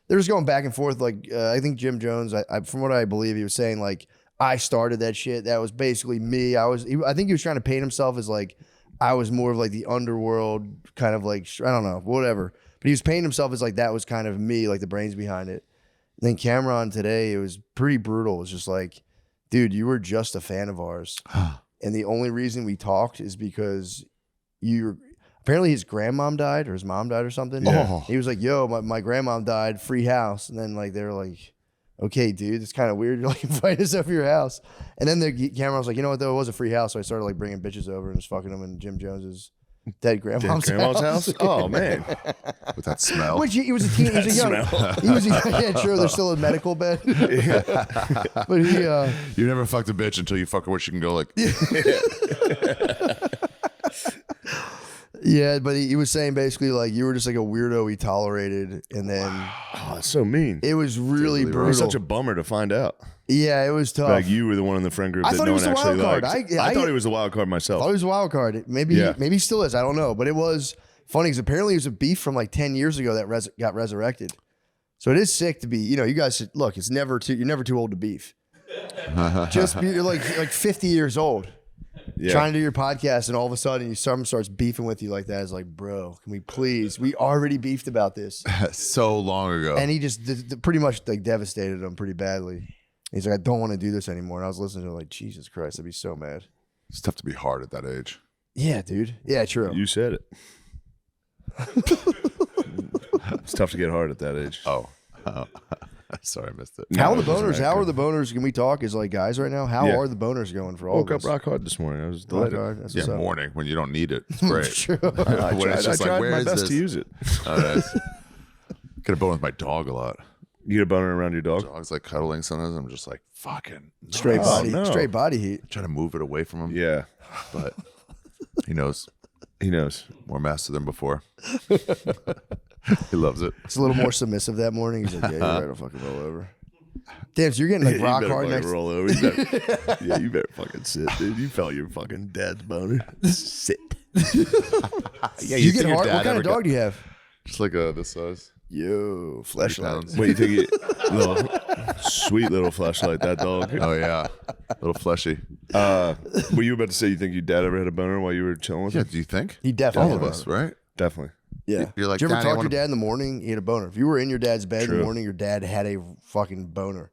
Speaker 3: they were just going back and forth. I think Jim Jones, from what I believe, he was saying I started that shit. That was basically me. I think he was trying to paint himself as I was more of the underworld kind of I don't know, whatever. But he was painting himself as that was kind of me, the brains behind it. And then Cameron today, it was pretty brutal. It was just dude, you were just a fan of ours, and the only reason we talked is because you. Apparently his grandmom died or his mom died or something.
Speaker 4: Yeah.
Speaker 3: He was like, yo, my grandmom died, free house. And then they were like, okay, dude, it's kind of weird. You're inviting us over your house. And then the camera was like, you know what, though? It was a free house. So I started bringing bitches over and just fucking them in Jim Jones's dead grandmom's house.
Speaker 2: Oh, man.
Speaker 4: With that smell.
Speaker 3: Which he was a teen, he was a young, he was yeah, sure, they're still in medical bed. But he,
Speaker 4: You never fucked a bitch until you fuck her where she can go
Speaker 3: yeah, but he was saying basically you were just a weirdo he tolerated. And then
Speaker 2: Oh, that's so mean.
Speaker 3: it was really brutal.
Speaker 2: It's such a bummer to find out.
Speaker 3: Yeah, it was tough.
Speaker 2: Like you were the one in the friend group
Speaker 3: I
Speaker 2: that
Speaker 3: thought
Speaker 2: no
Speaker 3: it was
Speaker 2: one
Speaker 3: the
Speaker 2: actually
Speaker 3: wild
Speaker 2: liked.
Speaker 3: card.
Speaker 2: I thought it was the wild card myself.
Speaker 3: I thought it was a wild card. Maybe he still is. I don't know. But it was funny because apparently it was a beef from like 10 years ago that got resurrected. So it is sick to be, you guys should, look, you're never too old to beef. You're like 50 years old.
Speaker 2: Yeah.
Speaker 3: Trying to do your podcast and all of a sudden someone starts beefing with you like that. It's like, bro, can we please? We already beefed about this.
Speaker 4: So long ago.
Speaker 3: And he just pretty much like devastated him pretty badly. He's like, I don't want to do this anymore. And I was listening to him like, Jesus Christ, I'd be so mad.
Speaker 4: It's tough to be hard at that age.
Speaker 3: Yeah, dude. Yeah, true.
Speaker 2: You said it. It's tough to get hard at that age.
Speaker 4: Oh. Sorry, I missed it.
Speaker 3: How are the
Speaker 2: it wasn't
Speaker 3: boners?
Speaker 2: right.
Speaker 3: How are the boners? Can we talk as like guys right now? How
Speaker 2: Yeah.
Speaker 3: are the boners going for all
Speaker 2: Woke
Speaker 3: of
Speaker 2: up
Speaker 3: us?
Speaker 2: rock hard this morning. I was
Speaker 3: Rock
Speaker 2: delighted.
Speaker 3: hard. That's
Speaker 4: Yeah,
Speaker 3: what's up.
Speaker 4: morning when you don't need it. It's great.
Speaker 3: True.
Speaker 2: I
Speaker 4: When it's just like,
Speaker 2: tried
Speaker 4: where
Speaker 2: my
Speaker 4: is
Speaker 2: best
Speaker 4: this?
Speaker 2: to use it.
Speaker 4: Oh, nice. Get a bone with my dog a lot.
Speaker 2: You get a boner around your dog?
Speaker 4: Dog's like cuddling sometimes. I'm just like, fucking no.
Speaker 3: Straight body.
Speaker 2: no.
Speaker 3: Straight body heat.
Speaker 4: Trying to move it away from him.
Speaker 2: Yeah.
Speaker 4: But he knows
Speaker 2: He knows.
Speaker 4: more master than before. He loves it.
Speaker 3: It's a little more submissive that morning. He's like, yeah, you're right. I'll fucking roll over. Damn, so you're getting like
Speaker 2: You
Speaker 3: rock
Speaker 2: better
Speaker 3: hard
Speaker 2: fucking
Speaker 3: next.
Speaker 2: roll over. You better, yeah, you better fucking sit, dude. You felt your fucking dad's boner. Sit.
Speaker 4: Yeah,
Speaker 3: You get
Speaker 4: think your
Speaker 3: hard.
Speaker 4: dad
Speaker 3: What kind
Speaker 4: ever
Speaker 3: of dog do you have?
Speaker 4: Just like this size.
Speaker 3: Yo, fleshlight.
Speaker 2: Wait, you think you little sweet little flashlight, that dog?
Speaker 4: Oh yeah, a little fleshy.
Speaker 2: Were you about to say you think your dad ever had a boner while you were chilling with
Speaker 4: Yeah,
Speaker 2: him?
Speaker 4: do you think?
Speaker 3: He definitely
Speaker 4: All of
Speaker 3: had a
Speaker 4: us, right?
Speaker 2: Definitely.
Speaker 3: Yeah.
Speaker 4: You're like,
Speaker 3: did you ever
Speaker 4: "Daddy, I
Speaker 3: talk to
Speaker 4: wanna-"
Speaker 3: your dad in the morning? He had a boner. If you were in your dad's bed in
Speaker 2: True.
Speaker 3: the morning, your dad had a fucking boner,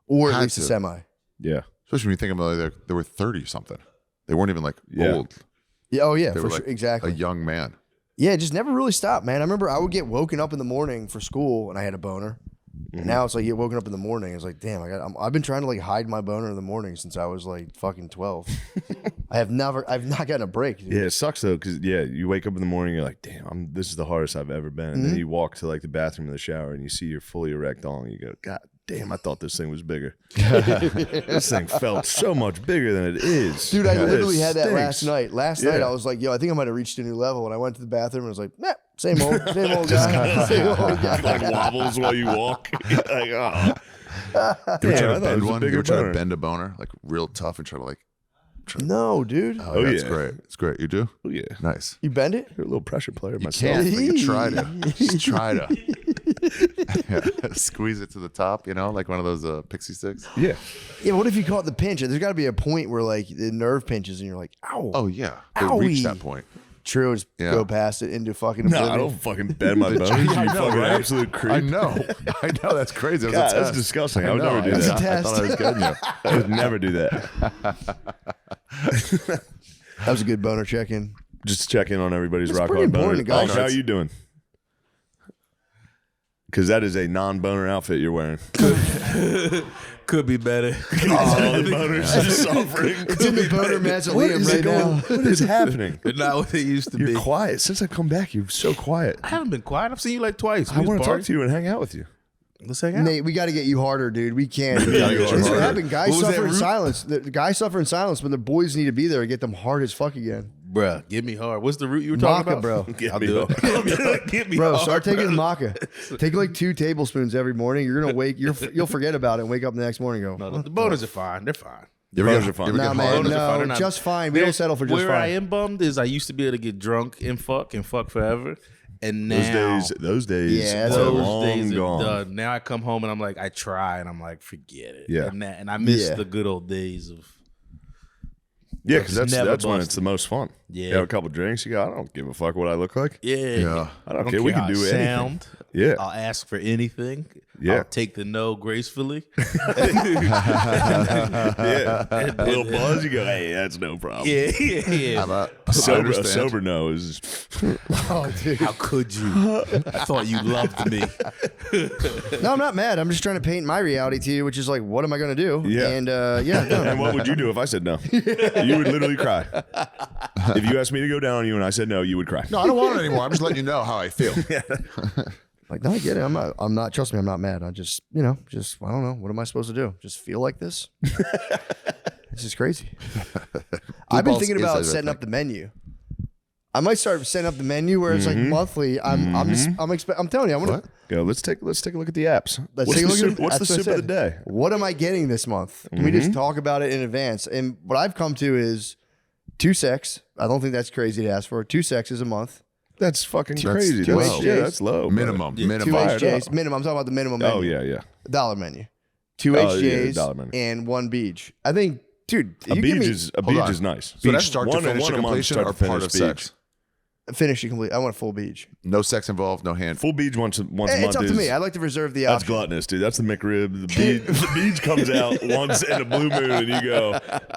Speaker 3: or at
Speaker 4: Had
Speaker 3: least a
Speaker 4: to.
Speaker 3: semi.
Speaker 2: Yeah.
Speaker 4: Especially when you think about like they were 30 something. They weren't even like
Speaker 2: Yeah.
Speaker 4: old.
Speaker 3: Yeah. Oh yeah,
Speaker 4: They
Speaker 3: for
Speaker 4: were
Speaker 3: sure.
Speaker 4: like
Speaker 3: Exactly.
Speaker 4: a young man.
Speaker 3: Yeah, it just never really stopped, man. I remember I would get woken up in the morning for school and I had a boner. And now it's like you get woken up in the morning. It's like, damn, I've been trying to like hide my boner in the morning since I was like fucking 12. I've not gotten a break. Dude.
Speaker 2: Yeah, it sucks though, because you wake up in the morning, you're like, damn, this is the hardest I've ever been. And then you walk to like the bathroom or the shower and you see your fully erect dong and you go, God damn, I thought this thing was bigger. This thing felt so much bigger than it is.
Speaker 3: Dude, I
Speaker 2: It
Speaker 3: literally had that
Speaker 2: stinks.
Speaker 3: last night. Last night I was like, yo, I think I might have reached a new level. And I went to the bathroom and I was like, nah, same old guy. Same old guy.
Speaker 2: Like wobbles while you walk. You're like, oh.
Speaker 4: You ever
Speaker 2: Damn,
Speaker 4: try
Speaker 2: I
Speaker 4: to
Speaker 2: thought it
Speaker 4: bend
Speaker 2: was a
Speaker 4: one?
Speaker 2: bigger
Speaker 4: You ever try
Speaker 2: boner.
Speaker 4: to bend a boner like real tough and try to like?
Speaker 3: No, dude.
Speaker 4: Oh, yeah, it's
Speaker 2: yeah.
Speaker 4: great. It's great. You do?
Speaker 2: Oh, yeah.
Speaker 4: Nice.
Speaker 3: You bend it?
Speaker 2: You're a little pressure player
Speaker 4: You
Speaker 2: myself.
Speaker 4: can't. But you try to. Just try to squeeze it to the top. You know, like one of those pixie sticks.
Speaker 2: Yeah.
Speaker 3: Yeah, what if you caught the pinch? There's got to be a point where like the nerve pinches and you're like, ow.
Speaker 4: Oh yeah, they reach
Speaker 3: Owie.
Speaker 4: that point.
Speaker 3: True, just
Speaker 4: Yeah.
Speaker 3: go past it into fucking
Speaker 2: No, I
Speaker 3: oblivion.
Speaker 2: don't fucking bend my bones. You
Speaker 4: I know,
Speaker 2: fucking
Speaker 4: right?
Speaker 2: absolute creep.
Speaker 4: I know. That's crazy. It was
Speaker 2: God,
Speaker 4: a
Speaker 2: that's
Speaker 4: test.
Speaker 2: disgusting. I
Speaker 4: I
Speaker 2: would
Speaker 4: know.
Speaker 2: never do
Speaker 3: It's a
Speaker 2: that.
Speaker 3: test.
Speaker 4: I thought I was getting you.
Speaker 2: I would never do that.
Speaker 3: That was a good boner check-in.
Speaker 2: Just check in on everybody's
Speaker 3: It's
Speaker 2: rock
Speaker 3: pretty
Speaker 2: hard boner.
Speaker 3: important, guys.
Speaker 2: How are you doing? Because that is a non-boner outfit you're wearing.
Speaker 1: Could be better.
Speaker 2: Oh, the boner's just suffering.
Speaker 3: It's in the boner mausoleum right now.
Speaker 2: What is happening?
Speaker 1: They're not what they used to
Speaker 2: You're
Speaker 1: be.
Speaker 2: quiet. Since I come back, you're so quiet.
Speaker 1: I haven't been quiet. I've seen you like twice.
Speaker 2: I want to talk to you and hang out with you.
Speaker 1: Let's hang out.
Speaker 3: Nate, we got to get you harder, dude. We can't.
Speaker 2: gotta get you
Speaker 3: That's what
Speaker 2: harder.
Speaker 3: happened. Guys
Speaker 1: What was that
Speaker 3: suffer in
Speaker 1: root?
Speaker 3: silence. The guys suffer in silence, but the boys need to be there to get them hard as fuck again.
Speaker 1: Bruh, get me hard. What's the route you were talking
Speaker 3: Maca,
Speaker 1: about?
Speaker 3: bro.
Speaker 1: I'll do it. Get me
Speaker 3: Bro,
Speaker 1: hard.
Speaker 3: start taking maca. Take like 2 tablespoons every morning. You're gonna wake. You'll forget about it and wake up the next morning and go.
Speaker 1: No, the boners are fine. They're fine.
Speaker 4: You ever
Speaker 2: Boners
Speaker 4: get-
Speaker 2: are fun.
Speaker 4: you ever
Speaker 3: Nah,
Speaker 4: get
Speaker 3: man,
Speaker 4: hard?
Speaker 1: Boners are fine. They're
Speaker 3: no,
Speaker 1: not-
Speaker 3: just fine. We don't settle for just
Speaker 1: Where
Speaker 3: fine.
Speaker 1: I am bummed is I used to be able to get drunk and fuck forever, and now
Speaker 2: Those days
Speaker 3: Yeah,
Speaker 2: are
Speaker 3: those
Speaker 1: those
Speaker 2: long
Speaker 1: days are
Speaker 2: gone.
Speaker 1: done. Now I come home and I'm like, I try, and I'm like, forget it.
Speaker 2: Yeah.
Speaker 1: and I miss
Speaker 3: Yeah.
Speaker 1: the good old days of.
Speaker 2: Yeah, because
Speaker 1: Just never
Speaker 2: that's when
Speaker 1: busted.
Speaker 2: it's the most fun.
Speaker 1: Yeah.
Speaker 2: You have a couple drinks, you go, I don't give a fuck what I look like.
Speaker 1: Yeah,
Speaker 4: Yeah.
Speaker 2: I don't care. We can
Speaker 1: how
Speaker 2: do
Speaker 1: I
Speaker 2: anything.
Speaker 1: sound.
Speaker 2: Yeah.
Speaker 1: I'll ask for anything.
Speaker 2: Yeah.
Speaker 1: I'll take the no gracefully.
Speaker 2: Yeah. A little buzz, you go, hey, that's no problem.
Speaker 1: yeah.
Speaker 4: I
Speaker 2: A
Speaker 4: understand.
Speaker 2: sober no is
Speaker 3: Oh, dude.
Speaker 1: How could you? I thought you loved me.
Speaker 3: No, I'm not mad. I'm just trying to paint my reality to you, which is like, what am I gonna do?
Speaker 2: Yeah.
Speaker 3: And yeah, no.
Speaker 2: And what would you do if I said no? You would literally cry. If you asked me to go down on you and I said no, you would cry.
Speaker 4: No, I don't want it anymore. I'm just letting you know how I feel.
Speaker 3: Like, no, I get it. I'm not. Trust me, I'm not mad. I just, I don't know. What am I supposed to do? Just feel like this? It's just crazy. I've been
Speaker 4: balls
Speaker 3: thinking
Speaker 4: is
Speaker 3: about
Speaker 4: as I
Speaker 3: setting up
Speaker 4: think.
Speaker 3: the menu. I might start setting up the menu where it's like monthly. I'm telling you,
Speaker 2: Go. Let's take a look at the apps.
Speaker 3: Let's
Speaker 2: What's
Speaker 3: take a
Speaker 2: the
Speaker 3: look
Speaker 2: soup,
Speaker 3: at
Speaker 2: what's the
Speaker 3: that's what I
Speaker 2: soup of the
Speaker 3: said.
Speaker 2: day?
Speaker 3: What am I getting this month? Can we just talk about it in advance? And what I've come to is 2 sex. I don't think that's crazy to ask for. 2 sexes a month.
Speaker 2: That's fucking
Speaker 4: That's
Speaker 2: crazy.
Speaker 4: low.
Speaker 2: That's low.
Speaker 4: Minimum.
Speaker 3: Two
Speaker 4: Minimum.
Speaker 3: HJs. Minimum. I'm talking about the minimum menu.
Speaker 2: Oh yeah.
Speaker 3: Dollar menu. 2
Speaker 2: Oh, yeah,
Speaker 3: HJs
Speaker 2: dollar menu.
Speaker 3: and 1 beach. I think, dude,
Speaker 2: A
Speaker 3: you give me
Speaker 2: beach
Speaker 4: on.
Speaker 2: is nice.
Speaker 4: So that's
Speaker 2: Beach,
Speaker 4: start to finish
Speaker 2: one
Speaker 4: to
Speaker 2: a month,
Speaker 4: completion
Speaker 2: start
Speaker 4: or
Speaker 2: to finish
Speaker 4: part of
Speaker 2: beach.
Speaker 4: sex?
Speaker 3: finish it complete. I want a full beach.
Speaker 4: No sex involved, no hand.
Speaker 2: Full beach once a month
Speaker 3: It's up to
Speaker 2: is-
Speaker 3: me. I like to reserve the
Speaker 2: That's
Speaker 3: option.
Speaker 2: gluttonous, dude. That's the McRib. The beach comes out once in a blue moon, and you go,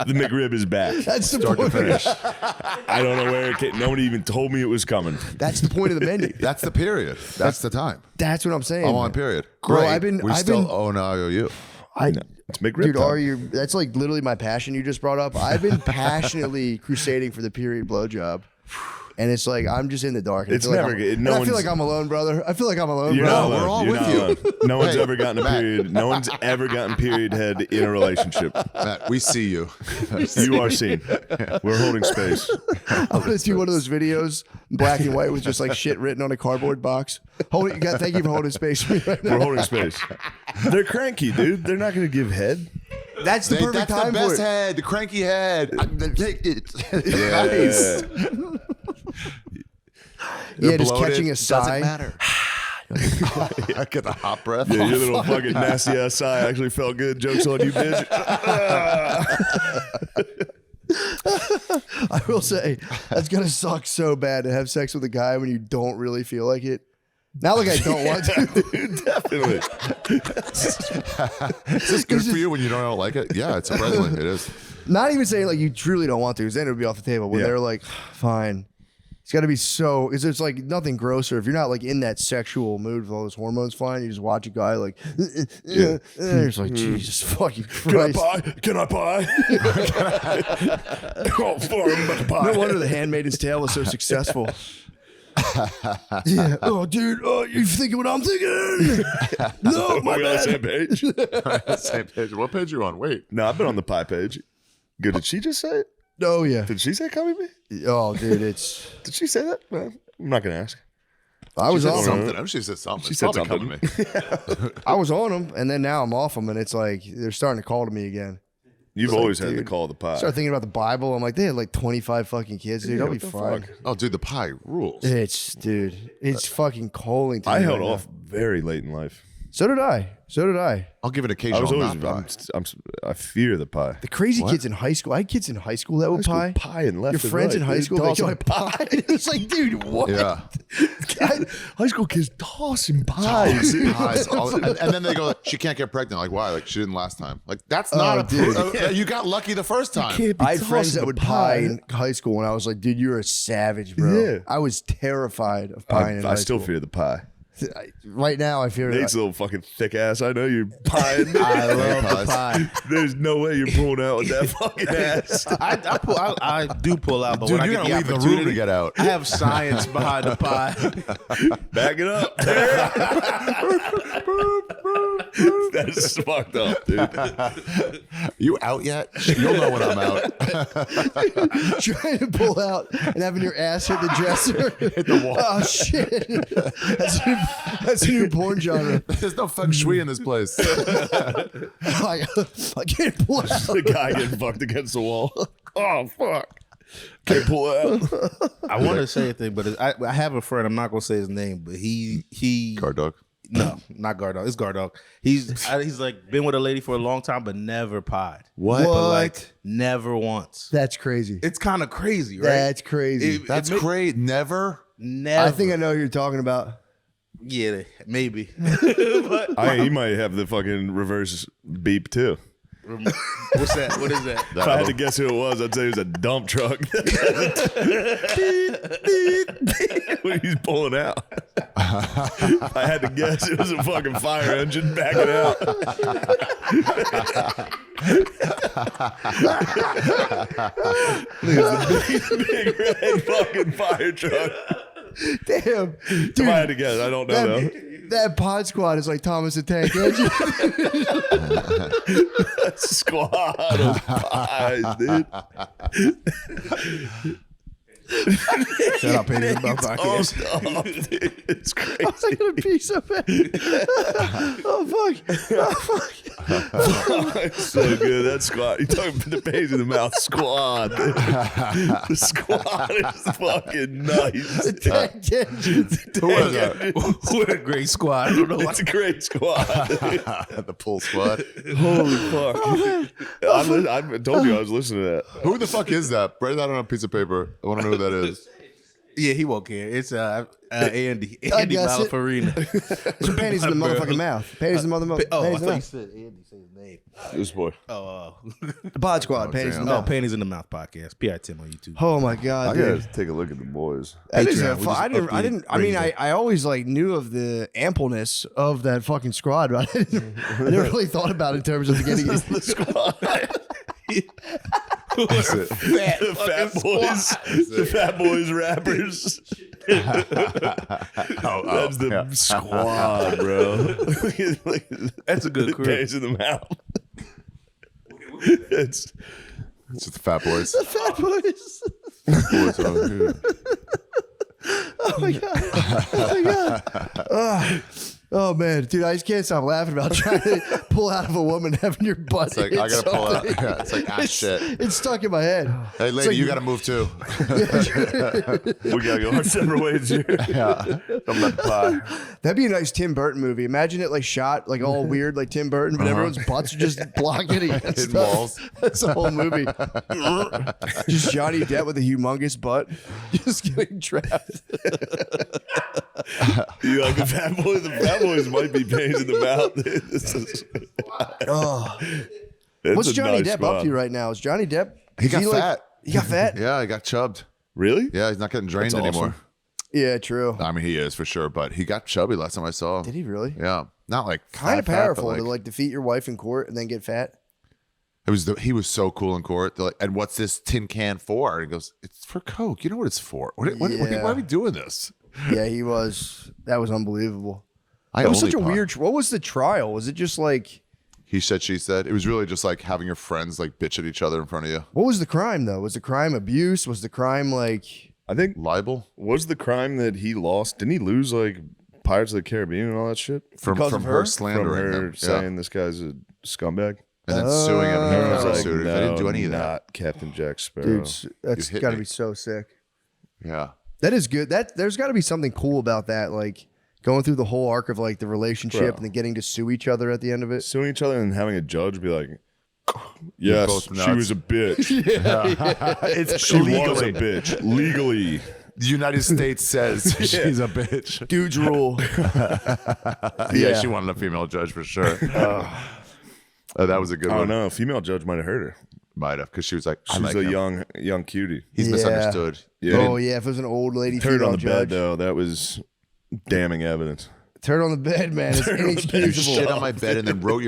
Speaker 2: the McRib is back.
Speaker 3: That's the
Speaker 4: Start to
Speaker 3: point.
Speaker 4: finish.
Speaker 2: I don't know where it came. Nobody even told me it was coming.
Speaker 3: That's the point of the menu.
Speaker 4: That's the period. That's the time.
Speaker 3: That's what I'm saying.
Speaker 4: I'm on period.
Speaker 3: Bro,
Speaker 4: Great. We still own IOU.
Speaker 2: It's McRib
Speaker 3: Dude,
Speaker 2: time.
Speaker 3: are you? That's like literally my passion you just brought up. I've been passionately crusading for the period blowjob. And it's like I'm just in the dark. And
Speaker 2: It's
Speaker 3: I feel
Speaker 2: never
Speaker 3: like
Speaker 2: good.
Speaker 3: I'm,
Speaker 2: No
Speaker 3: and I feel
Speaker 2: one's-
Speaker 3: like I'm alone, brother. I feel like I'm alone,
Speaker 2: You're
Speaker 3: bro.
Speaker 2: not
Speaker 4: we're
Speaker 2: alone.
Speaker 4: all
Speaker 2: You're
Speaker 4: with
Speaker 2: not
Speaker 4: you.
Speaker 2: alone. No one's
Speaker 4: Hey,
Speaker 2: ever gotten a
Speaker 4: Matt.
Speaker 2: period. No one's ever gotten period head in a relationship.
Speaker 4: Matt, we see you.
Speaker 2: You are seen. We're holding space.
Speaker 3: I'm gonna do one of those videos, black and white, with just like shit written on a cardboard box. Hold it. You got. Thank you for holding space for me right now.
Speaker 2: We're holding space. They're cranky, dude. They're not going to give head.
Speaker 3: That's the perfect
Speaker 4: That's
Speaker 3: time
Speaker 4: the
Speaker 3: for
Speaker 4: best
Speaker 3: it.
Speaker 4: head, the cranky head. Take it.
Speaker 3: Yeah, just
Speaker 4: Bloated,
Speaker 3: catching a sigh.
Speaker 4: Doesn't matter. I get the hot breath.
Speaker 2: Yeah, your little fucking nasty ass sigh actually felt good. Joke's on you, bitch.
Speaker 3: I will say that's gonna suck so bad to have sex with a guy when you don't really feel like it. Not like I don't want to.
Speaker 2: Definitely.
Speaker 4: Is this good for you when you don't like it? Yeah, it's surprisingly it is.
Speaker 3: Not even saying like you truly don't want to, because then it would be off the table. When
Speaker 2: Yeah.
Speaker 3: they're like, fine. It's got to be so, because there's like nothing grosser. If you're not like in that sexual mood with all those hormones flying, you just watch a guy like, and you're just like, Jesus fucking Christ.
Speaker 2: Can I pie? Oh, fuck, I'm about to pie.
Speaker 3: No wonder The Handmaid's Tale was so successful. Yeah. Oh, dude. Oh, you thinking what I'm thinking? No, my
Speaker 2: Are we on the same
Speaker 3: bad.
Speaker 2: page?
Speaker 4: Same page. What page are you on? Wait.
Speaker 2: No, I've been on the pie page. Good. Did she just say it?
Speaker 3: Oh, yeah.
Speaker 2: Did she say come with me?
Speaker 3: Oh, dude, it's.
Speaker 2: Did she say that? No, I'm not going to ask.
Speaker 3: I was
Speaker 4: She said
Speaker 3: on them.
Speaker 4: something. I know she said something.
Speaker 2: She
Speaker 4: It's
Speaker 2: said
Speaker 4: probably
Speaker 2: something.
Speaker 4: coming to me.
Speaker 3: I was on them, and then now I'm off them, and it's like they're starting to call to me again.
Speaker 2: You've
Speaker 3: like,
Speaker 2: always had to
Speaker 3: dude,
Speaker 2: call the pie.
Speaker 3: Start thinking about the Bible. I'm like, they had like 25 fucking kids, dude.
Speaker 2: Yeah,
Speaker 3: I'll be
Speaker 2: what the
Speaker 3: fine.
Speaker 2: fuck?
Speaker 4: Oh, dude, the pie rules.
Speaker 3: It's fucking calling to
Speaker 2: I
Speaker 3: me
Speaker 2: held
Speaker 3: right now.
Speaker 2: off very late in life.
Speaker 3: So did I.
Speaker 4: I'll give it
Speaker 2: I
Speaker 4: occasional
Speaker 2: was always,
Speaker 4: not pie.
Speaker 2: I fear the pie.
Speaker 3: The crazy kids in high school. I had kids in high school that would pie.
Speaker 2: Pie and left
Speaker 3: Your
Speaker 2: and
Speaker 3: friends
Speaker 2: right.
Speaker 3: in high
Speaker 2: They
Speaker 3: school, they
Speaker 2: toss
Speaker 3: go,
Speaker 2: them
Speaker 3: I pie. It was like, dude, what?
Speaker 4: Yeah.
Speaker 2: High school kids tossing pies. dude.
Speaker 4: Pies. And then they go, she can't get pregnant. Like, why? Like, she didn't last time. Like, that's not a
Speaker 3: dude.
Speaker 4: You got lucky the first time.
Speaker 2: Can't be
Speaker 3: I had friends
Speaker 2: tossing
Speaker 3: that
Speaker 2: a
Speaker 3: would pie in high school, and I was like, dude, you're a savage, bro.
Speaker 2: Yeah.
Speaker 3: I was terrified of pieing in high
Speaker 2: I still
Speaker 3: school.
Speaker 2: fear the pie.
Speaker 3: Right now, I fear
Speaker 2: Nate's a little fucking thick ass. I know you're pieing.
Speaker 3: I love
Speaker 4: Pies.
Speaker 3: the pie.
Speaker 2: There's no way you're pulling out with that fucking ass.
Speaker 1: I do pull out, but
Speaker 4: Dude,
Speaker 1: when I
Speaker 4: you're
Speaker 1: get
Speaker 4: going to
Speaker 1: the
Speaker 4: leave the room to
Speaker 1: opportunity,
Speaker 4: get out.
Speaker 1: I have science behind the pie.
Speaker 2: Back it up. That's fucked up, dude.
Speaker 4: You out yet? You'll know when I'm out.
Speaker 3: Trying to pull out and having your ass hit the dresser. Hit the wall. Oh, shit. That's a new porn genre.
Speaker 4: There's no feng shui in this place.
Speaker 3: I can't pull out.
Speaker 2: The guy getting fucked against the wall. Oh, fuck. Can't pull out.
Speaker 1: I want to say a thing, but I have a friend. I'm not gonna say his name, but he
Speaker 4: Guard dog.
Speaker 1: no, not Gardog. It's Gardog. He's like been with a lady for a long time, but never pied.
Speaker 4: What?
Speaker 1: But like never once.
Speaker 3: That's crazy.
Speaker 1: It's kind of crazy, right?
Speaker 3: That's crazy.
Speaker 4: That's great. Never.
Speaker 1: Never.
Speaker 3: I think I know who you're talking about.
Speaker 1: Yeah, maybe.
Speaker 2: He might have the fucking reverse beep too.
Speaker 1: What's that? What is that?
Speaker 2: If I had to guess who it was, I'd say it was a dump truck. When he's pulling out. If I had to guess, it was a fucking fire engine backing out. Big red fucking fire truck.
Speaker 3: Damn.
Speaker 2: If I had to guess, I don't know though.
Speaker 3: That pod squad is like Thomas the Tank Engine.
Speaker 2: Squad of pies, dude.
Speaker 3: Shut up, Peter.
Speaker 2: It's It's crazy.
Speaker 3: I was gonna pee so bad. Oh fuck! Oh fuck!
Speaker 2: It's so good. That squat. You talking about the page in the mouth squat? The squat is fucking nice.
Speaker 4: Who was that?
Speaker 1: What a great squad. I don't know.
Speaker 2: It's a great squat.
Speaker 4: The pull squad.
Speaker 2: Holy fuck! I told you I was listening to that.
Speaker 4: Who the fuck is that? Write that on a piece of paper. I want to know who that is.
Speaker 1: Yeah, he won't care. It's Andy
Speaker 3: guess it.
Speaker 1: Malafarina.
Speaker 3: Some panties in the motherfucking mouth. Panties in the motherfucking
Speaker 1: Oh, I
Speaker 3: panties in the
Speaker 1: thought you
Speaker 3: mouth.
Speaker 1: said Andy. Say his name.
Speaker 2: This boy.
Speaker 3: The Pod Squad. Panties in the
Speaker 1: Oh,
Speaker 3: mouth.
Speaker 1: Panties in the Mouth podcast. PI Tim on YouTube.
Speaker 3: Oh my
Speaker 2: I
Speaker 3: god,
Speaker 2: gotta
Speaker 3: dude.
Speaker 2: take a look at the boys.
Speaker 3: That is
Speaker 1: Patreon.
Speaker 3: a
Speaker 1: We
Speaker 3: fu-
Speaker 1: just
Speaker 3: I didn't.
Speaker 1: update
Speaker 3: I mean,
Speaker 1: Razor.
Speaker 3: I always like knew of the ampleness of that fucking squad, but I never really thought about it in terms of getting into the squad.
Speaker 2: Fat boys. The Fat Boys rappers. That's the squad, bro.
Speaker 1: That's a good crew.
Speaker 2: Panties in the mouth. It's
Speaker 4: It's just the Fat Boys.
Speaker 3: Fat boys.
Speaker 4: Boys on here.
Speaker 3: Oh my god. Oh my god. Oh man, dude, I just can't stop laughing about trying to pull out of a woman having your butt.
Speaker 4: It's like,
Speaker 3: hit
Speaker 4: I gotta pull out.
Speaker 3: something.
Speaker 4: Yeah, it's like, shit.
Speaker 3: It's stuck in my head.
Speaker 4: Hey, lady,
Speaker 3: like-
Speaker 4: you gotta move too.
Speaker 2: we gotta go our separate ways here.
Speaker 4: Yeah.
Speaker 2: Don't let the pie.
Speaker 3: That'd be a nice Tim Burton movie. Imagine it like shot like all weird like Tim Burton, but everyone's butts are just blocking against
Speaker 4: Hitting
Speaker 3: stuff.
Speaker 4: walls.
Speaker 3: That's the whole movie. Just Johnny Depp with a humongous butt, just getting trapped.
Speaker 2: You like the Fat Boys? The Fat Boys might be panties in the mouth. This is,
Speaker 3: Oh,
Speaker 2: that's
Speaker 3: what's
Speaker 2: a
Speaker 3: Johnny
Speaker 2: nice
Speaker 3: Depp
Speaker 2: squad.
Speaker 3: up to right now? Is Johnny Depp?
Speaker 4: He
Speaker 3: is
Speaker 4: got
Speaker 3: like-
Speaker 4: fat.
Speaker 3: He got fat.
Speaker 4: Yeah, he got chubbed.
Speaker 2: Really?
Speaker 4: Yeah, he's not getting drained
Speaker 2: That's
Speaker 4: anymore.
Speaker 2: awesome.
Speaker 3: Yeah, true.
Speaker 4: I mean, he is for sure, but he got chubby last time I saw him.
Speaker 3: Did he really?
Speaker 4: Yeah, not like
Speaker 3: Kind of
Speaker 4: fat,
Speaker 3: powerful
Speaker 4: but
Speaker 3: to like defeat your wife in court and then get fat.
Speaker 4: he was so cool in court. They're like, and what's this tin can for? And he goes, it's for Coke. You know what it's for?
Speaker 3: Yeah.
Speaker 4: Why are we doing this?
Speaker 3: Yeah, he was. That was unbelievable.
Speaker 4: I
Speaker 3: It was
Speaker 4: only
Speaker 3: such a
Speaker 4: pop-
Speaker 3: weird. What was the trial? Was it just like?
Speaker 4: He said, she said. It was really just like having your friends like bitch at each other in front of you.
Speaker 3: What was the crime though? Was the crime abuse? Was the crime like?
Speaker 2: I think
Speaker 4: Libel
Speaker 2: was the crime that he lost. Didn't he lose like Pirates of the Caribbean and all that shit?
Speaker 4: from
Speaker 3: Because
Speaker 4: from
Speaker 3: of
Speaker 4: her
Speaker 3: her?
Speaker 2: From
Speaker 4: slandering
Speaker 2: her
Speaker 4: him,
Speaker 2: saying this guy's a scumbag.
Speaker 4: and then suing him. And he
Speaker 2: I was
Speaker 4: finally
Speaker 2: like,
Speaker 4: sued her. I didn't do any of that.
Speaker 2: Not Captain Jack Sparrow.
Speaker 3: Dude, that's
Speaker 4: You hit
Speaker 3: got to
Speaker 4: me.
Speaker 3: be so sick.
Speaker 4: Yeah,
Speaker 3: That is good. That there's got to be something cool about that. Like going through the whole arc of like the relationship
Speaker 2: Bro.
Speaker 3: and then getting to sue each other at the end of it.
Speaker 2: Suing each other and having a judge be like, yes,
Speaker 4: both
Speaker 2: she
Speaker 4: nuts."
Speaker 2: was a bitch.
Speaker 4: it's
Speaker 2: She was a bitch. Legally.
Speaker 4: The United States says she's a bitch.
Speaker 3: Dude's rule.
Speaker 4: Yeah, she wanted a female judge for sure. That was a good
Speaker 2: I don't
Speaker 4: one.
Speaker 2: know. A female judge might have hurt her.
Speaker 4: Might have, because she was like, I
Speaker 2: She was
Speaker 4: like
Speaker 2: a
Speaker 4: him.
Speaker 2: young cutie.
Speaker 4: He's
Speaker 3: Yeah.
Speaker 4: misunderstood.
Speaker 2: Yeah.
Speaker 3: Oh yeah, if it was an old lady
Speaker 2: Turd
Speaker 3: female
Speaker 2: on the
Speaker 3: judge,
Speaker 2: bed though. That was damning evidence.
Speaker 3: turd on the bed, man. It's
Speaker 4: You
Speaker 3: inexcusable.
Speaker 4: shit on my bed and then wrote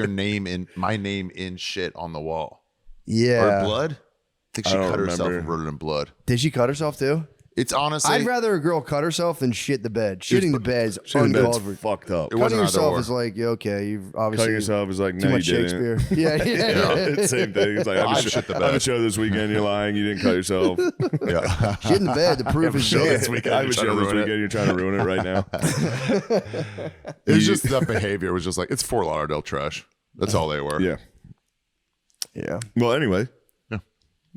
Speaker 4: my name in shit on the wall.
Speaker 3: Yeah.
Speaker 4: Or blood? I think she
Speaker 2: I don't
Speaker 4: cut herself and
Speaker 2: remember.
Speaker 4: wrote it in blood.
Speaker 3: Did she cut herself too?
Speaker 4: It's honestly,
Speaker 3: I'd rather a girl cut herself than shit the bed. Shitting the bed is
Speaker 2: Shitting the bed's
Speaker 3: uncalled for.
Speaker 2: fucked up.
Speaker 4: It was-
Speaker 3: Cutting
Speaker 4: wasn't either
Speaker 3: yourself
Speaker 4: or.
Speaker 3: is like, yeah, okay, you've obviously
Speaker 2: Cutting yourself is like,
Speaker 3: too
Speaker 2: no,
Speaker 3: much
Speaker 2: you
Speaker 3: Shakespeare.
Speaker 2: didn't.
Speaker 3: Yeah, yeah.
Speaker 2: It's same thing. It's like, I
Speaker 4: I've
Speaker 2: have,
Speaker 4: shit the
Speaker 2: I have a
Speaker 4: bed.
Speaker 2: show this weekend. You're lying. You didn't cut yourself.
Speaker 4: yeah.
Speaker 3: Shit in the bed. The proof is
Speaker 2: Show
Speaker 3: there.
Speaker 2: this weekend. I have a
Speaker 4: You're trying
Speaker 2: show
Speaker 4: to
Speaker 2: this
Speaker 4: ruin it.
Speaker 2: weekend. You're trying to ruin it right now.
Speaker 4: It was just that behavior was just like, it's Fort Lauderdale trash. That's all they were.
Speaker 2: Yeah.
Speaker 3: Yeah.
Speaker 2: Well, anyway.
Speaker 4: Yeah.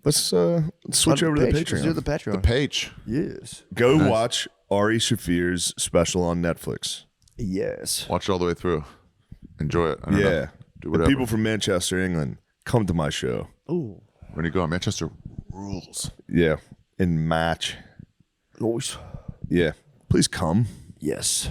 Speaker 2: Let's switch over to the
Speaker 3: Let's do
Speaker 2: Patreon.
Speaker 3: the Patreon.
Speaker 4: Page.
Speaker 3: Yes.
Speaker 2: Go watch Ari Shaffir's special on Netflix.
Speaker 3: Yes.
Speaker 4: Watch it all the way through. Enjoy it. I don't know.
Speaker 2: Yeah.
Speaker 4: Do
Speaker 2: The
Speaker 4: whatever.
Speaker 2: people from Manchester, England, come to my show.
Speaker 3: Ooh.
Speaker 4: When you go, Manchester rules.
Speaker 2: Yeah. In match.
Speaker 3: Nice.
Speaker 2: Yeah. Please come.
Speaker 3: Yes.